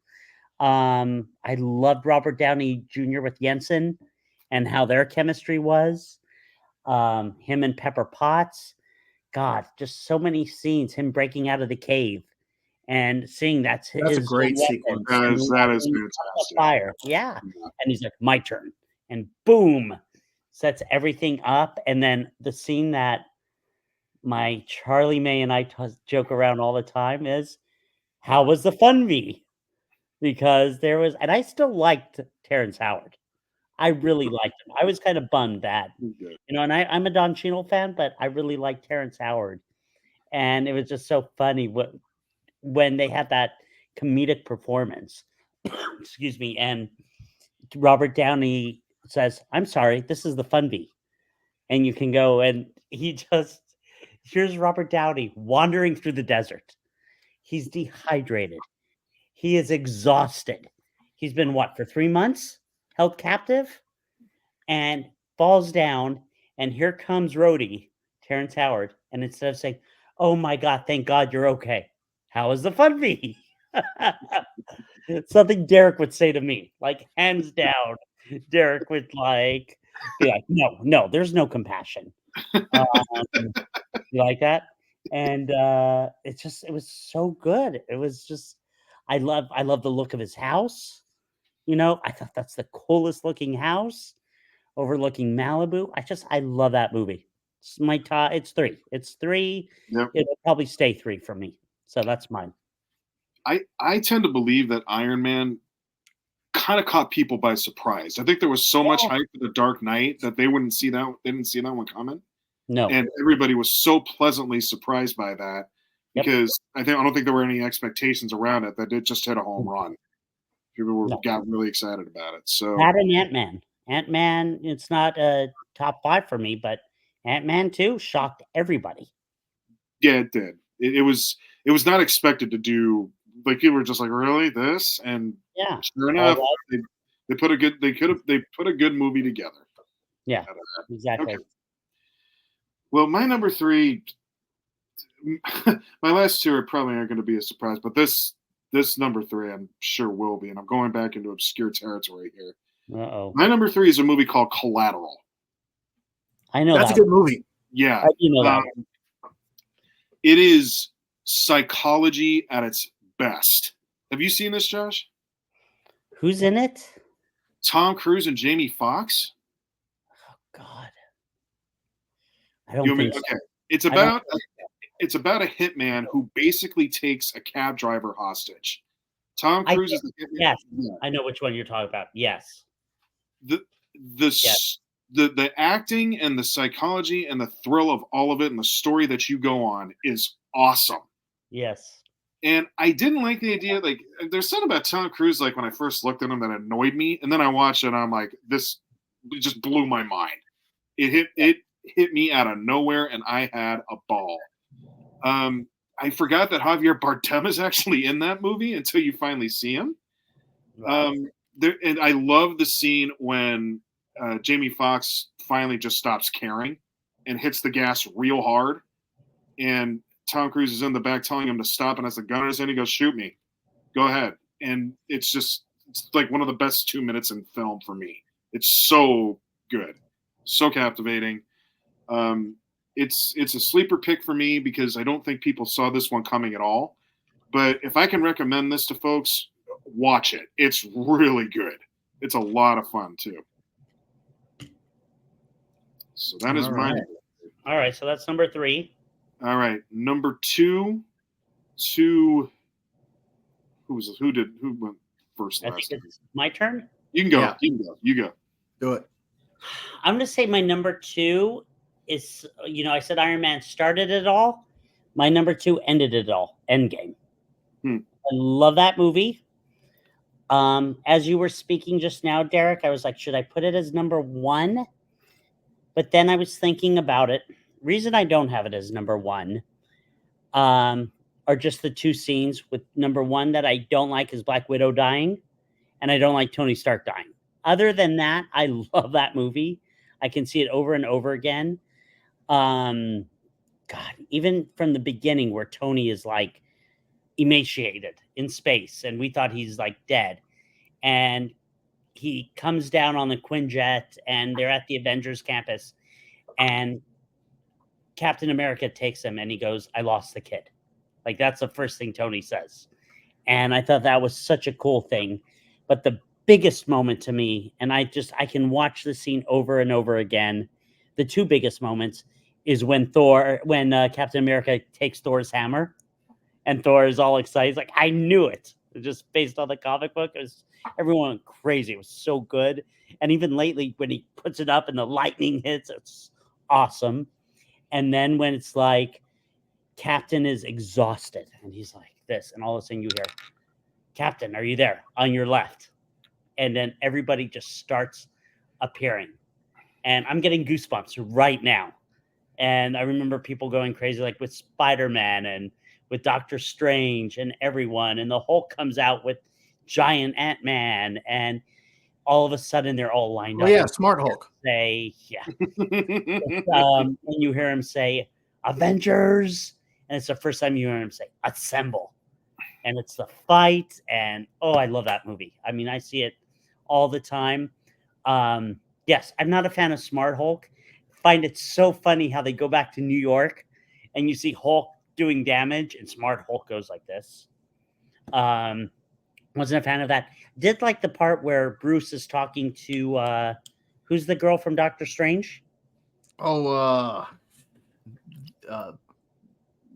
S3: I loved Robert Downey Jr. with Jensen and how their chemistry was. Him and Pepper Potts. God, just so many scenes, him breaking out of the cave and seeing that's
S2: a great sequence.
S1: That is fantastic.
S3: Fire. Yeah. And he's like, my turn. And boom, sets everything up. And then the scene that my Charlie May and I joke around all the time is, how was the fun V? Because there was, and I still liked Terrence Howard. I really liked him. I was kind of bummed that, and I'm a Don Cheadle fan, but I really liked Terrence Howard. And it was just so funny when they had that comedic performance. Excuse me. And Robert Downey says, I'm sorry, this is the fun V. And you can go, and here's Robert Downey wandering through the desert. He's dehydrated. He is exhausted. He's been, for 3 months? Held captive, and falls down, and here comes Rhodey, Terrence Howard, and instead of saying, oh my God, thank God you're okay, how is the fun V? Something Derek would say to me, like, hands down, Derek would be like, no, there's no compassion. You like that? And it was so good. It was just, I love the look of his house. I thought that's the coolest looking house overlooking Malibu. I love that movie. It's my top. It's 3. It's 3. Yep. It'll probably stay 3 for me. So that's mine.
S1: I tend to believe that Iron Man kind of caught people by surprise. I think there was so much hype for The Dark Knight that they didn't see that one coming.
S3: No.
S1: And everybody was so pleasantly surprised by that because I don't think there were any expectations around it, that it just hit a home run. People got really excited about it. So
S3: that and Ant-Man. Ant-Man, it's not a top 5 for me, but Ant-Man 2 shocked everybody.
S1: Yeah, it did. It was not expected to do like people were just like, really this? And
S3: Yeah.
S1: sure enough, they put a good movie together.
S3: Yeah, exactly.
S1: Okay. Well, my number 3, my last 2 are probably aren't going to be a surprise, but this number 3 I'm sure will be, and I'm going back into obscure territory here.
S3: Uh-oh.
S1: My number 3 is a movie called Collateral.
S3: I know
S2: that's a good movie.
S1: Yeah,
S3: I do know that one.
S1: It is psychology at its best. Have you seen this, Josh?
S3: Who's in it?
S1: Tom Cruise and Jamie Foxx.
S3: Oh God, I don't think so.
S1: Okay, it's about a hitman who basically takes a cab driver hostage. Tom Cruise is the hitman.
S3: Yes, I know which one you're talking about. Yes.
S1: The acting and the psychology and the thrill of all of it and the story that you go on is awesome.
S3: Yes.
S1: And I didn't like the idea, like, there's something about Tom Cruise, like, when I first looked at him that annoyed me. And then I watched it and I'm like, this just blew my mind. It hit me out of nowhere and I had a ball. I forgot that Javier Bardem is actually in that movie until you finally see him. And I love the scene when Jamie Foxx finally just stops caring and hits the gas real hard. And Tom Cruise is in the back telling him to stop, and as the gun is in, he goes, "Shoot me. Go ahead." And it's like one of the best 2 minutes in film for me. It's so good. So captivating. It's a sleeper pick for me because I don't think people saw this one coming at all. But if I can recommend this to folks, watch it. It's really good. It's a lot of fun too. So that is mine.
S3: All right, so that's number 3.
S1: All right, number 2. Who went first?
S3: I think it's my turn.
S1: You can go.
S2: Yeah.
S1: You go.
S2: Do it.
S3: I'm going to say my number 2 is, I said Iron Man started it all. My number 2 ended it all. Endgame. I love that movie. As you were speaking just now, Derek, I was like, should I put it as number 1? But then I was thinking about it. Reason I don't have it as number 1 are just the 2 scenes. With number 1 that I don't like is Black Widow dying, and I don't like Tony Stark dying. Other than that, I love that movie. I can see it over and over again. God, even from the beginning where Tony is like emaciated in space and we thought he's like dead, and he comes down on the Quinjet and they're at the Avengers campus and Captain America takes him and he goes, "I lost the kid." Like, that's the first thing Tony says. And I thought that was such a cool thing. But the biggest moment to me, and I can watch the scene over and over again. The 2 biggest moments is when Captain America takes Thor's hammer and Thor is all excited. He's like, "I knew it." Just based on the comic book, everyone went crazy. It was so good. And even lately, when he puts it up and the lightning hits, it's awesome. And then when it's like Captain is exhausted and he's like this, and all of a sudden you hear, "Captain, are you there?" on your left. And then everybody just starts appearing. And I'm getting goosebumps right now. And I remember people going crazy, like with Spider-Man and with Doctor Strange and everyone. And the Hulk comes out with giant Ant-Man. And all of a sudden they're all lined up.
S2: Oh, yeah, Smart Hulk.
S3: And you hear him say, "Avengers." And it's the first time you hear him say, "Assemble." And it's the fight. And, I love that movie. I mean, I see it all the time. Yes, I'm not a fan of Smart Hulk. Find it so funny how they go back to New York and you see Hulk doing damage and Smart Hulk goes like this. Wasn't a fan of that. Did like the part where Bruce is talking to who's the girl from Doctor Strange?
S2: Oh,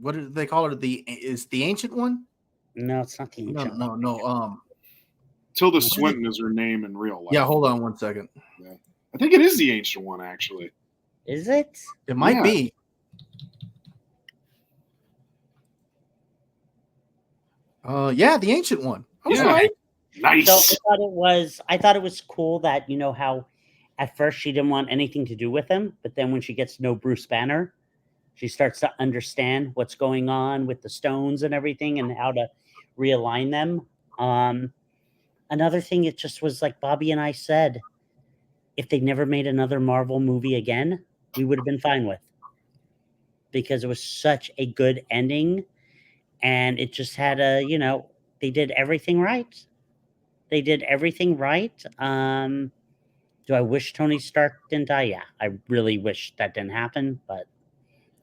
S2: what did they call her? Is the Ancient One?
S3: No, it's not the Ancient.
S2: No.
S1: Tilda Swinton is her name in real life.
S2: Yeah, hold on one second.
S1: Yeah. I think it is the Ancient One, actually.
S3: Is it?
S2: It might be. Yeah, the Ancient One. I was right.
S1: Nice.
S3: So I thought it was cool that, how at first she didn't want anything to do with him, but then when she gets to know Bruce Banner, she starts to understand what's going on with the stones and everything and how to realign them. Another thing, it just was like Bobby and I said, if they never made another Marvel movie again, we would have been fine with, because it was such a good ending, and it just had they did everything right. They did everything right. Do I wish Tony Stark didn't die? Yeah, I really wish that didn't happen, but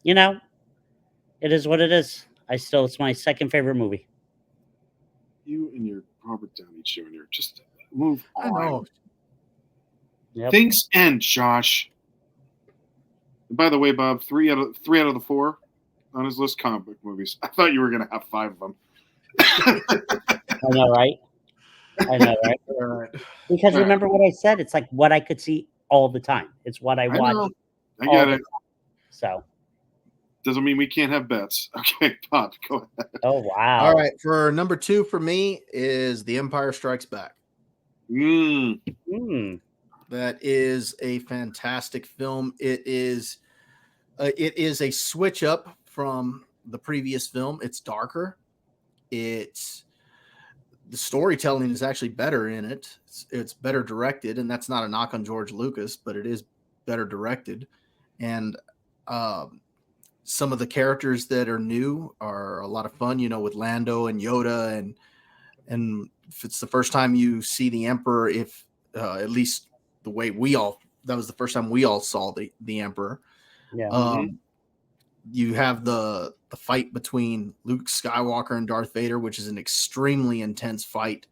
S3: it is what it is. It's my second favorite movie.
S1: You and your Robert Downey Jr. Just move on.
S2: I know.
S3: Yep.
S1: Things end, Josh. And by the way, Bob, three out of the 4 on his list, comic book movies. I thought you were going to have 5 of them.
S3: I know, right?
S2: All right.
S3: Because remember what I said? It's like what I could see all the time. It's what I watch.
S1: I get it.
S3: So
S1: doesn't mean we can't have bets. Okay, Bob, go ahead.
S3: Oh wow!
S2: All right, for number 2 for me is The Empire Strikes Back. That is a fantastic film. It is a switch up from the previous film. It's darker. The storytelling is actually better in it. It's better directed, and that's not a knock on George Lucas, but it is better directed. And some of the characters that are new are a lot of fun, with Lando and Yoda, and if it's the first time you see the Emperor, if at least the way that was the first time we all saw the Emperor.
S3: Yeah.
S2: You have the fight between Luke Skywalker and Darth Vader, which is an extremely intense fight.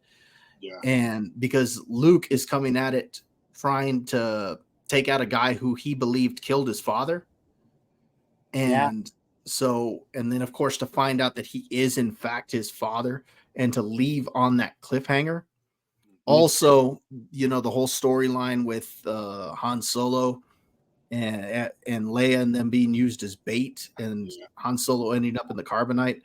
S1: Yeah.
S2: And because Luke is coming at it trying to take out a guy who he believed killed his father. And then of course to find out that he is in fact his father, and to leave on that cliffhanger. Also, the whole storyline with Han Solo and Leia, and them being used as bait, and Han Solo ending up in the carbonite.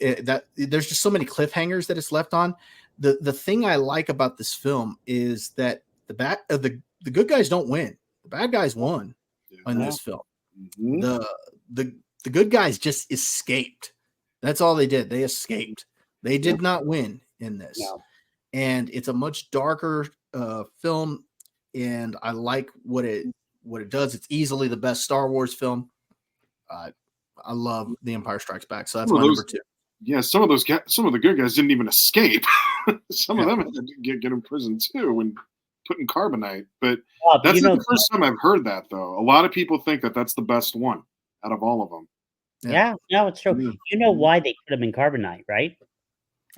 S2: That there's just so many cliffhangers that it's left on. The thing I like about this film is that the good guys don't win. The bad guys won in this film. The good guys just escaped. That's all they did. They escaped. They did not win in this.
S3: No.
S2: And it's a much darker film, and I like what it does. It's easily the best Star Wars film. I love The Empire Strikes Back, so that's my number 2.
S1: Yeah, some of the good guys didn't even escape. Some of them had to get in prison too and put in carbonite. But that's not the first time I've heard that, though. A lot of people think that that's the best one out of all of them.
S3: Yeah, no, it's true. You know why they put him in carbonite, right?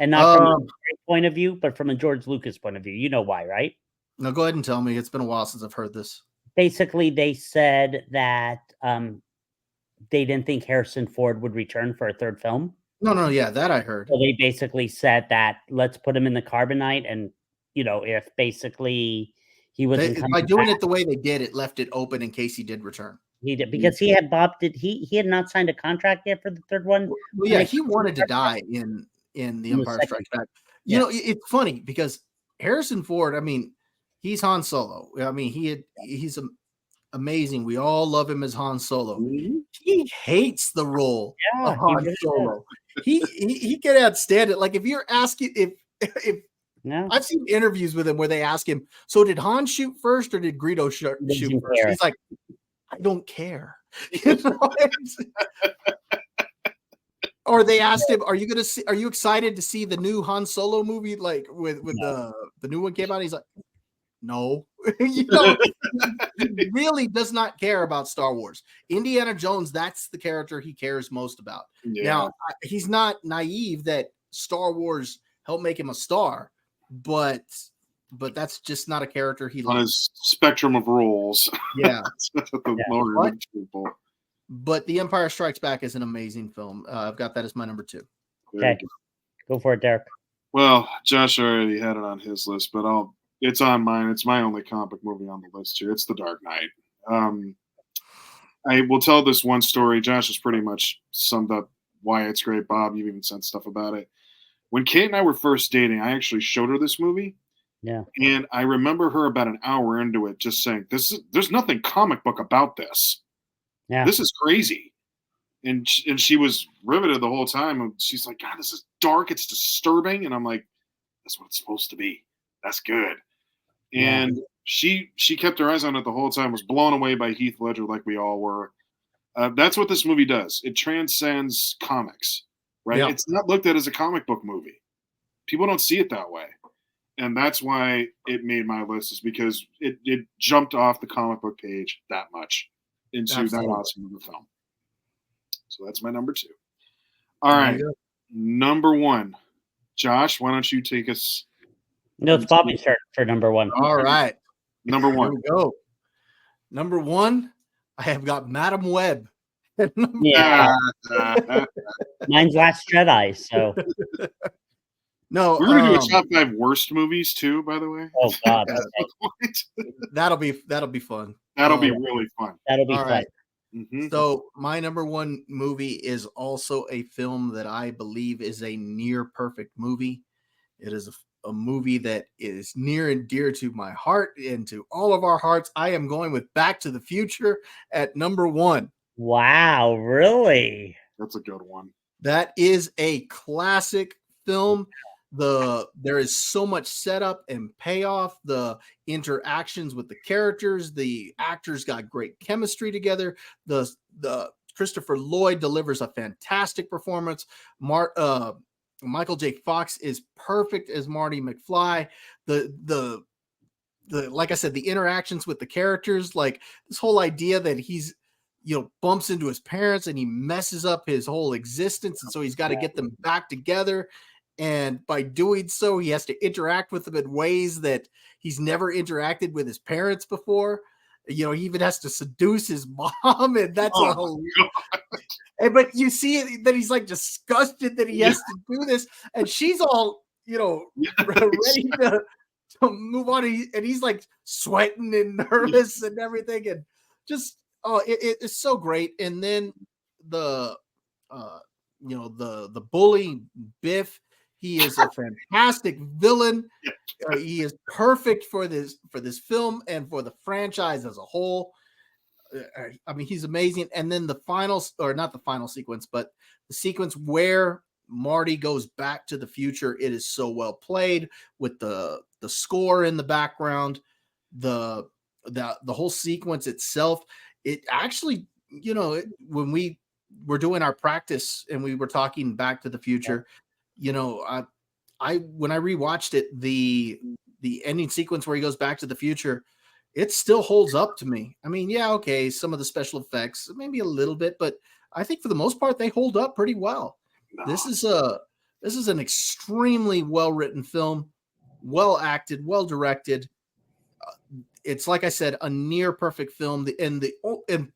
S3: And not from a point of view, but from a George Lucas point of view. You know why, right?
S2: No, go ahead and tell me. It's been a while since I've heard this.
S3: Basically, they said that they didn't think Harrison Ford would return for a third film.
S2: No, yeah, that I heard.
S3: So they basically said that let's put him in the carbonite, and if basically he wasn't
S2: by doing it the way they did, it left it open in case he did return.
S3: He did, because he had he had not signed a contract yet for the third one.
S2: Well, yeah, he wanted to die in The Empire Strikes Back. It's funny because Harrison Ford, I mean, he's Han Solo. I mean, he's amazing. We all love him as Han Solo. He hates the role of Han Solo. He cannot stand it. Like if you're asking if I've seen interviews with him where they ask him, so did Han shoot first or did Greedo shoot first? He's like, I don't care. Or they asked him, are you excited to see the new Han Solo movie? Like with the new one came out? He's like, no. He really does not care about Star Wars. Indiana Jones, that's the character he cares most about. Now, he's not naive that Star Wars helped make him a star, but that's just not a character he likes.
S1: On his spectrum of roles.
S2: Yeah.
S1: People.
S2: But The Empire Strikes Back is an amazing film. I've got that as my number 2.
S3: Okay. Go for it, Derek.
S1: Well, Josh already had it on his list, but it's on mine. It's my only comic book movie on the list here. It's The Dark Knight. I will tell this one story. Josh has pretty much summed up why it's great. Bob, you've even said stuff about it. When Kate and I were first dating, I actually showed her this movie.
S3: Yeah.
S1: And I remember her about an hour into it just saying, there's nothing comic book about this.
S3: Yeah.
S1: This is crazy. and she was riveted the whole time. And she's like, God, this is dark. It's disturbing. And I'm like, that's what it's supposed to be. That's good. And she kept her eyes on it the whole time, was blown away by Heath Ledger like we all were. That's what this movie does. It transcends comics, right?
S2: Yeah.
S1: It's not looked at as a comic book movie. People don't see it that way. And that's why it made my list, is because it jumped off the comic book page that much into that awesome of a film. So that's my number 2. All right. Number 1. Josh, why don't you take us?
S3: No, it's Bobby's turn for number 1.
S2: All right.
S1: Number 1.
S2: Here we go. Number 1, I have got Madam Web.
S3: Yeah. Mine's Last Jedi, so.
S2: No,
S1: we're gonna do a top 5 worst movies too, by the way.
S3: Oh God,
S2: that'll be fun.
S1: That'll be really fun.
S3: That'll be
S2: All
S3: fun.
S2: right.
S1: Mm-hmm.
S2: So my number 1 movie is also a film that I believe is a near perfect movie. It is a movie that is near and dear to my heart and to all of our hearts. I am going with Back to the Future at number 1.
S3: Wow, really?
S1: That's a good one.
S2: That is a classic film. There is so much setup and payoff. The interactions with the characters, the actors got great chemistry together. The Christopher Lloyd delivers a fantastic performance. Michael J. Fox is perfect as Marty McFly. The like I said, the interactions with the characters, like this whole idea that he's bumps into his parents and he messes up his whole existence, and so he's got to get them back together. And by doing so, he has to interact with them in ways that he's never interacted with his parents before. He even has to seduce his mom, and that's but you see that he's like disgusted that he has to do this, and she's all ready to move on, and he's like sweating and nervous and everything, and just it's so great. And then the bully Biff. He is a fantastic villain. He is perfect for this film and for the franchise as a whole. I mean, he's amazing. And then the final, or not the final sequence, but the sequence where Marty goes back to the future, it is so well played with the score in the background, the whole sequence itself. It actually, when we were doing our practice and we were talking Back to the Future, I when I rewatched it, the ending sequence where he goes back to the future, it still holds up to me. I mean, yeah, okay, some of the special effects, maybe a little bit, but I think for the most part they hold up pretty well. No. This is an extremely well-written film, well acted, well directed. It's like I said, a near perfect film. And a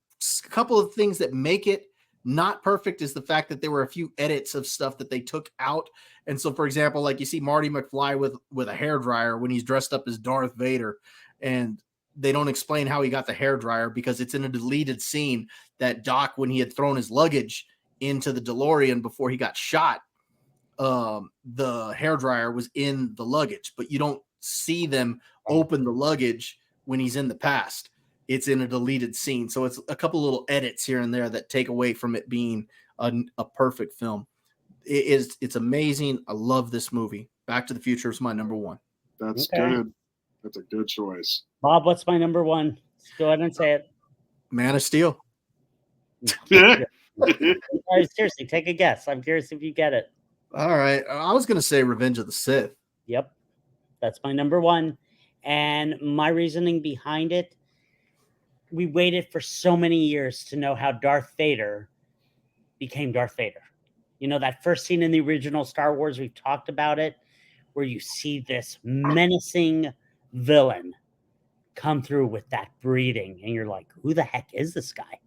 S2: couple of things that make it not perfect is the fact that there were a few edits of stuff that they took out. And so, for example, like you see Marty McFly with a hairdryer when he's dressed up as Darth Vader, and they don't explain how he got the hairdryer because it's in a deleted scene that Doc, when he had thrown his luggage into the DeLorean before he got shot, the hairdryer was in the luggage, but you don't see them open the luggage when he's in the past. It's in a deleted scene. So it's a couple little edits here and there that take away from it being a perfect film. It's amazing. I love this movie. Back to the Future is my number 1.
S1: That's good. That's a good choice.
S3: Bob, what's my number 1? Go ahead and say it.
S2: Man of Steel.
S3: Seriously, take a guess. I'm curious if you get it.
S2: All right. I was going to say Revenge of the Sith.
S3: Yep. That's my number 1. And my reasoning behind it, we waited for so many years to know how Darth Vader became Darth Vader. That first scene in the original Star Wars, we've talked about it, where you see this menacing villain come through with that breeding, and you're like, who the heck is this guy?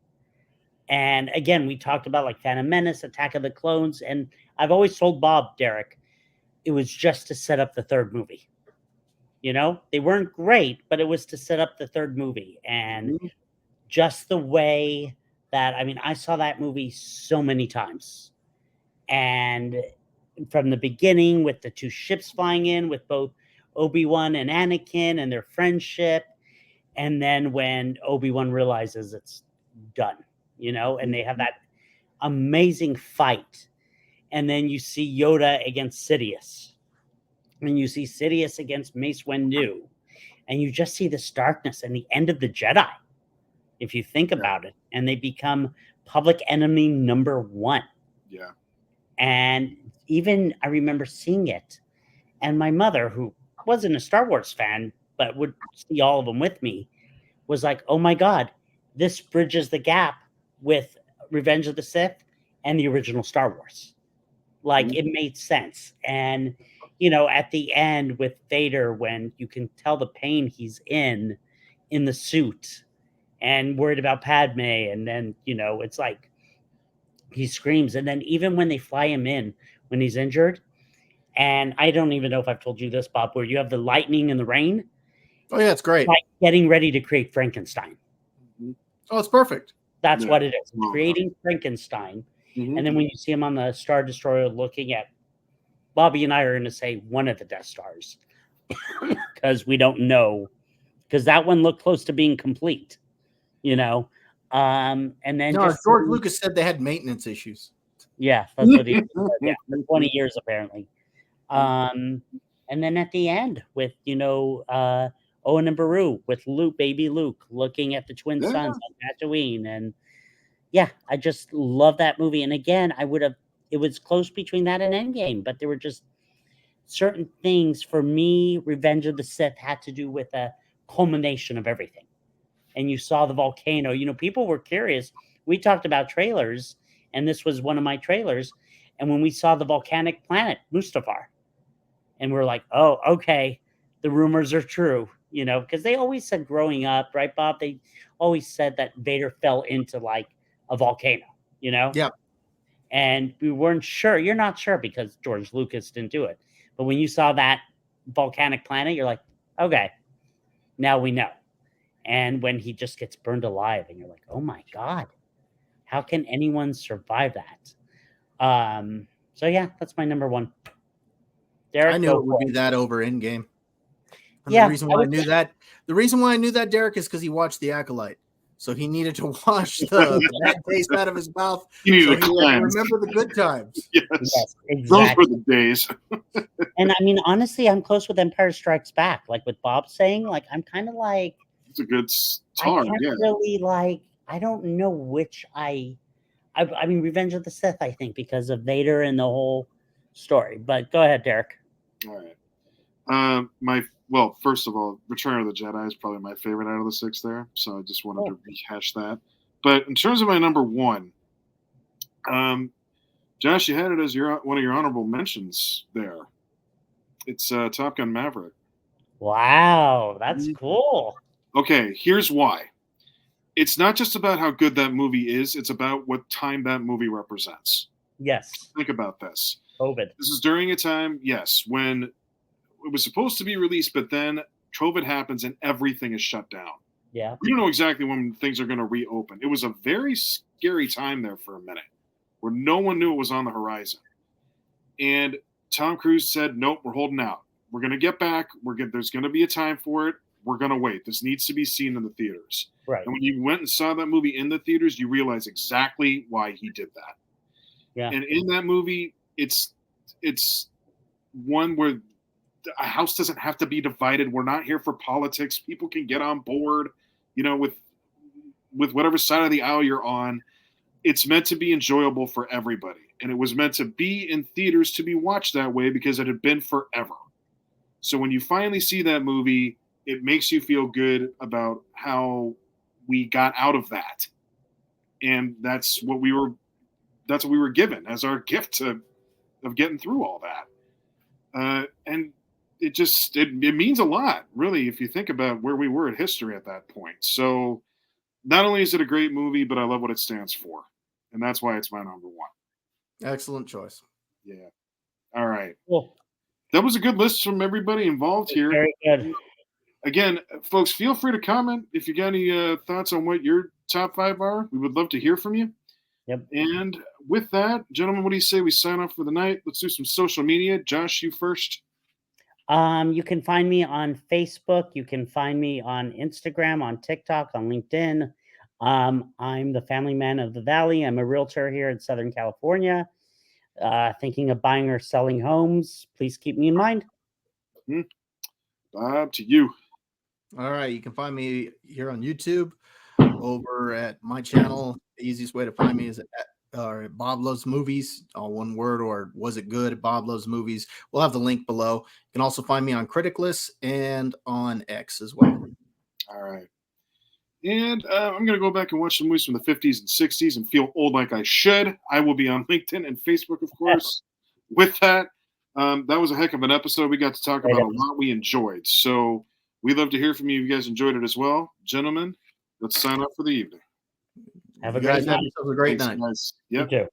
S3: And again, we talked about like Phantom Menace, Attack of the Clones, and I've always told Bob, Derek, it was just to set up the third movie. They weren't great, but it was to set up the third movie. And just the way that, I saw that movie so many times. And from the beginning, with the 2 ships flying in, with both Obi-Wan and Anakin and their friendship. And then when Obi-Wan realizes it's done, and they have that amazing fight. And then you see Yoda against Sidious. And you see Sidious against Mace Windu. And you just see this darkness and the end of the Jedi, if you think about it. And they become public enemy number one.
S1: Yeah.
S3: And even I remember seeing it. And my mother, who wasn't a Star Wars fan, but would see all of them with me, was like, oh my God, this bridges the gap with Revenge of the Sith and the original Star Wars. Like, it made sense. And, you know, at the end with Vader, when you can tell the pain he's in the suit and worried about Padme, and then, you know, it's like he screams. And then even when they fly him in, when he's injured, and I don't even know if I've told you this, Bob, where you have the lightning and the rain.
S2: Oh yeah, it's great.
S3: Like getting ready to create Frankenstein.
S2: Oh, it's perfect.
S3: That's what it is. It's creating Frankenstein.
S1: Mm-hmm.
S3: And then when you see him on the Star Destroyer looking at, Bobby and I are going to say one of the Death Stars because we don't know, because that one looked close to being complete, you know. And then
S2: George Lucas said they had maintenance issues.
S3: Yeah, that's what he said. Yeah, for 20 years apparently. And then at the end with, you know, Owen and Beru with Luke, baby Luke, looking at the twin sons on Tatooine. And yeah, I just love that movie. And again, it was close between that and Endgame, but there were just certain things for me. Revenge of the Sith had to do with a culmination of everything. And you saw the volcano. You know, people were curious. We talked about trailers, and this was one of my trailers. And when we saw the volcanic planet, Mustafar, and we're like, oh, okay, the rumors are true, you know, because they always said growing up, right, Bob? They always said that Vader fell into like a volcano, you know?
S2: Yeah.
S3: And we weren't sure. You're not sure because George Lucas didn't do it. But when you saw that volcanic planet, you're like, okay, now we know. And when he just gets burned alive, and you're like, oh my God, how can anyone survive that? So yeah, that's my number one. Derek,
S2: I knew it would be that over Endgame. And
S3: yeah,
S2: the reason why I knew that, Derek, is because he watched The Acolyte. So he needed to wash the bad taste out of his mouth.
S1: He needed
S2: so
S1: to
S2: he
S1: cleanse.
S2: Remember the good times.
S1: Yes,
S3: exactly.
S1: Those were the days.
S3: And I mean, honestly, I'm close with Empire Strikes Back. Like with Bob saying, like I'm kind of like
S1: it's a good start.
S3: I can't really like. I don't know which I mean, Revenge of the Sith. I think because of Vader and the whole story. But go ahead, Derek.
S1: All right. First of all, Return of the Jedi is probably my favorite out of the six there. So I just wanted to rehash that. But in terms of my number one, Josh, you had it as one of your honorable mentions there. It's Top Gun Maverick.
S3: Wow, that's cool.
S1: Okay, here's why. It's not just about how good that movie is. It's about what time that movie represents.
S3: Yes.
S1: Think about this.
S3: COVID.
S1: This is during a time, yes, when it was supposed to be released, but then COVID happens and everything is shut down.
S3: Yeah.
S1: We don't know exactly when things are going to reopen. It was a very scary time there for a minute where no one knew it was on the horizon. And Tom Cruise said, nope, we're holding out. We're going to get back. There's going to be a time for it. We're going to wait. This needs to be seen in the theaters.
S3: Right.
S1: And when you went and saw that movie in the theaters, you realize exactly why he did that.
S3: Yeah.
S1: And in that movie, it's one where a house doesn't have to be divided. We're not here for politics. People can get on board, you know, with whatever side of the aisle you're on. It's meant to be enjoyable for everybody. And it was meant to be in theaters to be watched that way because it had been forever. So when you finally see that movie, it makes you feel good about how we got out of that. And that's what we were given as our gift of getting through all that. And it means a lot, really, if you think about where we were in history at that point. So not only is it a great movie, but I love what it stands for. And that's why it's my number one.
S2: Excellent choice.
S1: Yeah. All right.
S3: Cool.
S1: That was a good list from everybody involved here.
S3: Very good.
S1: Again, folks, feel free to comment if you got any thoughts on what your top 5 are. We would love to hear from you.
S3: Yep.
S1: And with that, gentlemen, what do you say we sign off for the night? Let's do some social media. Josh, you first.
S3: You can find me on Facebook. You can find me on Instagram, on TikTok, on LinkedIn. I'm the family man of the Valley. I'm a realtor here in Southern California. Thinking of buying or selling homes. Please keep me in mind.
S1: Bob, to you.
S2: All right, you can find me here on YouTube, over at my channel. The easiest way to find me is at Bob Loves Movies, all one word, or Was It Good? Bob Loves Movies. We'll have the link below. You can also find me on Criticless and on X as well.
S1: All right. And I'm going to go back and watch some movies from the 50s and 60s and feel old like I should. I will be on LinkedIn and Facebook, of course. With that, that was a heck of an episode. We got to talk about a lot we enjoyed. So we'd love to hear from you if you guys enjoyed it as well. Gentlemen, let's sign off for the evening.
S3: Have a great night.
S2: Have a great night.
S1: Guys. Yep.
S3: You too.